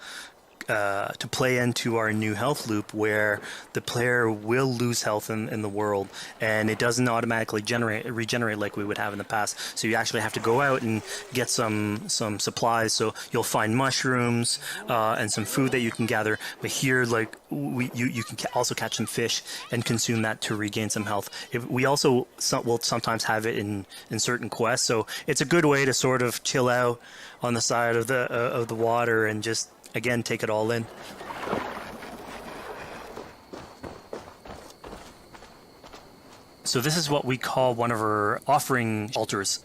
play into our new health loop, where the player will lose health in the world, and it doesn't automatically regenerate like we would have in the past. So you actually have to go out and get some supplies. So you'll find mushrooms and some food that you can gather. But here, like you can also catch some fish and consume that to regain some health. We also will sometimes have it in certain quests. So it's a good way to sort of chill out on the side of the water and just, again, take it all in. So this is what we call one of our offering altars.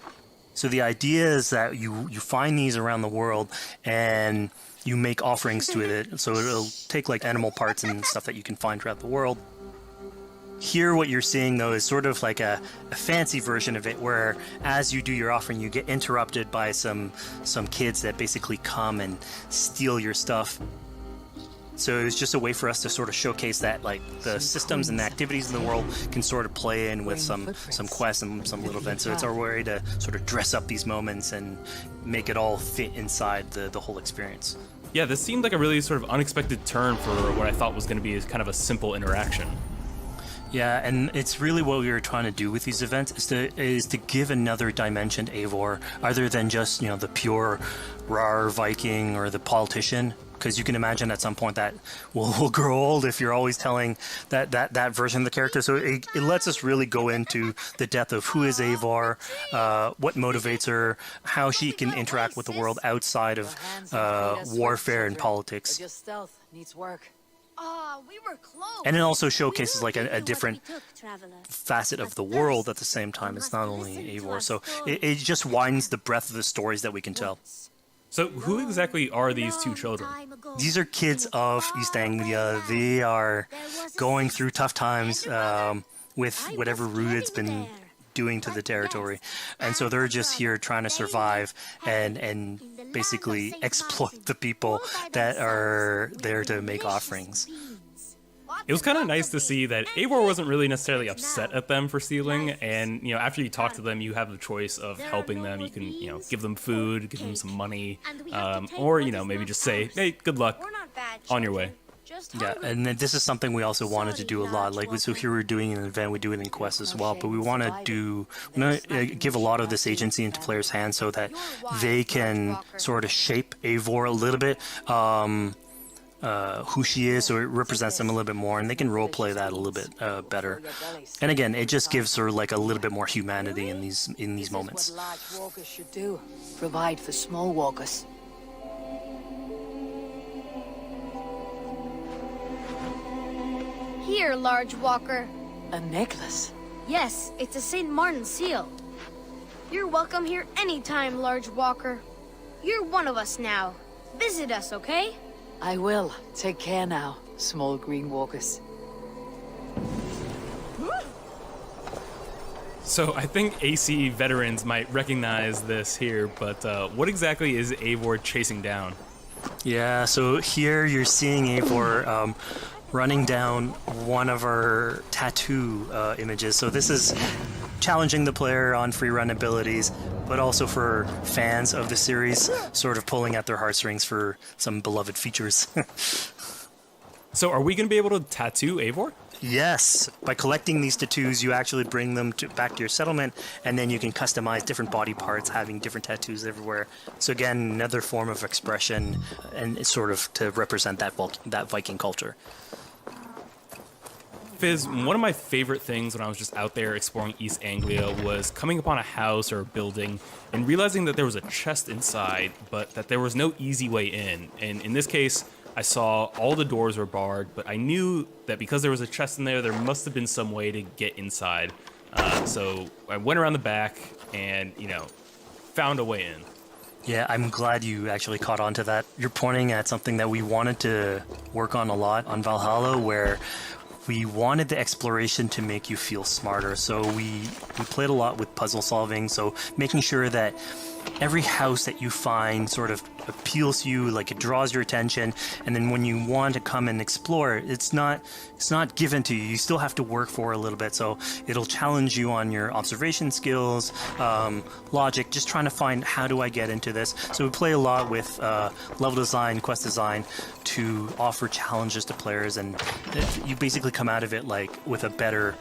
So the idea is that you find these around the world and you make offerings to it. So it'll take like animal parts and stuff that you can find throughout the world. Here what you're seeing though is sort of like a fancy version of it, where as you do your offering you get interrupted by some kids that basically come and steal your stuff. So it's just a way for us to sort of showcase that like the systems and the activities in the world can sort of play in with some quests and some little events. So it's our way to sort of dress up these moments and make it all fit inside the whole experience. Yeah, this seemed like a really sort of unexpected turn for what I thought was going to be kind of a simple interaction. Yeah, and it's really what we were trying to do with these events is to give another dimension to Eivor, other than just, the pure rar Viking or the politician. Because you can imagine at some point that will grow old if you're always telling that version of the character. So it lets us really go into the depth of who is Eivor, what motivates her, how she can interact with the world outside of warfare and politics. But your stealth needs work. We were close. And it also showcases like a different facet of the world at the same time. It's not only Eivor. So it just widens the breadth of the stories that we can tell. So who exactly are these two children? These are kids of East Anglia. They are going through tough times with whatever Rued's been doing to the territory. And so they're just here trying to survive and basically exploit the people that are there to make offerings. It was kind of nice to see that Eivor wasn't really necessarily upset at them for stealing, and after you talk to them, you have the choice of helping them. You can give them food, give them some money, or maybe just say, hey, good luck, on your way. Yeah, and this is something we also wanted to do a lot. Like, so here we're doing an event, we do it in quests as well, but we want to give a lot of this agency into players' hands so that they can sort of shape Eivor a little bit. Who she is, so it represents them a little bit more, and they can roleplay that a little bit better. And again, it just gives her like a little bit more humanity in these moments. This is what large walkers should do. Provide for small walkers. Here, large walker. A necklace? Yes, it's a St. Martin seal. You're welcome here anytime, large walker. You're one of us now. Visit us, okay? I will. Take care now, small green walkers. So I think AC veterans might recognize this here, but what exactly is Eivor chasing down? Yeah, so here you're seeing Eivor running down one of our tattoo images. So this is challenging the player on free run abilities, but also for fans of the series, sort of pulling at their heartstrings for some beloved features. So are we going to be able to tattoo Eivor? Yes, by collecting these tattoos, you actually bring them back to your settlement, and then you can customize different body parts, having different tattoos everywhere. So again, another form of expression, and it's sort of to represent that Viking culture. Fizz, one of my favorite things when I was just out there exploring East Anglia was coming upon a house or a building and realizing that there was a chest inside, but that there was no easy way in. And in this case, I saw all the doors were barred, but I knew that because there was a chest in there must have been some way to get inside. So I went around the back and, found a way in. Yeah, I'm glad you actually caught on to that. You're pointing at something that we wanted to work on a lot on Valhalla, where we wanted the exploration to make you feel smarter. So we played a lot with puzzle solving, so making sure that every house that you find sort of appeals to you, like it draws your attention, and then when you want to come and explore, it's not given to you. You still have to work for it a little bit, so it'll challenge you on your observation skills, logic, just trying to find how do I get into this. So we play a lot with level design, quest design to offer challenges to players, and you basically come out of it like with a better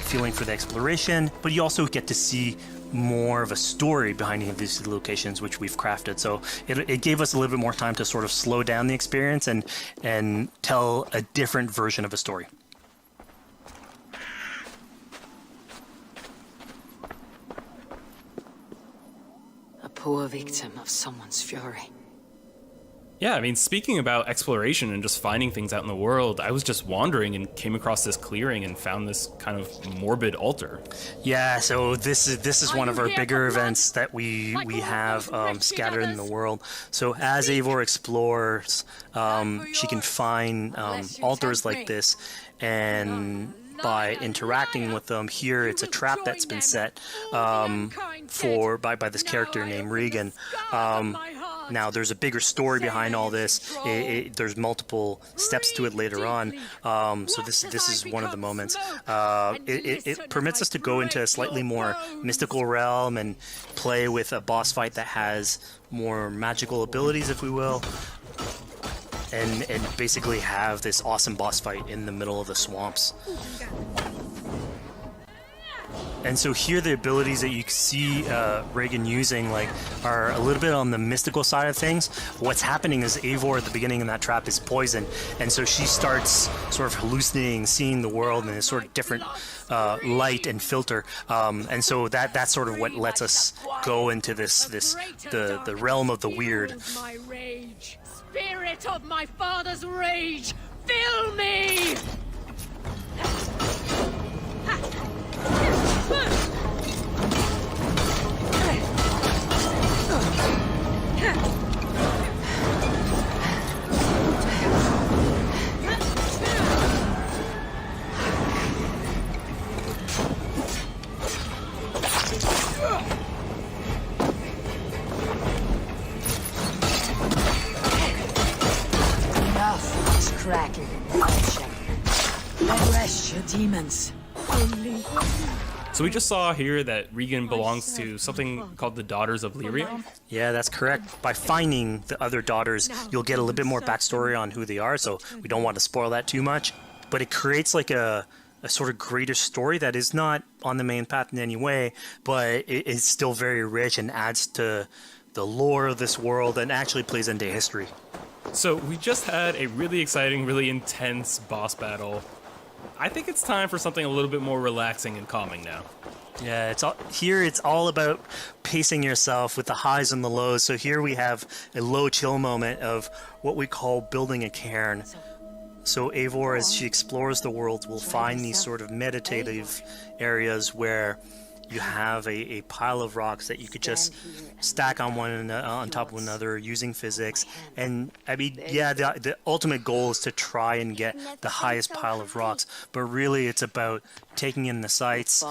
feeling for the exploration, but you also get to see more of a story behind any of these locations, which we've crafted. So it gave us a little bit more time to sort of slow down the experience and tell a different version of a story. A poor victim of someone's fury. Yeah, I mean, speaking about exploration and just finding things out in the world, I was just wandering and came across this clearing and found this kind of morbid altar. Yeah, so this is one of our bigger events that we have scattered in the world. So as Eivor explores, she can find altars like this, and by interacting with them, here it's a trap that's been set by this character named Regan. Now, there's a bigger story behind all this. There's multiple steps to it later on. So this is one of the moments. It permits us to go into a slightly more mystical realm and play with a boss fight that has more magical abilities, if we will. And basically have this awesome boss fight in the middle of the swamps. And so here the abilities that you see Regan using are a little bit on the mystical side of things. What's happening is Eivor at the beginning in that trap is poisoned, and so she starts sort of hallucinating, seeing the world in a sort of different light and filter. And so that's sort of what lets us go into the realm of the weird. My rage, spirit of my father's rage, fill me! Enough of this cracking and punching. Arrest your demons. So we just saw here that Regan belongs to something called the Daughters of Lyria. Yeah, that's correct. By finding the other daughters, you'll get a little bit more backstory on who they are, so we don't want to spoil that too much. But it creates like a sort of greater story that is not on the main path in any way, but it is still very rich and adds to the lore of this world and actually plays into history. So we just had a really exciting, really intense boss battle. I think it's time for something a little bit more relaxing and calming now. Yeah, it's all about pacing yourself with the highs and the lows. So here we have a low chill moment of what we call building a cairn. So Eivor, as she explores the world, will find these sort of meditative areas where you have a pile of rocks that you could just stack on top of another using physics. And I mean, yeah, the ultimate goal is to try and get the highest pile of rocks, but really it's about taking in the sights,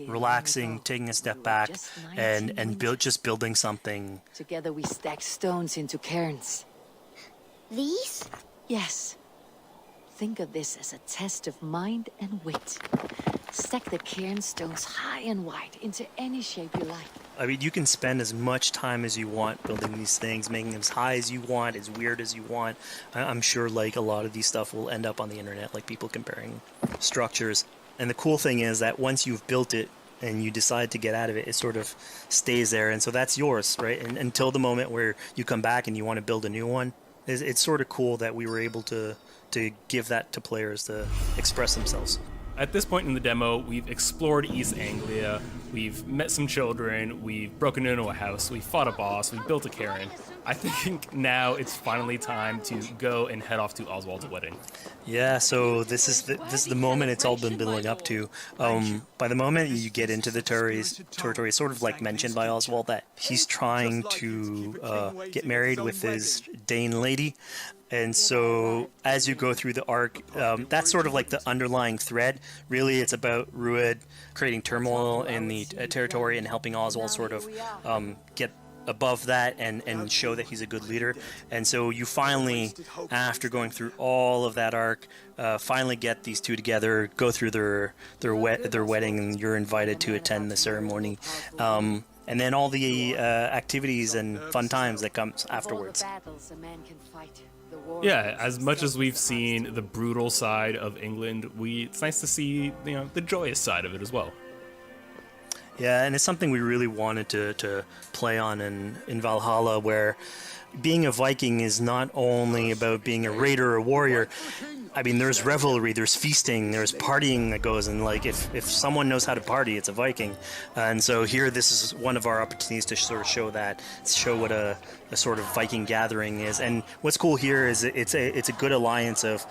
relaxing, taking a step back, and just building something. Together we stack stones into cairns. These? Yes. think of this as a test of mind and wit. Stack the cairn stones high and wide into any shape you like. I mean, you can spend as much time as you want building these things, making them as high as you want, as weird as you want. I'm sure, like, a lot of these stuff will end up on the internet, like people comparing structures. And the cool thing is that once you've built it and you decide to get out of it, it sort of stays there. And so that's yours, right? And until the moment where you come back and you want to build a new one. It's sort of cool that we were able to give that to players to express themselves. At this point in the demo, we've explored East Anglia, we've met some children, we've broken into a house, we fought a boss, we built a cairn. I think now it's finally time to go and head off to Oswald's wedding. Yeah, so this is the moment it's all been building up to. By the moment you get into the territory, it's sort of like mentioned by Oswald that he's trying to get married with his Dane lady. And so as you go through the arc, that's sort of like the underlying thread. Really, it's about Rued creating turmoil in the territory and helping Oswald sort of get above that and show that he's a good leader. And so you finally, after going through all of that arc, finally get these two together, go through their wedding, and you're invited to attend the ceremony. And then all the activities and fun times that comes afterwards. Yeah, as much as we've seen the brutal side of England, it's nice to see, the joyous side of it as well. Yeah, and it's something we really wanted to play on in Valhalla, where being a Viking is not only about being a raider or a warrior. I mean, there's revelry, there's feasting, there's partying that goes, and like if someone knows how to party, it's a Viking. And so here, this is one of our opportunities to sort of show what a sort of Viking gathering is. And what's cool here is it's a good alliance of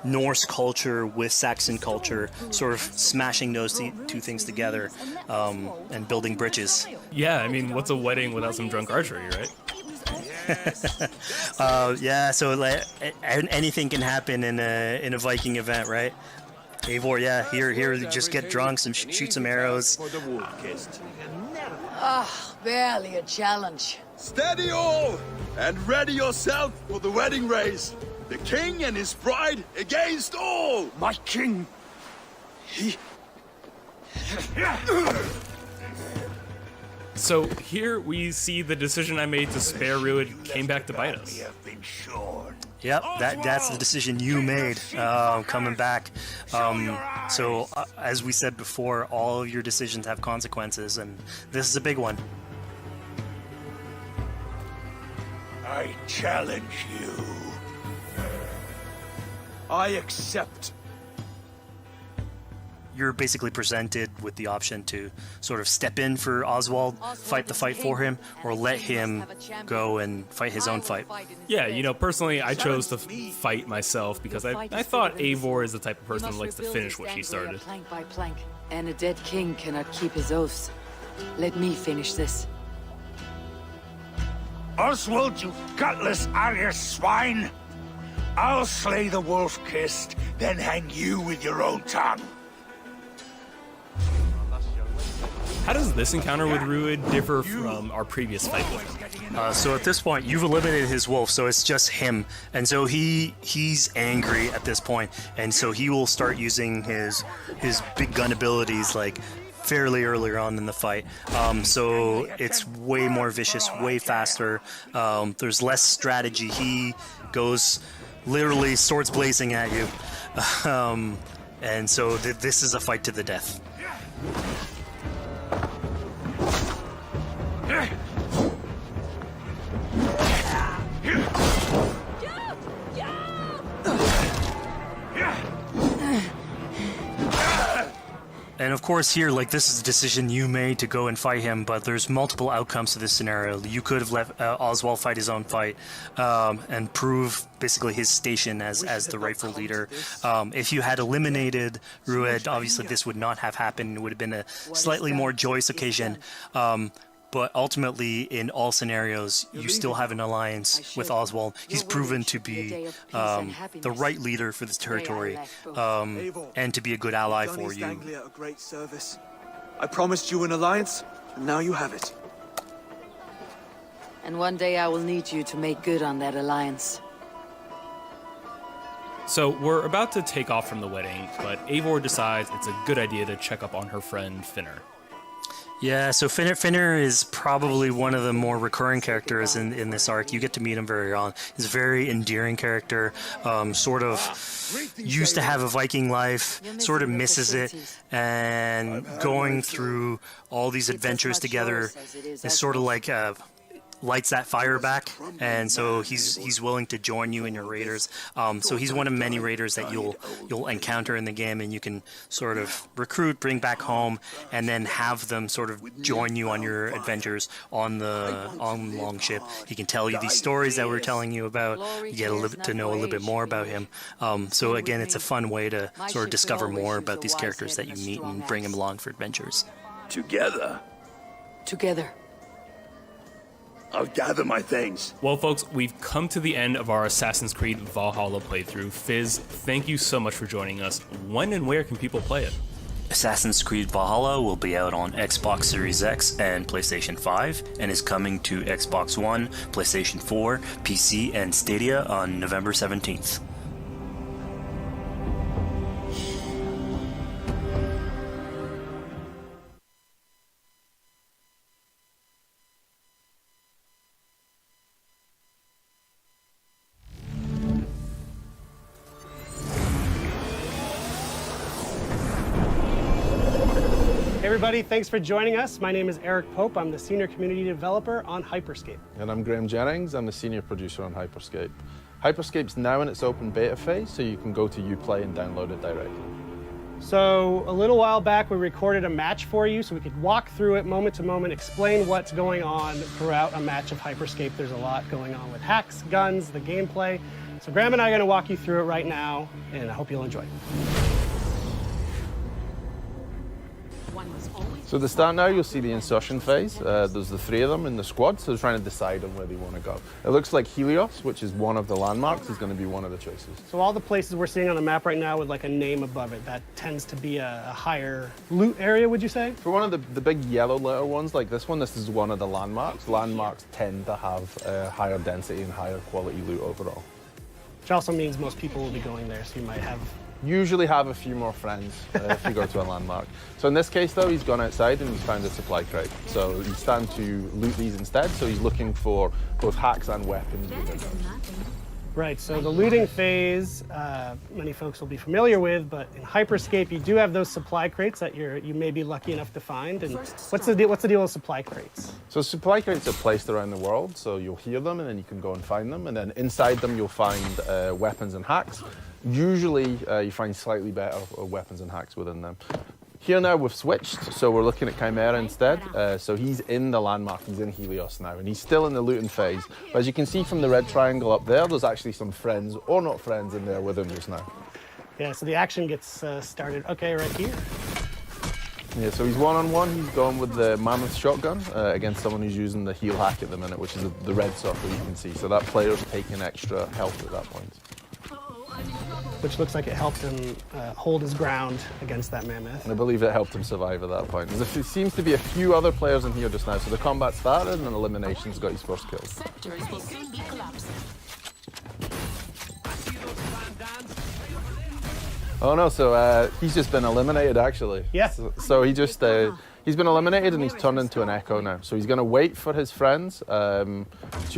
Norse culture with Saxon culture, sort of smashing those two things together and building bridges. Yeah, I mean, what's a wedding without some drunk archery, right? Yeah, so like, anything can happen in a Viking event, right? Eivor, yeah, here, just get drunk, shoot some arrows. Barely a challenge. Steady all, and ready yourself for the wedding race. The king and his bride against all! My king! So here we see the decision I made to spare Rued came back to bite us. Yep, that's the decision you made coming back. So as we said before, all of your decisions have consequences, and this is a big one. I challenge you. I accept. You're basically presented with the option to sort of step in for Oswald, fight the fight for him, or let him go and fight his own fight. Yeah, personally, I chose to fight myself because I thought Eivor is the type of person who likes to finish what she started. Plank by plank, and a dead king cannot keep his oaths. Let me finish this. Oswald, you gutless Arya swine! I'll slay the wolf-kissed, then hang you with your own tongue. How does this encounter with Rued differ from our previous fight with him? So at this point, you've eliminated his wolf, so it's just him. And so he's angry at this point, and so he will start using his big gun abilities like fairly earlier on in the fight. So it's way more vicious, way faster. There's less strategy. He goes literally swords blazing at you. And so this is a fight to the death. And of course here, like, this is a decision you made to go and fight him, but there's multiple outcomes to this scenario. You could have let Oswald fight his own fight and prove basically his station as the rightful leader. If you had eliminated Rued, obviously this would not have happened. It would have been a slightly more joyous occasion. But ultimately, in all scenarios, you still have an alliance with Oswald. He's proven to be the right leader for this territory and to be a good ally for you. Anglia a great service. I promised you an alliance, and now you have it. And one day I will need you to make good on that alliance. So we're about to take off from the wedding, but Eivor decides it's a good idea to check up on her friend Finner. Yeah, so Finner is probably one of the more recurring characters in this arc. You get to meet him very early on. He's a very endearing character, sort of used to have a Viking life, sort of misses it, and going through all these adventures together is sort of like lights that fire back, and so he's willing to join you in your raiders. So he's one of many raiders that you'll encounter in the game, and you can sort of recruit, bring back home, and then have them sort of join you on your adventures on the longship. He can tell you these stories that we're telling you about. You get to know a little bit more about him. So again, it's a fun way to sort of discover more about these characters that you meet and bring them along for adventures. Together. I'll gather my things. Well, folks, we've come to the end of our Assassin's Creed Valhalla playthrough. Fizz, thank you so much for joining us. When and where can people play it? Assassin's Creed Valhalla will be out on Xbox Series X and PlayStation 5, and is coming to Xbox One, PlayStation 4, PC, and Stadia on November 17th. Everybody, thanks for joining us. My name is Eric Pope. I'm the Senior Community Developer on Hyperscape. And I'm Graham Jennings. I'm the Senior Producer on Hyperscape. Hyperscape's now in its open beta phase, so you can go to Uplay and download it directly. So a little while back, we recorded a match for you so we could walk through it moment to moment, explain what's going on throughout a match of Hyperscape. There's a lot going on with hacks, guns, the gameplay. So Graham and I are going to walk you through it right now, and I hope you'll enjoy it. So at the start now, you'll see the insertion phase. There's the three of them in the squad, so they're trying to decide on where they want to go. It looks like Helios, which is one of the landmarks, is going to be one of the choices. So all the places we're seeing on the map right now with like a name above it, that tends to be a higher loot area, would you say? For one of the big yellow letter ones like this one, this is one of the landmarks. Landmarks tend to have higher density and higher quality loot overall. Which also means most people will be going there, so you might have usually have a few more friends if you go to a landmark. So in this case though, he's gone outside and he's found a supply crate. So he's starting to loot these instead, so he's looking for both hacks and weapons within those. Right, so the looting phase, many folks will be familiar with, but in Hyperscape you do have those supply crates that you may be lucky enough to find. And what's the deal with supply crates? So supply crates are placed around the world, so you'll hear them and then you can go and find them, and then inside them you'll find weapons and hacks. Usually you find slightly better weapons and hacks within them. Here now we've switched, so we're looking at Chimera instead. So he's in the landmark, he's in Helios now, and he's still in the looting phase. But as you can see from the red triangle up there, there's actually some friends, or not friends, in there with him just now. Yeah, so the action gets started, okay, right here. Yeah, so he's one-on-one, he's going with the Mammoth shotgun against someone who's using the heal hack at the minute, which is the red circle you can see. So that player's taking extra health at that point. Which looks like it helped him hold his ground against that mammoth. And I believe it helped him survive at that point. There seems to be a few other players in here just now, so the combat started and then eliminations got his first kill. Oh no, so he's just been eliminated actually. Yeah. So he just, he's been eliminated and he's turned into an echo now. So he's going to wait for his friends to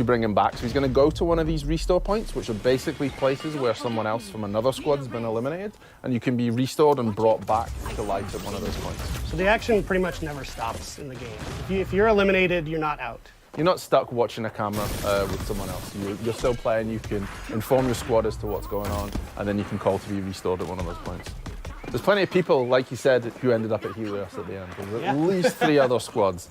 bring him back. So he's going to go to one of these restore points, which are basically places where someone else from another squad's been eliminated, and you can be restored and brought back to life at one of those points. So the action pretty much never stops in the game. If you're eliminated, you're not out. You're not stuck watching a camera with someone else. You're still playing, you can inform your squad as to what's going on, and then you can call to be restored at one of those points. There's plenty of people, like you said, who ended up at Helios at the end. There's at least 3 other squads.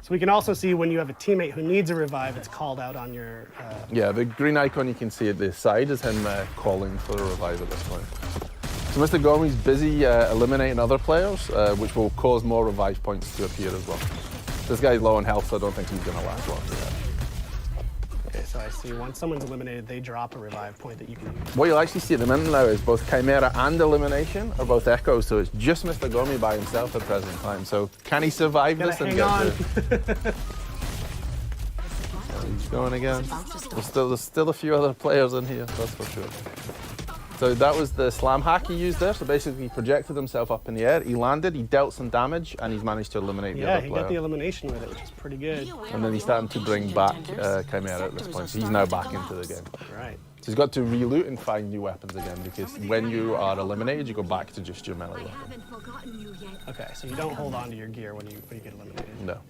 So we can also see when you have a teammate who needs a revive, it's called out on your... Yeah, the green icon you can see at the side is him calling for a revive at this point. So Mr. Gomi's busy eliminating other players, which will cause more revive points to appear as well. This guy's low on health, so I don't think he's going to last long for that. Okay, so I see once someone's eliminated, they drop a revive point that you can use. What you'll actually see at the minute now is both Chimera and Elimination are both echoes, so it's just Mr. Gomi by himself at the present time. So can he survive this and get He's going again. There's still a few other players in here, that's for sure. So that was the slam hack he used there. So basically he projected himself up in the air, he landed, he dealt some damage, and he's managed to eliminate the other player. Yeah, he got the elimination with it, which is pretty good. And then he's starting to bring back Chimera at this point, so he's now back into the game. Right. So he's got to reloot and find new weapons again, because when you are eliminated, you go back to just your melee weapon. Okay, so you don't hold on to your gear when you get eliminated. No.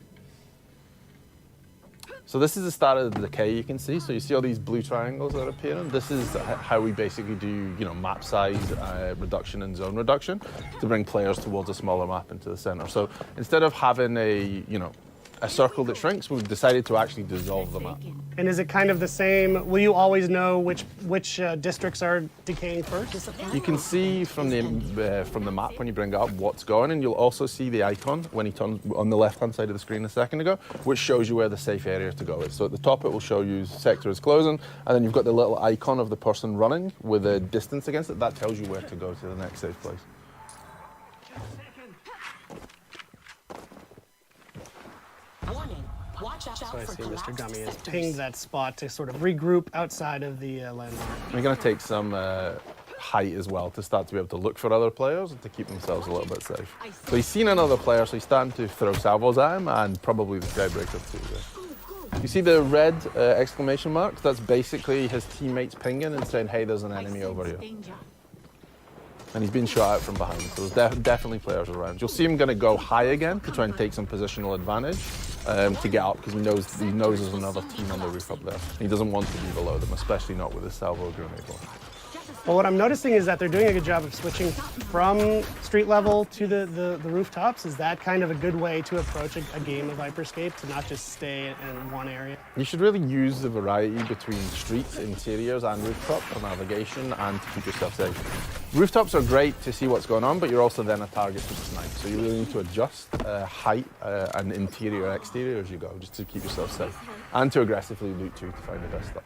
So this is the start of the decay, you can see. So you see all these blue triangles that are appearing. This is how we basically do, map size reduction and zone reduction to bring players towards a smaller map into the center. So instead of having a circle that shrinks, we've decided to actually dissolve the map. And is it kind of the same? Will you always know which districts are decaying first? You can see from the map when you bring it up what's going, and you'll also see the icon when you turn on the left-hand side of the screen a second ago, which shows you where the safe area to go is. So at the top it will show you sector is closing, and then you've got the little icon of the person running with a distance against it. That tells you where to go to the next safe place. So I see Mr. Gummy has pinged that spot to sort of regroup outside of the landmark. We're going to take some height as well to start to be able to look for other players and to keep themselves a little bit safe. So he's seen another player, so he's starting to throw salvos at him, and probably the Skybreaker too. Yeah. You see the red exclamation marks? That's basically his teammates pinging and saying, hey, there's an enemy over here. And he's been shot out from behind, so there's definitely players around. You'll see him going to go high again to try and take some positional advantage to get up, because he knows there's another team on the roof up there. He doesn't want to be below them, especially not with his salvo grenade launcher. Well, what I'm noticing is that they're doing a good job of switching from street level to the rooftops. Is that kind of a good way to approach a game of Hyperscape, to not just stay in one area? You should really use the variety between streets, interiors, and rooftop for navigation and to keep yourself safe. Rooftops are great to see what's going on, but you're also then a target to snipe. So you really need to adjust height and interior, exterior as you go, just to keep yourself safe. And to aggressively loot too, to find the best stuff.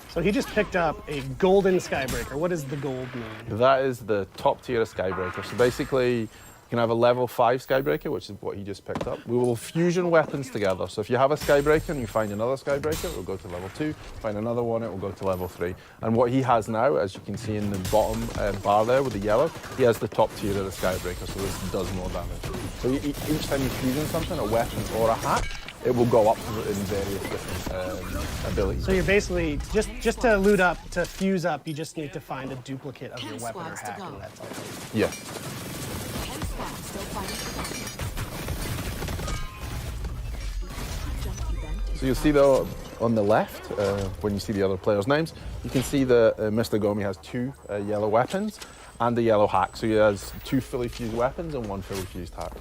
So he just picked up a golden Skybreaker. What does the gold mean? That is the top tier of Skybreaker. So basically, you can have a level 5 Skybreaker, which is what he just picked up. We will fusion weapons together. So if you have a Skybreaker and you find another Skybreaker, it will go to level 2. Find another one, it will go to level 3. And what he has now, as you can see in the bottom bar there with the yellow, he has the top tier of the Skybreaker, so this does more damage. So each time you fusion something, a weapon or a hack, it will go up in various different abilities. So you're basically, just to loot up, to fuse up, you just need to find a duplicate of your weapon or hack, and that's all. Yeah. So you'll see though on the left, when you see the other players' names, you can see that Mr. Gomi has 2 yellow weapons and a yellow hack. So he has 2 fully fused weapons and 1 fully fused hack.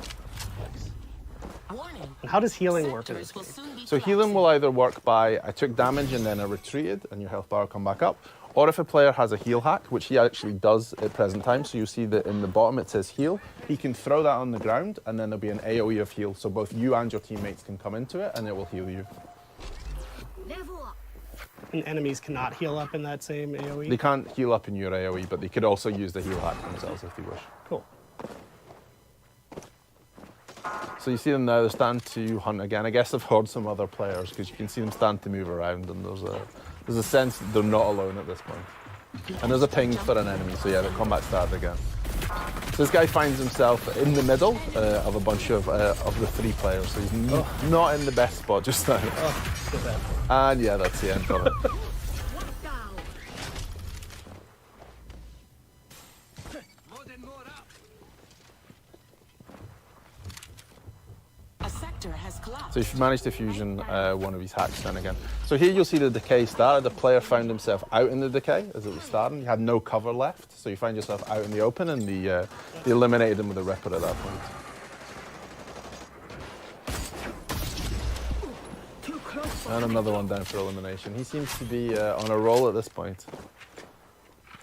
And how does healing work in this game? So healing will either work by I took damage and then I retreated and your health bar will come back up, or if a player has a heal hack, which he actually does at present time, so you'll see that in the bottom it says heal, he can throw that on the ground and then there'll be an AoE of heal, so both you and your teammates can come into it and it will heal you. And enemies cannot heal up in that same AoE? They can't heal up in your AoE, but they could also use the heal hack themselves if they wish. Cool. So you see them now, they're starting to hunt again. I guess I've heard some other players, because you can see them starting to move around, and there's a sense that they're not alone at this point. And there's a ping for an enemy, so yeah, the combat started again. So this guy finds himself in the middle of a bunch of the 3 players, so he's not in the best spot just now. And yeah, that's the end of it. So if you manage to fusion one of his hacks then again. So here you'll see the decay started. The player found himself out in the decay as it was starting. You had no cover left, so you find yourself out in the open, and they eliminated him with a Ripper at that point. And another one down for elimination. He seems to be on a roll at this point.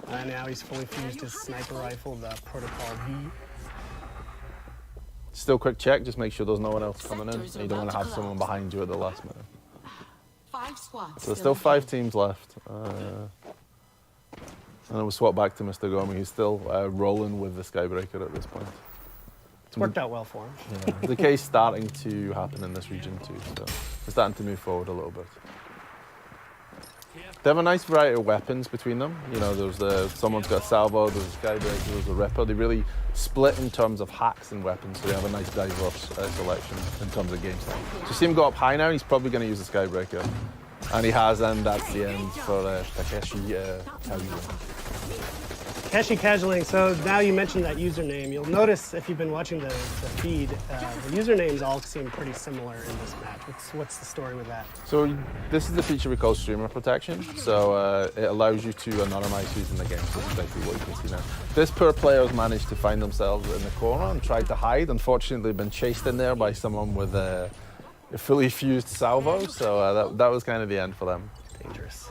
And now he's fully fused his sniper rifle, the Protocol V. Still quick check, just make sure there's no one else coming in. You don't want to have someone behind you at the last minute. 5 squads. So there's still 5 teams left. And then we'll swap back to Mr. Gomi, who's still rolling with the Skybreaker at this point. It's worked out well for him. Yeah. The case starting to happen in this region too, so we're starting to move forward a little bit. They have a nice variety of weapons between them. You know, someone's got a salvo, there's a skybreaker, there's a ripper. They really split in terms of hacks and weapons, so they have a nice diverse selection in terms of game style. So you see him go up high now, he's probably going to use a skybreaker. And he has, and that's the end for Takeshi Kazuya. Takeshi Casualing, so now you mentioned that username. You'll notice if you've been watching the feed, the usernames all seem pretty similar in this match. What's the story with that? So this is the feature we call streamer protection. So it allows you to anonymize who's in the game. So that's basically what you can see now. This poor player has managed to find themselves in the corner and tried to hide. Unfortunately, they've been chased in there by someone with a fully fused salvo. So that was kind of the end for them. Dangerous.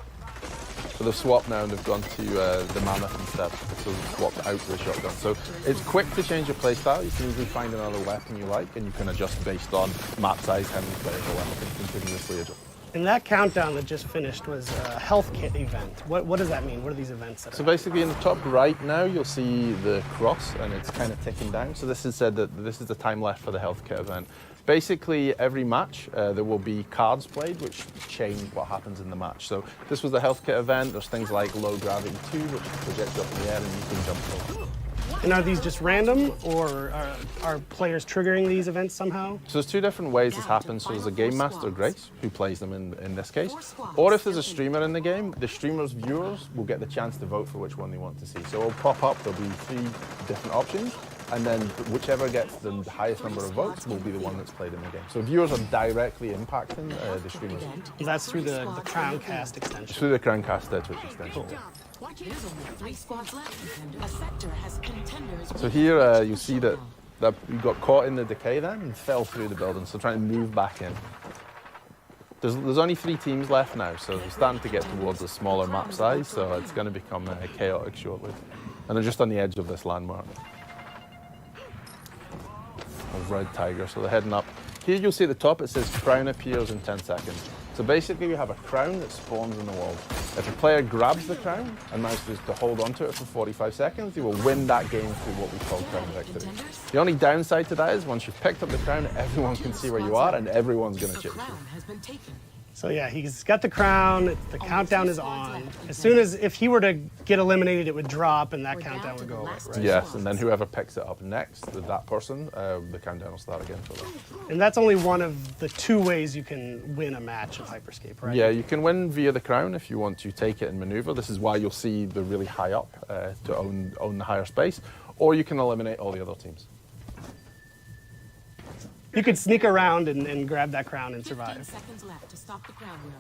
So they've swapped now and they've gone to the mammoth instead. So they've swapped out to the shotgun. So it's quick to change your playstyle. You can easily find another weapon you like and you can adjust based on map size, how many players are left, and continuously adjust. And that countdown that just finished was a health kit event. What does that mean? What are these events? So basically in the top right now, you'll see the cross and it's kind of ticking down. So this has said that this is the time left for the health kit event. Basically, every match, there will be cards played which change what happens in the match. So this was the health kit event. There's things like low gravity 2, which projects up in the air and you can jump over. And are these just random, or are players triggering these events somehow? So there's two different ways this happens. So there's a game master, Grace, who plays them in this case. Or if there's a streamer in the game, the streamer's viewers will get the chance to vote for which one they want to see. So it'll pop up, there'll be 3 different options, and then whichever gets the highest number of votes will be the one that's played in the game. So viewers are directly impacting the streamers. That's through the Crowncast extension. Through the Crowncast Twitch extension. Cool. So here you see that you got caught in the decay then and fell through the building, so trying to move back in. There's only 3 teams left now, so we're starting to get towards a smaller map size, so it's going to become chaotic shortly. And they're just on the edge of this landmark. Of Red Tiger, so they're heading up. Here you'll see at the top it says crown appears in 10 seconds. So basically we have a crown that spawns in the wall. If a player grabs the crown and manages to hold onto it for 45 seconds, they will win that game through what we call crown victory. The only downside to that is once you've picked up the crown, everyone can see where you are and everyone's going to chase you. So yeah, he's got the crown, the countdown is on. As soon as, if he were to get eliminated, it would drop and that countdown would go away, right? Yes, and then whoever picks it up next, that person, the countdown will start again for them. And that's only one of the 2 ways you can win a match of Hyperscape, right? Yeah, you can win via the crown if you want to take it and maneuver. This is why you'll see the really high up to own the higher space, or you can eliminate all the other teams. You could sneak around and grab that crown and survive.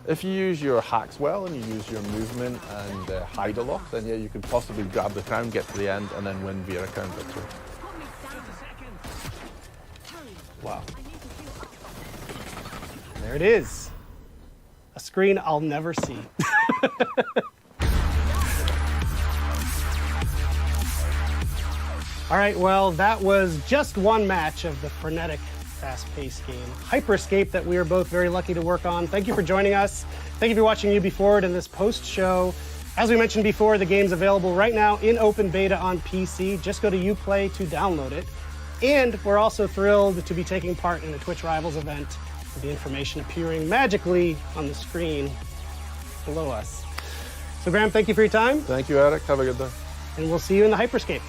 If you use your hacks well and you use your movement and hide a lot, then yeah, you could possibly grab the crown, get to the end, and then win via a crown victory. Wow. There it is. A screen I'll never see. All right, well, that was just one match of the frenetic, fast-paced game, Hyperscape, that we are both very lucky to work on. Thank you for joining us. Thank you for watching Ubi Forward in this post-show. As we mentioned before, the game's available right now in open beta on PC. Just go to Uplay to download it. And we're also thrilled to be taking part in the Twitch Rivals event, with the information appearing magically on the screen below us. So Graham, thank you for your time. Thank you, Eric. Have a good day. And we'll see you in the Hyperscape.